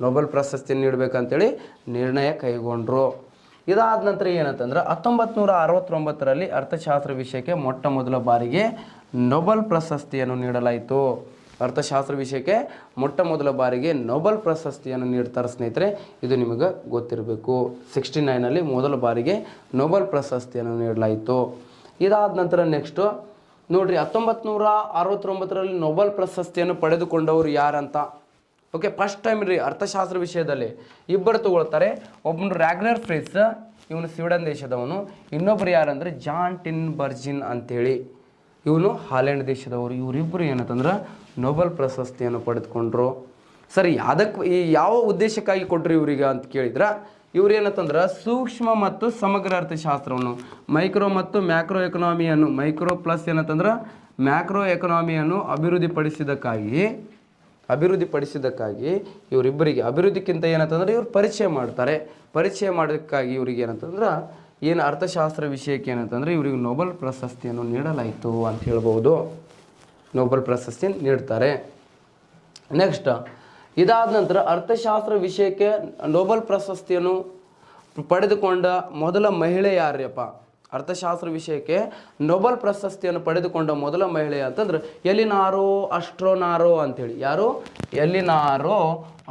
ನೊಬೆಲ್ ಪ್ರಶಸ್ತಿಯನ್ನು ನೀಡಬೇಕಂತೇಳಿ ನಿರ್ಣಯ ಕೈಗೊಂಡರು. ಇದಾದ ನಂತರ ಏನಂತಂದ್ರೆ 1969ರಲ್ಲಿ ಅರ್ಥಶಾಸ್ತ್ರ ವಿಷಯಕ್ಕೆ ಮೊಟ್ಟ ಮೊದಲ ಬಾರಿಗೆ ನೊಬೆಲ್ ಪ್ರಶಸ್ತಿಯನ್ನು ನೀಡಲಾಯಿತು. ಅರ್ಥಶಾಸ್ತ್ರ ವಿಷಯಕ್ಕೆ ಮೊಟ್ಟ ಮೊದಲ ಬಾರಿಗೆ ನೊಬೆಲ್ ಪ್ರಶಸ್ತಿಯನ್ನು ನೀಡ್ತಾರೆ ಸ್ನೇಹಿತರೆ, ಇದು ನಿಮಗೆ ಗೊತ್ತಿರಬೇಕು. 69ನಲ್ಲಿ ಮೊದಲ ಬಾರಿಗೆ ನೊಬೆಲ್ ಪ್ರಶಸ್ತಿಯನ್ನು ನೀಡಲಾಯಿತು. ಇದಾದ ನಂತರ ನೆಕ್ಸ್ಟು ನೋಡ್ರಿ, 1969ರಲ್ಲಿ ನೊಬೆಲ್ ಪ್ರಶಸ್ತಿಯನ್ನು ಪಡೆದುಕೊಂಡವರು ಯಾರಂತ. ಓಕೆ, ಫಸ್ಟ್ ಟೈಮ್ ರೀ ಅರ್ಥಶಾಸ್ತ್ರ ವಿಷಯದಲ್ಲಿ ಇಬ್ಬರು ತಗೊಳ್ತಾರೆ. ಒಬ್ಬನು ರ್ಯಾಗ್ನರ್ ಫ್ರಿಟ್ಸ್, ಇವನು ಸ್ವೀಡನ್ ದೇಶದವನು. ಇನ್ನೊಬ್ಬರು ಯಾರಂದ್ರೆ ಜಾನ್ ಟಿನ್ಬರ್ಜಿನ್ ಅಂತೇಳಿ, ಇವನು ಹಾಲೆಂಡ್ ದೇಶದವರು. ಇವರಿಬ್ಬರು ಏನಂತಂದ್ರೆ ನೊಬೆಲ್ ಪ್ರಶಸ್ತಿಯನ್ನು ಪಡೆದುಕೊಂಡ್ರು. ಸರಿ, ಅದಕ್ಕೆ ಯಾವ ಉದ್ದೇಶಕ್ಕಾಗಿ ಕೊಟ್ಟರು ಇವರಿಗೆ ಅಂತ ಕೇಳಿದ್ರೆ, ಇವ್ರು ಏನಂತಂದ್ರೆ ಸೂಕ್ಷ್ಮ ಮತ್ತು ಸಮಗ್ರ ಅರ್ಥಶಾಸ್ತ್ರವನ್ನು, ಮೈಕ್ರೋ ಮತ್ತು ಮ್ಯಾಕ್ರೋ ಎಕನಾಮಿಯನ್ನು, ಮೈಕ್ರೋ ಪ್ಲಸ್ ಏನಂತಂದ್ರೆ ಮ್ಯಾಕ್ರೋ ಎಕನಾಮಿಯನ್ನು ಅಭಿವೃದ್ಧಿಪಡಿಸಿದ್ದಕ್ಕಾಗಿ ಇವರಿಬ್ಬರಿಗೆ, ಅಭಿವೃದ್ಧಿಕ್ಕಿಂತ ಏನಂತಂದ್ರೆ ಇವ್ರು ಪರಿಚಯ ಮಾಡ್ತಾರೆ. ಪರಿಚಯ ಮಾಡೋದಕ್ಕಾಗಿ ಇವ್ರಿಗೆ ಏನಂತಂದ್ರೆ ಏನು ಅರ್ಥಶಾಸ್ತ್ರ ವಿಷಯಕ್ಕೆ ಏನಂತಂದರೆ ಇವರಿಗೆ ನೊಬೆಲ್ ಪ್ರಶಸ್ತಿಯನ್ನು ನೀಡಲಾಯಿತು ಅಂತ ಹೇಳ್ಬೋದು. ನೊಬೆಲ್ ಪ್ರಶಸ್ತಿ ನೀಡ್ತಾರೆ. ನೆಕ್ಸ್ಟ್, ಇದಾದ ನಂತರ ಅರ್ಥಶಾಸ್ತ್ರ ವಿಷಯಕ್ಕೆ ನೊಬೆಲ್ ಪ್ರಶಸ್ತಿಯನ್ನು ಪಡೆದುಕೊಂಡ ಮೊದಲ ಮಹಿಳೆ ಯಾರ್ಯಪ್ಪ? ಅರ್ಥಶಾಸ್ತ್ರ ವಿಷಯಕ್ಕೆ ನೊಬೆಲ್ ಪ್ರಶಸ್ತಿಯನ್ನು ಪಡೆದುಕೊಂಡ ಮೊದಲ ಮಹಿಳೆ ಅಂತಂದ್ರೆ ಎಲಿನಾರೋ ಅಸ್ಟ್ರೋನಾರೋ ಅಂತೇಳಿ. ಯಾರು? ಎಲಿನಾರೋ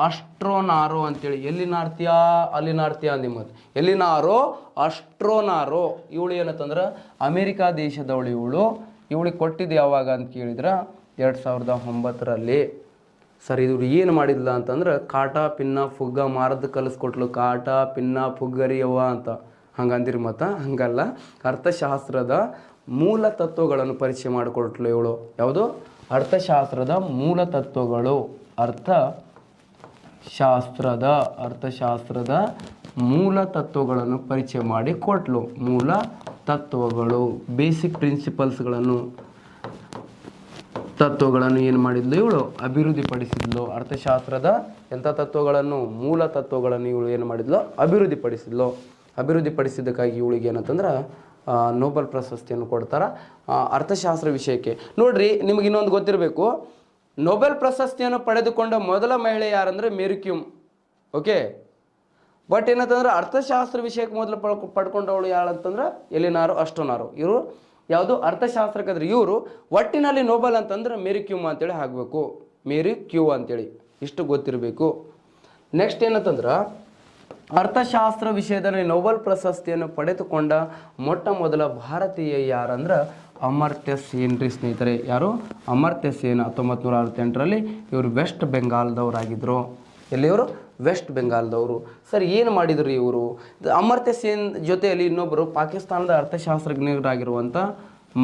ಅಸ್ಟ್ರೋನಾರೋ ಅಂತೇಳಿ. ಎಲ್ಲಿನಾರ್ತಿಯಾ ಅಲ್ಲಿನಾರ್ತಿಯಾ ನಿಮ್ಮದು, ಎಲಿನಾರೋ ಅಸ್ಟ್ರೋನಾರೋ. ಇವಳು ಏನಂತಂದ್ರೆ ಅಮೇರಿಕಾ ದೇಶದವಳು. ಇವಳಿಗೆ ಕೊಟ್ಟಿದ್ದು ಯಾವಾಗ ಅಂತ ಕೇಳಿದ್ರೆ 2009ರಲ್ಲಿ. ಸರ್, ಇದು ಏನು ಮಾಡಿದ್ಲ ಅಂತಂದ್ರೆ ಕಾಟ ಪಿನ್ನ ಫುಗ್ಗ ಮಾರದ್ದು ಕಲಿಸ್ಕೊಟ್ಲು. ಕಾಟ ಪಿನ್ನ ಫುಗ್ಗರಿ ಯವ್ವ ಅಂತ ಹಂಗಂದಿರಿ ಮತ್ತು ಹಂಗಲ್ಲ. ಅರ್ಥಶಾಸ್ತ್ರದ ಮೂಲ ತತ್ವಗಳನ್ನು ಪರಿಚಯ ಮಾಡಿಕೊಟ್ಲು ಇವಳು. ಯಾವುದು? ಅರ್ಥಶಾಸ್ತ್ರದ ಮೂಲ ತತ್ವಗಳು. ಅರ್ಥಶಾಸ್ತ್ರದ ಮೂಲ ತತ್ವಗಳನ್ನು ಪರಿಚಯ ಮಾಡಿ ಕೊಟ್ಲು. ಮೂಲ ತತ್ವಗಳು, ಬೇಸಿಕ್ ಪ್ರಿನ್ಸಿಪಲ್ಸ್ಗಳನ್ನು, ತತ್ವಗಳನ್ನು ಏನು ಮಾಡಿದ್ಲು ಇವಳು? ಅಭಿವೃದ್ಧಿಪಡಿಸಿದ್ಲು. ಅರ್ಥಶಾಸ್ತ್ರದ ಎಂಥ ತತ್ವಗಳನ್ನು? ಮೂಲ ತತ್ವಗಳನ್ನು ಇವಳು ಏನು ಮಾಡಿದ್ಲು? ಅಭಿವೃದ್ಧಿಪಡಿಸಿದ್ಲು. ಅಭಿವೃದ್ಧಿಪಡಿಸಿದ್ದಕ್ಕಾಗಿ ಇವಳಿಗೆ ಏನಂತಂದ್ರೆ ನೊಬೆಲ್ ಪ್ರಶಸ್ತಿಯನ್ನು ಕೊಡ್ತಾರೆ ಅರ್ಥಶಾಸ್ತ್ರ ವಿಷಯಕ್ಕೆ. ನೋಡ್ರಿ, ನಿಮಗೆ ಇನ್ನೊಂದು ಗೊತ್ತಿರಬೇಕು, ನೊಬೆಲ್ ಪ್ರಶಸ್ತಿಯನ್ನು ಪಡೆದುಕೊಂಡ ಮೊದಲ ಮಹಿಳೆ ಯಾರಂದ್ರೆ ಮೇರಿ ಕ್ಯೂರಿ. ಓಕೆ, ಬಟ್ ಏನಂತಂದ್ರೆ ಅರ್ಥಶಾಸ್ತ್ರ ವಿಷಯಕ್ಕೆ ಮೊದಲು ಪಡ್ಕೊಂಡವಳು ಯಾರಂತಂದ್ರೆ ಎಲಿನಾರೋ ಅಸ್ಟ್ರೋನಾರೋ. ಇವರು ಯಾವುದು? ಅರ್ಥಶಾಸ್ತ್ರಕ್ಕಾದ್ರೆ ಇವರು. ಒಟ್ಟಿನಲ್ಲಿ ನೊಬೆಲ್ ಅಂತಂದ್ರೆ ಮೇರಿ ಕ್ಯೂರಿ ಅಂತೇಳಿ ಆಗಬೇಕು. ಮೇರಿ ಕ್ಯೂರಿ ಅಂತೇಳಿ ಇಷ್ಟು ಗೊತ್ತಿರಬೇಕು. ನೆಕ್ಸ್ಟ್ ಏನಂತಂದ್ರೆ ಅರ್ಥಶಾಸ್ತ್ರ ವಿಷಯದಲ್ಲಿ ನೊಬೆಲ್ ಪ್ರಶಸ್ತಿಯನ್ನು ಪಡೆದುಕೊಂಡ ಮೊಟ್ಟ ಮೊದಲ ಭಾರತೀಯ ಯಾರಂದ್ರೆ ಅಮರ್ತ್ಯ ಸೇನ್ ರೀ ಸ್ನೇಹಿತರೆ. ಯಾರು? ಅಮರ್ತ್ಯ ಸೇನ್. 1968ರಲ್ಲಿ ಇವರು ವೆಸ್ಟ್ ಬೆಂಗಾಲ್ದವರಾಗಿದ್ದರು. ಎಲ್ಲಿಯವರು? ವೆಸ್ಟ್ ಬೆಂಗಾಲ್ದವರು. ಸರ್, ಏನು ಮಾಡಿದ್ರು ಇವರು? ಅಮರ್ತ್ಯ ಸೇನ್ ಜೊತೆಯಲ್ಲಿ ಇನ್ನೊಬ್ಬರು ಪಾಕಿಸ್ತಾನದ ಅರ್ಥಶಾಸ್ತ್ರಜ್ಞರಾಗಿರುವಂಥ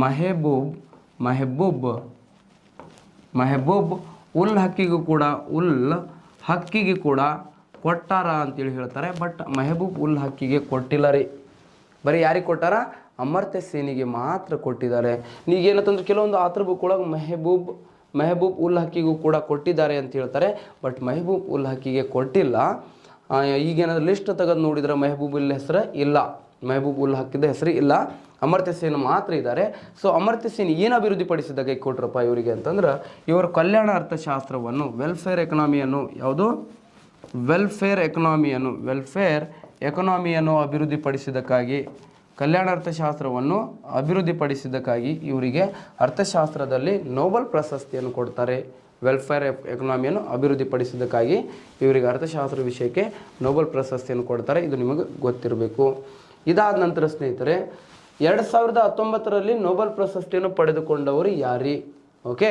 ಮೆಹಬೂಬ್ ಉಲ್ ಹಕ್ಕಿಗೂ ಕೂಡ ಕೊಟ್ಟಾರ ಅಂತೇಳಿ ಹೇಳ್ತಾರೆ. ಬಟ್ ಮೆಹಬೂಬ್ ಉಲ್ ಹಕ್ಕಿಗೆ ಕೊಟ್ಟಿಲ್ಲ ರೀ. ಬರೀ ಯಾರಿಗೆ ಕೊಟ್ಟಾರ? ಅಮರ್ತ್ಯ ಸೇನಿಗೆ ಮಾತ್ರ ಕೊಟ್ಟಿದ್ದಾರೆ. ನೀಗೇನಂತಂದ್ರೆ ಕೆಲವೊಂದು ಆಥರ್ ಬುಕ್ ಒಳಗೆ ಮೆಹಬೂಬ್ ಉಲ್ ಹಕ್ಕಿಗೂ ಕೂಡ ಕೊಟ್ಟಿದ್ದಾರೆ ಅಂತ ಹೇಳ್ತಾರೆ. ಬಟ್ ಮೆಹಬೂಬ್ ಉಲ್ ಹಕ್ಕಿಗೆ ಕೊಟ್ಟಿಲ್ಲ. ಈಗೇನಾದ್ರು ಲಿಸ್ಟ್ ತೆಗೆದು ನೋಡಿದ್ರೆ ಮೆಹಬೂಬ್ ಉಲ್ ಹೆಸರು ಇಲ್ಲ, ಮೆಹಬೂಬ್ ಉಲ್ ಹಕ್ಕಿದ ಹೆಸರು ಇಲ್ಲ, ಅಮರ್ತ್ಯ ಸೇನ್ ಮಾತ್ರ ಇದ್ದಾರೆ. ಸೊ ಅಮರ್ತ್ಯ ಸೇನ್ ಏನು ಅಭಿವೃದ್ಧಿಪಡಿಸಿದ ಕೈ ಕೊಟ್ರಪ್ಪ ಇವರಿಗೆ ಅಂತಂದ್ರೆ, ಇವರು ಕಲ್ಯಾಣ ಅರ್ಥಶಾಸ್ತ್ರವನ್ನು, ವೆಲ್ಫೇರ್ ಎಕನಾಮಿಯನ್ನು, ಯಾವುದು ವೆಲ್ಫೇರ್ ಎಕನಾಮಿಯನ್ನು ಅಭಿವೃದ್ಧಿಪಡಿಸಿದ್ದಕ್ಕಾಗಿ, ಕಲ್ಯಾಣ ಅರ್ಥಶಾಸ್ತ್ರವನ್ನು ಅಭಿವೃದ್ಧಿಪಡಿಸಿದ್ದಕ್ಕಾಗಿ ಇವರಿಗೆ ಅರ್ಥಶಾಸ್ತ್ರದಲ್ಲಿ ನೋಬೆಲ್ ಪ್ರಶಸ್ತಿಯನ್ನು ಕೊಡ್ತಾರೆ. ವೆಲ್ಫೇರ್ ಎಕನಾಮಿಯನ್ನು ಅಭಿವೃದ್ಧಿಪಡಿಸಿದ್ದಕ್ಕಾಗಿ ಇವರಿಗೆ ಅರ್ಥಶಾಸ್ತ್ರ ವಿಷಯಕ್ಕೆ ನೋಬೆಲ್ ಪ್ರಶಸ್ತಿಯನ್ನು ಕೊಡ್ತಾರೆ. ಇದು ನಿಮಗೆ ಗೊತ್ತಿರಬೇಕು. ಇದಾದ ನಂತರ ಸ್ನೇಹಿತರೆ 2019ರಲ್ಲಿ ನೋಬೆಲ್ ಪ್ರಶಸ್ತಿಯನ್ನು ಪಡೆದುಕೊಂಡವರು ಯಾರಿ? ಓಕೆ,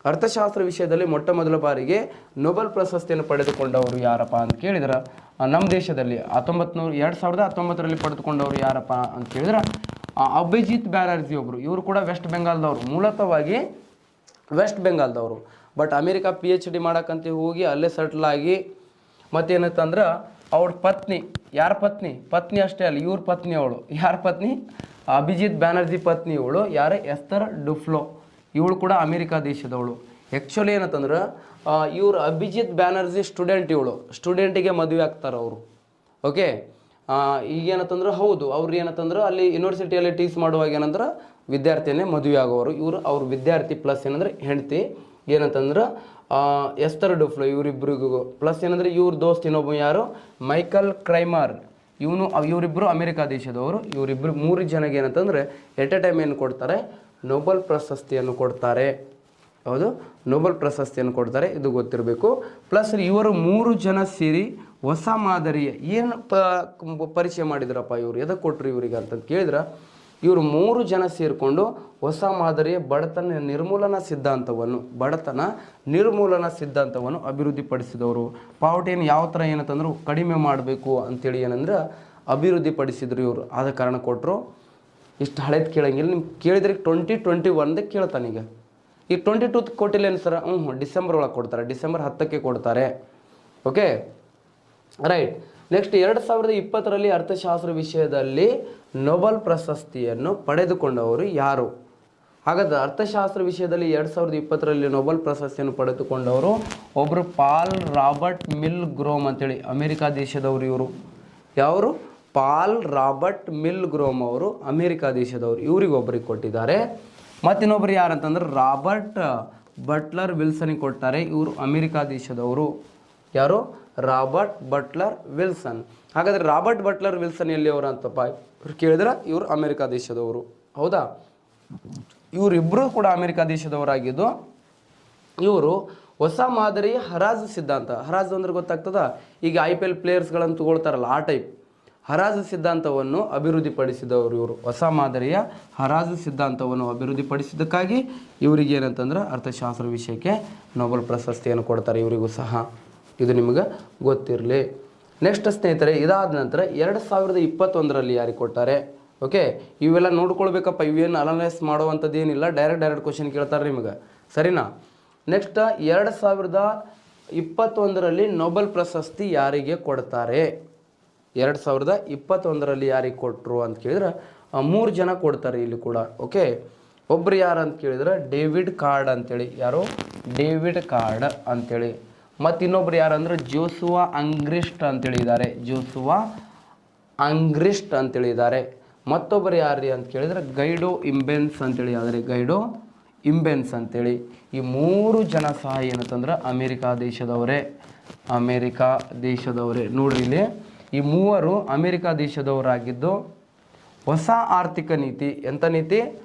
ಅರ್ಥಶಾಸ್ತ್ರ ವಿಷಯದಲ್ಲಿ ಮೊಟ್ಟ ಮೊದಲ ಬಾರಿಗೆ ನೋಬೆಲ್ ಪ್ರಶಸ್ತಿಯನ್ನು ಪಡೆದುಕೊಂಡವರು ಯಾರಪ್ಪ ಅಂತ ಕೇಳಿದ್ರೆ, ನಮ್ಮ ದೇಶದಲ್ಲಿ 2019ರಲ್ಲಿ ಪಡೆದುಕೊಂಡವರು ಯಾರಪ್ಪ ಅಂತ ಕೇಳಿದ್ರೆ ಅಭಿಜಿತ್ ಬ್ಯಾನರ್ಜಿ ಒಬ್ಬರು. ಇವರು ಕೂಡ ವೆಸ್ಟ್ ಬೆಂಗಾಲ್ದವರು, ಮೂಲತಃವಾಗಿ ವೆಸ್ಟ್ ಬೆಂಗಾಲ್ದವರು. ಬಟ್ ಅಮೇರಿಕಾ PhD ಮಾಡೋಕ್ಕಂತ ಹೋಗಿ ಅಲ್ಲೇ ಸೆಟ್ಲ್ ಆಗಿ ಮತ್ತೇನಂತಂದ್ರೆ ಅವ್ರ ಪತ್ನಿ, ಯಾರ ಪತ್ನಿ ಅಷ್ಟೇ ಅಲ್ಲ, ಇವ್ರ ಪತ್ನಿ ಅವಳು, ಯಾರ ಪತ್ನಿ? ಅಭಿಜಿತ್ ಬ್ಯಾನರ್ಜಿ ಪತ್ನಿ ಇವಳು ಯಾರು? ಎಸ್ತರ್ ಡುಫ್ಲೋ. ಇವಳು ಕೂಡ ಅಮೇರಿಕಾ ದೇಶದವಳು. ಆ್ಯಕ್ಚುಲಿ ಏನಂತಂದ್ರೆ ಇವರು ಅಭಿಜಿತ್ ಬ್ಯಾನರ್ಜಿ ಸ್ಟೂಡೆಂಟ್, ಇವಳು ಸ್ಟೂಡೆಂಟಿಗೆ ಮದುವೆ ಆಗ್ತಾರೆ ಅವರು. ಓಕೆ, ಈಗೇನಂತಂದ್ರೆ ಹೌದು, ಅವ್ರು ಏನಂತಂದ್ರೆ ಅಲ್ಲಿ ಯೂನಿವರ್ಸಿಟಿಯಲ್ಲಿ ಟೀಚ್ ಮಾಡುವಾಗ ಏನಂದ್ರೆ ವಿದ್ಯಾರ್ಥಿಯನ್ನೇ ಮದುವೆ ಆಗೋರು. ಅವ್ರ ವಿದ್ಯಾರ್ಥಿ ಪ್ಲಸ್ ಏನಂದ್ರೆ ಹೆಂಡತಿ ಏನಂತಂದ್ರೆ ಎಸ್ತರ್ ಡುಫ್ಲೋ, ಇವರಿಬ್ಬರಿಗೂ ಪ್ಲಸ್ ಏನಂದ್ರೆ ಇವ್ರ ದೋಸ್ತ್ ಇನ್ನೊಬ್ಬ ಯಾರು? ಮೈಕಲ್ ಕ್ರೈಮರ್. ಇವರಿಬ್ಬರು ಅಮೇರಿಕಾ ದೇಶದವರು. ಇವರಿಬ್ಬರು 3 ಜನಗೆ ಏನಂತಂದರೆ ಎಟ್ ಎ ಟೈಮ್ ಏನು ಕೊಡ್ತಾರೆ? ನೋಬೆಲ್ ಪ್ರಶಸ್ತಿಯನ್ನು ಕೊಡ್ತಾರೆ. ಹೌದು, ನೋಬೆಲ್ ಪ್ರಶಸ್ತಿಯನ್ನು ಕೊಡ್ತಾರೆ, ಇದು ಗೊತ್ತಿರಬೇಕು. ಪ್ಲಸ್ ಇವರು 3 ಜನ ಸೇರಿ ಹೊಸ ಮಾದರಿಯ ಏನು ಪರಿಚಯ ಮಾಡಿದ್ರಪ್ಪ ಇವರು, ಎದಕ್ಕೆ ಕೊಟ್ಟರು ಇವರಿಗೆ ಅಂತಂದು ಕೇಳಿದ್ರೆ, ಇವರು 3 ಜನ ಸೇರಿಕೊಂಡು ಹೊಸ ಮಾದರಿಯ ಬಡತನ ನಿರ್ಮೂಲನಾ ಸಿದ್ಧಾಂತವನ್ನು ಅಭಿವೃದ್ಧಿಪಡಿಸಿದವರು. ಪಾವರ್ಟಿಯನ್ನು ಯಾವ ಥರ ಏನಂತಂದ್ರೆ ಕಡಿಮೆ ಮಾಡಬೇಕು ಅಂತೇಳಿ ಏನಂದ್ರೆ ಅಭಿವೃದ್ಧಿಪಡಿಸಿದ್ರು ಇವರು. ಆದ ಕಾರಣ ಕೊಟ್ಟರು. ಇಷ್ಟು ಹಳೇದು ಕೇಳಂಗಿಲ್ಲ, ನಿಮ್ಗೆ ಕೇಳಿದ್ರೆ 2021 ಕೇಳ್ತಾನೀಗ. ಈ 22 ಕೊಟ್ಟಿಲ್ಲ ಏನು ಸರ್? ಡಿಸೆಂಬರ್ ಒಳಗೆ ಕೊಡ್ತಾರೆ, ಡಿಸೆಂಬರ್ 10ಕ್ಕೆ ಕೊಡ್ತಾರೆ. Okay, right. ನೆಕ್ಸ್ಟ್ 2020ರಲ್ಲಿ ಅರ್ಥಶಾಸ್ತ್ರ ವಿಷಯದಲ್ಲಿ ನೋಬೆಲ್ ಪ್ರಶಸ್ತಿಯನ್ನು ಪಡೆದುಕೊಂಡವರು ಯಾರು? ಹಾಗಾದ್ರೆ ಅರ್ಥಶಾಸ್ತ್ರ ವಿಷಯದಲ್ಲಿ 2020ರಲ್ಲಿ ನೋಬೆಲ್ ಪ್ರಶಸ್ತಿಯನ್ನು ಪಡೆದುಕೊಂಡವರು ಒಬ್ಬರು ಪಾಲ್ ರಾಬರ್ಟ್ ಮಿಲ್ಗ್ರೋಮ್ ಅಂತೇಳಿ ಅಮೇರಿಕಾ ದೇಶದವರು. ಇವರು ಯಾರು? ಪಾಲ್ ರಾಬರ್ಟ್ ಮಿಲ್ಗ್ರೋಮ್ ಅವರು ಅಮೇರಿಕಾ ದೇಶದವರು. ಇವರಿಗೊಬ್ಬರಿಗೆ ಕೊಟ್ಟಿದ್ದಾರೆ. ಮತ್ತಿನ್ನೊಬ್ಬರು ಯಾರಂತಂದ್ರೆ ರಾಬರ್ಟ್ ಬಟ್ಲರ್ ವಿಲ್ಸನ್ಗೆ ಕೊಡ್ತಾರೆ. ಇವರು ಅಮೇರಿಕಾ ದೇಶದವರು. ಯಾರು? Robert Butler Wilson. ಹಾಗಾದರೆ ರಾಬರ್ಟ್ ಬಟ್ಲರ್ ವಿಲ್ಸನ್ ಎಲ್ಲಿಯವರು ಅಂತಪ್ಪ ಇವ್ರು ಕೇಳಿದ್ರೆ ಇವರು ಅಮೇರಿಕಾ ದೇಶದವರು. ಹೌದಾ? ಇವರಿಬ್ಬರು ಕೂಡ ಅಮೇರಿಕಾ ದೇಶದವರಾಗಿದ್ದು ಇವರು ಹೊಸ ಮಾದರಿಯ ಹರಾಜು ಸಿದ್ಧಾಂತ, ಹರಾಜು ಅಂದ್ರೆ ಗೊತ್ತಾಗ್ತದ, ಈಗ IPL ಪ್ಲೇಯರ್ಸ್ಗಳನ್ನು ತಗೊಳ್ತಾರಲ್ಲ ಆ ಟೈಪ್ ಹರಾಜು ಸಿದ್ಧಾಂತವನ್ನು ಅಭಿವೃದ್ಧಿಪಡಿಸಿದವರು ಇವರು. ಹೊಸ ಮಾದರಿಯ ಹರಾಜು ಸಿದ್ಧಾಂತವನ್ನು ಅಭಿವೃದ್ಧಿಪಡಿಸಿದ್ದಕ್ಕಾಗಿ ಇವರಿಗೆ ಏನಂತಂದ್ರೆ ಅರ್ಥಶಾಸ್ತ್ರ ವಿಷಯಕ್ಕೆ ನೋಬೆಲ್ ಪ್ರಶಸ್ತಿಯನ್ನು ಕೊಡ್ತಾರೆ ಇವರಿಗೂ ಸಹ. ಇದು ನಿಮಗೆ ಗೊತ್ತಿರಲಿ. ನೆಕ್ಸ್ಟ್ ಸ್ನೇಹಿತರೆ, ಇದಾದ ನಂತರ 2021ರಲ್ಲಿ ಯಾರಿಗೆ ಕೊಟ್ಟಾರೆ? ಓಕೆ, ಇವೆಲ್ಲ ನೋಡ್ಕೊಳ್ಬೇಕಪ್ಪ, ಇವೇನು ಅನಲೈಸ್ ಮಾಡುವಂಥದ್ದು ಏನಿಲ್ಲ, ಡೈರೆಕ್ಟ್ ಕ್ವಶನ್ ಕೇಳ್ತಾರೆ ನಿಮಗೆ, ಸರಿನಾ? ನೆಕ್ಸ್ಟ್ 2021ರಲ್ಲಿ ನೋಬೆಲ್ ಪ್ರಶಸ್ತಿ ಯಾರಿಗೆ ಕೊಡ್ತಾರೆ? 2021ರಲ್ಲಿ ಯಾರಿಗೆ ಕೊಟ್ಟರು ಅಂತ ಕೇಳಿದ್ರೆ 3 ಜನ ಕೊಡ್ತಾರೆ ಇಲ್ಲಿ ಕೂಡ. ಓಕೆ, ಒಬ್ರು ಯಾರು ಅಂತ ಕೇಳಿದ್ರೆ ಡೇವಿಡ್ ಕಾರ್ಡ್ ಅಂತೇಳಿ. ಯಾರು? ಡೇವಿಡ್ ಕಾರ್ಡ್ ಅಂತೇಳಿ. ಮತ್ತು ಇನ್ನೊಬ್ರು ಯಾರಂದ್ರೆ ಜೋಸುವಾ ಅಂಗ್ರಿಸ್ಟ್ ಅಂತೇಳಿದ್ದಾರೆ. ಜೋಸುವಾ ಅಂಗ್ರಿಸ್ಟ್ ಅಂತೇಳಿದ್ದಾರೆ. ಮತ್ತೊಬ್ಬರು ಯಾರು ಅಂತ ಕೇಳಿದ್ರೆ ಗೈಡೋ ಇಂಬೆನ್ಸ್ ಅಂತೇಳಿ. ಆದರೆ ಗೈಡೋ ಇಂಬೆನ್ಸ್ ಅಂತೇಳಿ. ಈ 3 ಜನ ಸಹ ಏನಂತಂದ್ರೆ ಅಮೇರಿಕಾ ದೇಶದವರೇ. ನೋಡ್ರಿ ಇಲ್ಲಿ ಈ 3 ಅಮೇರಿಕಾ ದೇಶದವರಾಗಿದ್ದು ಹೊಸ ಆರ್ಥಿಕ ನೀತಿ, ಎಂಥ ನೀತಿ?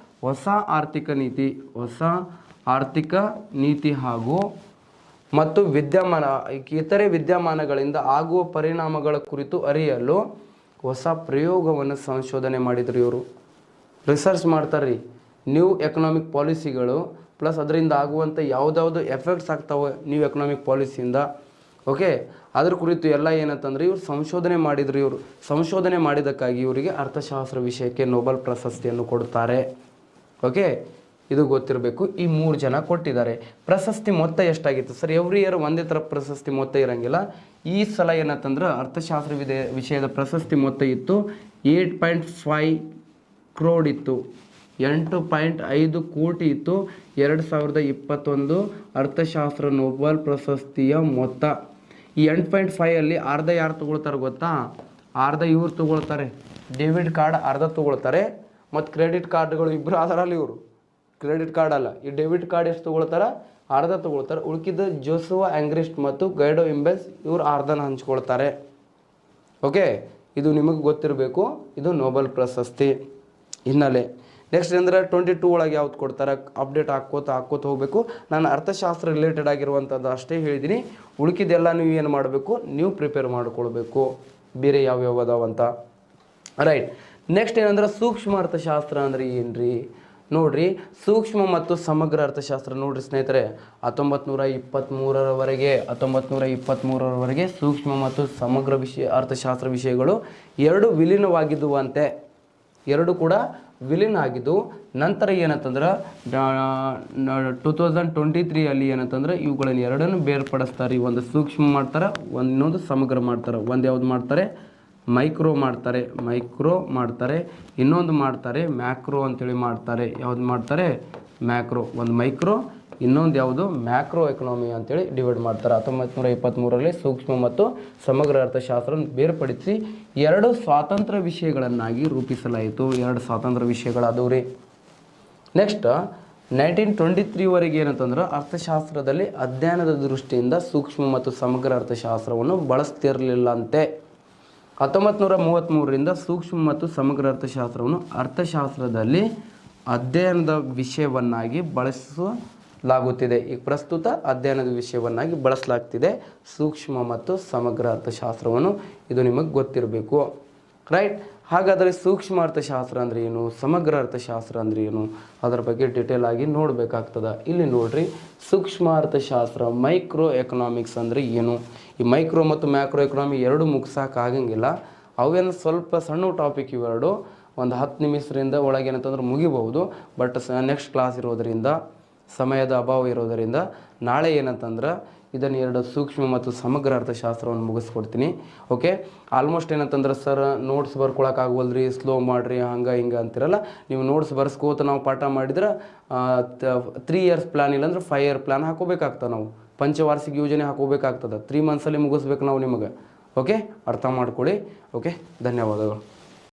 ಹೊಸ ಆರ್ಥಿಕ ನೀತಿ ಹಾಗೂ ಮತ್ತು ಇತರೆ ವಿದ್ಯಮಾನಗಳಿಂದ ಆಗುವ ಪರಿಣಾಮಗಳ ಕುರಿತು ಅರಿಯಲು ಹೊಸ ಪ್ರಯೋಗವನ್ನು ಸಂಶೋಧನೆ ಮಾಡಿದ್ರು ಇವರು. ರಿಸರ್ಚ್ ಮಾಡ್ತಾರೆ ನ್ಯೂ ಎಕನಾಮಿಕ್ ಪಾಲಿಸಿಗಳು ಪ್ಲಸ್ ಅದರಿಂದ ಆಗುವಂಥ ಯಾವುದಾವುದು ಎಫೆಕ್ಟ್ಸ್ ಆಗ್ತಾವೆ ನ್ಯೂ ಎಕನಾಮಿಕ್ ಪಾಲಿಸಿಯಿಂದ. ಓಕೆ, ಅದ್ರ ಕುರಿತು ಎಲ್ಲ ಏನಂತಂದ್ರೆ ಇವರು ಸಂಶೋಧನೆ ಮಾಡಿದ್ರು. ಇವರು ಸಂಶೋಧನೆ ಮಾಡಿದ್ದಕ್ಕಾಗಿ ಇವರಿಗೆ ಅರ್ಥಶಾಸ್ತ್ರ ವಿಷಯಕ್ಕೆ ನೋಬೆಲ್ ಪ್ರಶಸ್ತಿಯನ್ನು ಕೊಡ್ತಾರೆ. ಓಕೆ, ಇದು ಗೊತ್ತಿರಬೇಕು. ಈ 3 ಜನ ಕೊಟ್ಟಿದ್ದಾರೆ. ಪ್ರಶಸ್ತಿ ಮೊತ್ತ ಎಷ್ಟಾಗಿತ್ತು ಸರ್? ಎವ್ರಿ ಇಯರ್ ಒಂದೇ ಥರ ಪ್ರಶಸ್ತಿ ಮೊತ್ತ ಇರೋಂಗಿಲ್ಲ. ಈ ಸಲ ಏನಂತಂದ್ರೆ ಅರ್ಥಶಾಸ್ತ್ರ ವಿಷಯದ ಪ್ರಶಸ್ತಿ ಮೊತ್ತ ಇತ್ತು 8.5 crore ಇತ್ತು. 8.5 ಕೋಟಿ ಇತ್ತು 2021 ಅರ್ಥಶಾಸ್ತ್ರ ನೊಬೆಲ್ ಪ್ರಶಸ್ತಿಯ ಮೊತ್ತ. ಈ 8.5 ಅಲ್ಲಿ ಅರ್ಧ ಯಾರು ತಗೊಳ್ತಾರೆ ಗೊತ್ತಾ? ಅರ್ಧ ಇವ್ರು ತಗೊಳ್ತಾರೆ, ಡೆಬಿಟ್ ಕಾರ್ಡ್ ಅರ್ಧ ತಗೊಳ್ತಾರೆ, ಮತ್ತು ಕ್ರೆಡಿಟ್ ಕಾರ್ಡ್ಗಳು ಇಬ್ಬರು ಅದರಲ್ಲಿ ಇವರು. ಕ್ರೆಡಿಟ್ ಕಾರ್ಡ್ ಅಲ್ಲ, ಈ ಡೆಬಿಟ್ ಕಾರ್ಡ್ ಎಷ್ಟು ತಗೊಳ್ತಾರೆ? ಅರ್ಧ ತಗೊಳ್ತಾರೆ. ಉಳ್ಕಿದ್ದ ಜೋಸುವಾ ಆಂಗ್ರಿಸ್ಟ್ ಮತ್ತು ಗೈಡೋ ಇಂಬೆಲ್ಸ್ ಇವರು ಅರ್ಧನ ಹಂಚ್ಕೊಳ್ತಾರೆ. ಓಕೆ, ಇದು ನಿಮಗೆ ಗೊತ್ತಿರಬೇಕು. ಇದು ನೊಬೆಲ್ ಪ್ರಶಸ್ತಿ ಹಿನ್ನೆಲೆ. ನೆಕ್ಸ್ಟ್ ಅಂದರೆ 22 ಒಳಗೆ ಯಾವ್ದು ಕೊಡ್ತಾರೆ ಅಪ್ಡೇಟ್ ಹಾಕ್ಕೋತ ಹೋಗಬೇಕು. ನಾನು ಅರ್ಥಶಾಸ್ತ್ರ ರಿಲೇಟೆಡ್ ಆಗಿರುವಂಥದ್ದು ಅಷ್ಟೇ ಹೇಳಿದ್ದೀನಿ. ಉಳ್ಕಿದ್ದೆಲ್ಲ ನೀವು ಏನು ಮಾಡಬೇಕು, ನೀವು ಪ್ರಿಪೇರ್ ಮಾಡ್ಕೊಳ್ಬೇಕು, ಬೇರೆ ಯಾವ್ಯಾವ ಅದಾವಂತ. ರೈಟ್. ನೆಕ್ಸ್ಟ್ ಏನಂದ್ರೆ ಸೂಕ್ಷ್ಮ ಅರ್ಥಶಾಸ್ತ್ರ ಅಂದರೆ ಏನ್ರಿ ನೋಡ್ರಿ. ಸೂಕ್ಷ್ಮ ಮತ್ತು ಸಮಗ್ರ ಅರ್ಥಶಾಸ್ತ್ರ ನೋಡ್ರಿ ಸ್ನೇಹಿತರೆ, 1923ರವರೆಗೆ ಸೂಕ್ಷ್ಮ ಮತ್ತು ಸಮಗ್ರ ಅರ್ಥಶಾಸ್ತ್ರ ವಿಷಯಗಳು ಎರಡು ವಿಲೀನವಾಗಿದ್ದುವಂತೆ, ಎರಡು ಕೂಡ ವಿಲೀನ ಆಗಿದ್ದು. ನಂತರ ಏನಂತಂದ್ರೆ 2023 ಏನಂತಂದ್ರೆ ಇವುಗಳನ್ನು ಎರಡನ್ನು ಬೇರ್ಪಡಿಸ್ತಾರೆ. ಒಂದು ಸೂಕ್ಷ್ಮ ಮಾಡ್ತಾರೆ, ಇನ್ನೊಂದು ಸಮಗ್ರ ಮಾಡ್ತಾರೆ. ಒಂದು ಯಾವ್ದು ಮಾಡ್ತಾರೆ? ಮೈಕ್ರೋ ಮಾಡ್ತಾರೆ, ಇನ್ನೊಂದು ಮಾಡ್ತಾರೆ ಮ್ಯಾಕ್ರೋ ಅಂತೇಳಿ ಮಾಡ್ತಾರೆ. ಯಾವ್ದು ಮಾಡ್ತಾರೆ? ಮ್ಯಾಕ್ರೋ. ಒಂದು ಮೈಕ್ರೋ, ಇನ್ನೊಂದು ಯಾವುದು? ಮ್ಯಾಕ್ರೋ ಎಕನಾಮಿ ಅಂತೇಳಿ ಡಿವೈಡ್ ಮಾಡ್ತಾರೆ. 1923ರಲ್ಲಿ ಸೂಕ್ಷ್ಮ ಮತ್ತು ಸಮಗ್ರ ಅರ್ಥಶಾಸ್ತ್ರ ಬೇರ್ಪಡಿಸಿ ಎರಡು ಸ್ವಾತಂತ್ರ್ಯ ವಿಷಯಗಳನ್ನಾಗಿ ರೂಪಿಸಲಾಯಿತು. ಎರಡು ಸ್ವಾತಂತ್ರ್ಯ ವಿಷಯಗಳಾದವು ರೀ. ನೆಕ್ಸ್ಟ್ 1923ವರೆಗೆ ಏನಂತಂದ್ರೆ ಅರ್ಥಶಾಸ್ತ್ರದಲ್ಲಿ ಅಧ್ಯಯನದ ದೃಷ್ಟಿಯಿಂದ ಸೂಕ್ಷ್ಮ ಮತ್ತು ಸಮಗ್ರ ಅರ್ಥಶಾಸ್ತ್ರವನ್ನು ಬಳಸ್ತಿರಲಿಲ್ಲ ಅಂತೆ. 1933ರಿಂದ ಸೂಕ್ಷ್ಮ ಮತ್ತು ಸಮಗ್ರ ಅರ್ಥಶಾಸ್ತ್ರವನ್ನು ಅರ್ಥಶಾಸ್ತ್ರದಲ್ಲಿ ಅಧ್ಯಯನದ ವಿಷಯವನ್ನಾಗಿ ಬಳಸಲಾಗುತ್ತಿದೆ. ಈಗ ಪ್ರಸ್ತುತ ಅಧ್ಯಯನದ ವಿಷಯವನ್ನಾಗಿ ಬಳಸಲಾಗ್ತಿದೆ ಸೂಕ್ಷ್ಮ ಮತ್ತು ಸಮಗ್ರ ಅರ್ಥಶಾಸ್ತ್ರವನ್ನು. ಇದು ನಿಮಗೆ ಗೊತ್ತಿರಬೇಕು. ರೈಟ್. ಹಾಗಾದರೆ ಸೂಕ್ಷ್ಮ ಅರ್ಥಶಾಸ್ತ್ರ ಅಂದರೆ ಏನು, ಸಮಗ್ರ ಅರ್ಥಶಾಸ್ತ್ರ ಅಂದರೆ ಏನು, ಅದರ ಬಗ್ಗೆ ಡೀಟೇಲ್ ಆಗಿ ನೋಡಬೇಕಾಗ್ತದೆ. ಇಲ್ಲಿ ನೋಡ್ರಿ, ಸೂಕ್ಷ್ಮ ಅರ್ಥಶಾಸ್ತ್ರ ಮೈಕ್ರೋ ಎಕನಾಮಿಕ್ಸ್ ಅಂದರೆ ಏನು. ಈ ಮೈಕ್ರೋ ಮತ್ತು ಮ್ಯಾಕ್ರೋ ಎಕನಾಮಿ ಎರಡು ಮುಗಿಸೋಕ್ಕಾಗಂಗಿಲ್ಲ. ಅವೇನು ಸ್ವಲ್ಪ ಸಣ್ಣ ಟಾಪಿಕ್ ಇವೆರಡು, ಒಂದು 10 ನಿಮಿಷದಿಂದ ಒಳಗೆ ಏನಂತಂದ್ರೆ ಮುಗಿಬಹುದು. ಬಟ್ ನೆಕ್ಸ್ಟ್ ಕ್ಲಾಸ್ ಇರೋದರಿಂದ, ಸಮಯದ ಅಭಾವ ಇರೋದರಿಂದ ನಾಳೆ ಏನಂತಂದ್ರೆ ಇದನ್ನು ಎರಡು ಸೂಕ್ಷ್ಮ ಮತ್ತು ಸಮಗ್ರ ಅರ್ಥಶಾಸ್ತ್ರವನ್ನು ಮುಗಿಸ್ಕೊಡ್ತೀನಿ. ಓಕೆ. ಆಲ್ಮೋಸ್ಟ್ ಏನಂತಂದ್ರೆ ಸರ್ ನೋಟ್ಸ್ ಬರ್ಕೊಳಕ್ಕಾಗವಲ್ರಿ, ಸ್ಲೋ ಮಾಡಿರಿ, ಹಂಗೆ ಹಿಂಗೆ ಅಂತಿರಲ್ಲ. ನೀವು ನೋಟ್ಸ್ ಬರ್ಸ್ಕೋತ ನಾವು ಪಾಠ ಮಾಡಿದ್ರೆ 3 ಇಯರ್ಸ್ ಪ್ಲ್ಯಾನ್ ಇಲ್ಲಾಂದ್ರೆ 5 ಇಯರ್ ಪ್ಲ್ಯಾನ್ ಹಾಕೋಬೇಕಾಗ್ತದೆ. ನಾವು ಪಂಚವಾರ್ಷಿಕ ಯೋಜನೆ ಹಾಕೋಬೇಕಾಗ್ತದೆ. 3 ಮಂತ್ಸಲ್ಲಿ ಮುಗಿಸ್ಬೇಕು ನಾವು ನಿಮಗೆ. ಓಕೆ, ಅರ್ಥ ಮಾಡ್ಕೊಳ್ಳಿ. ಓಕೆ, ಧನ್ಯವಾದಗಳು.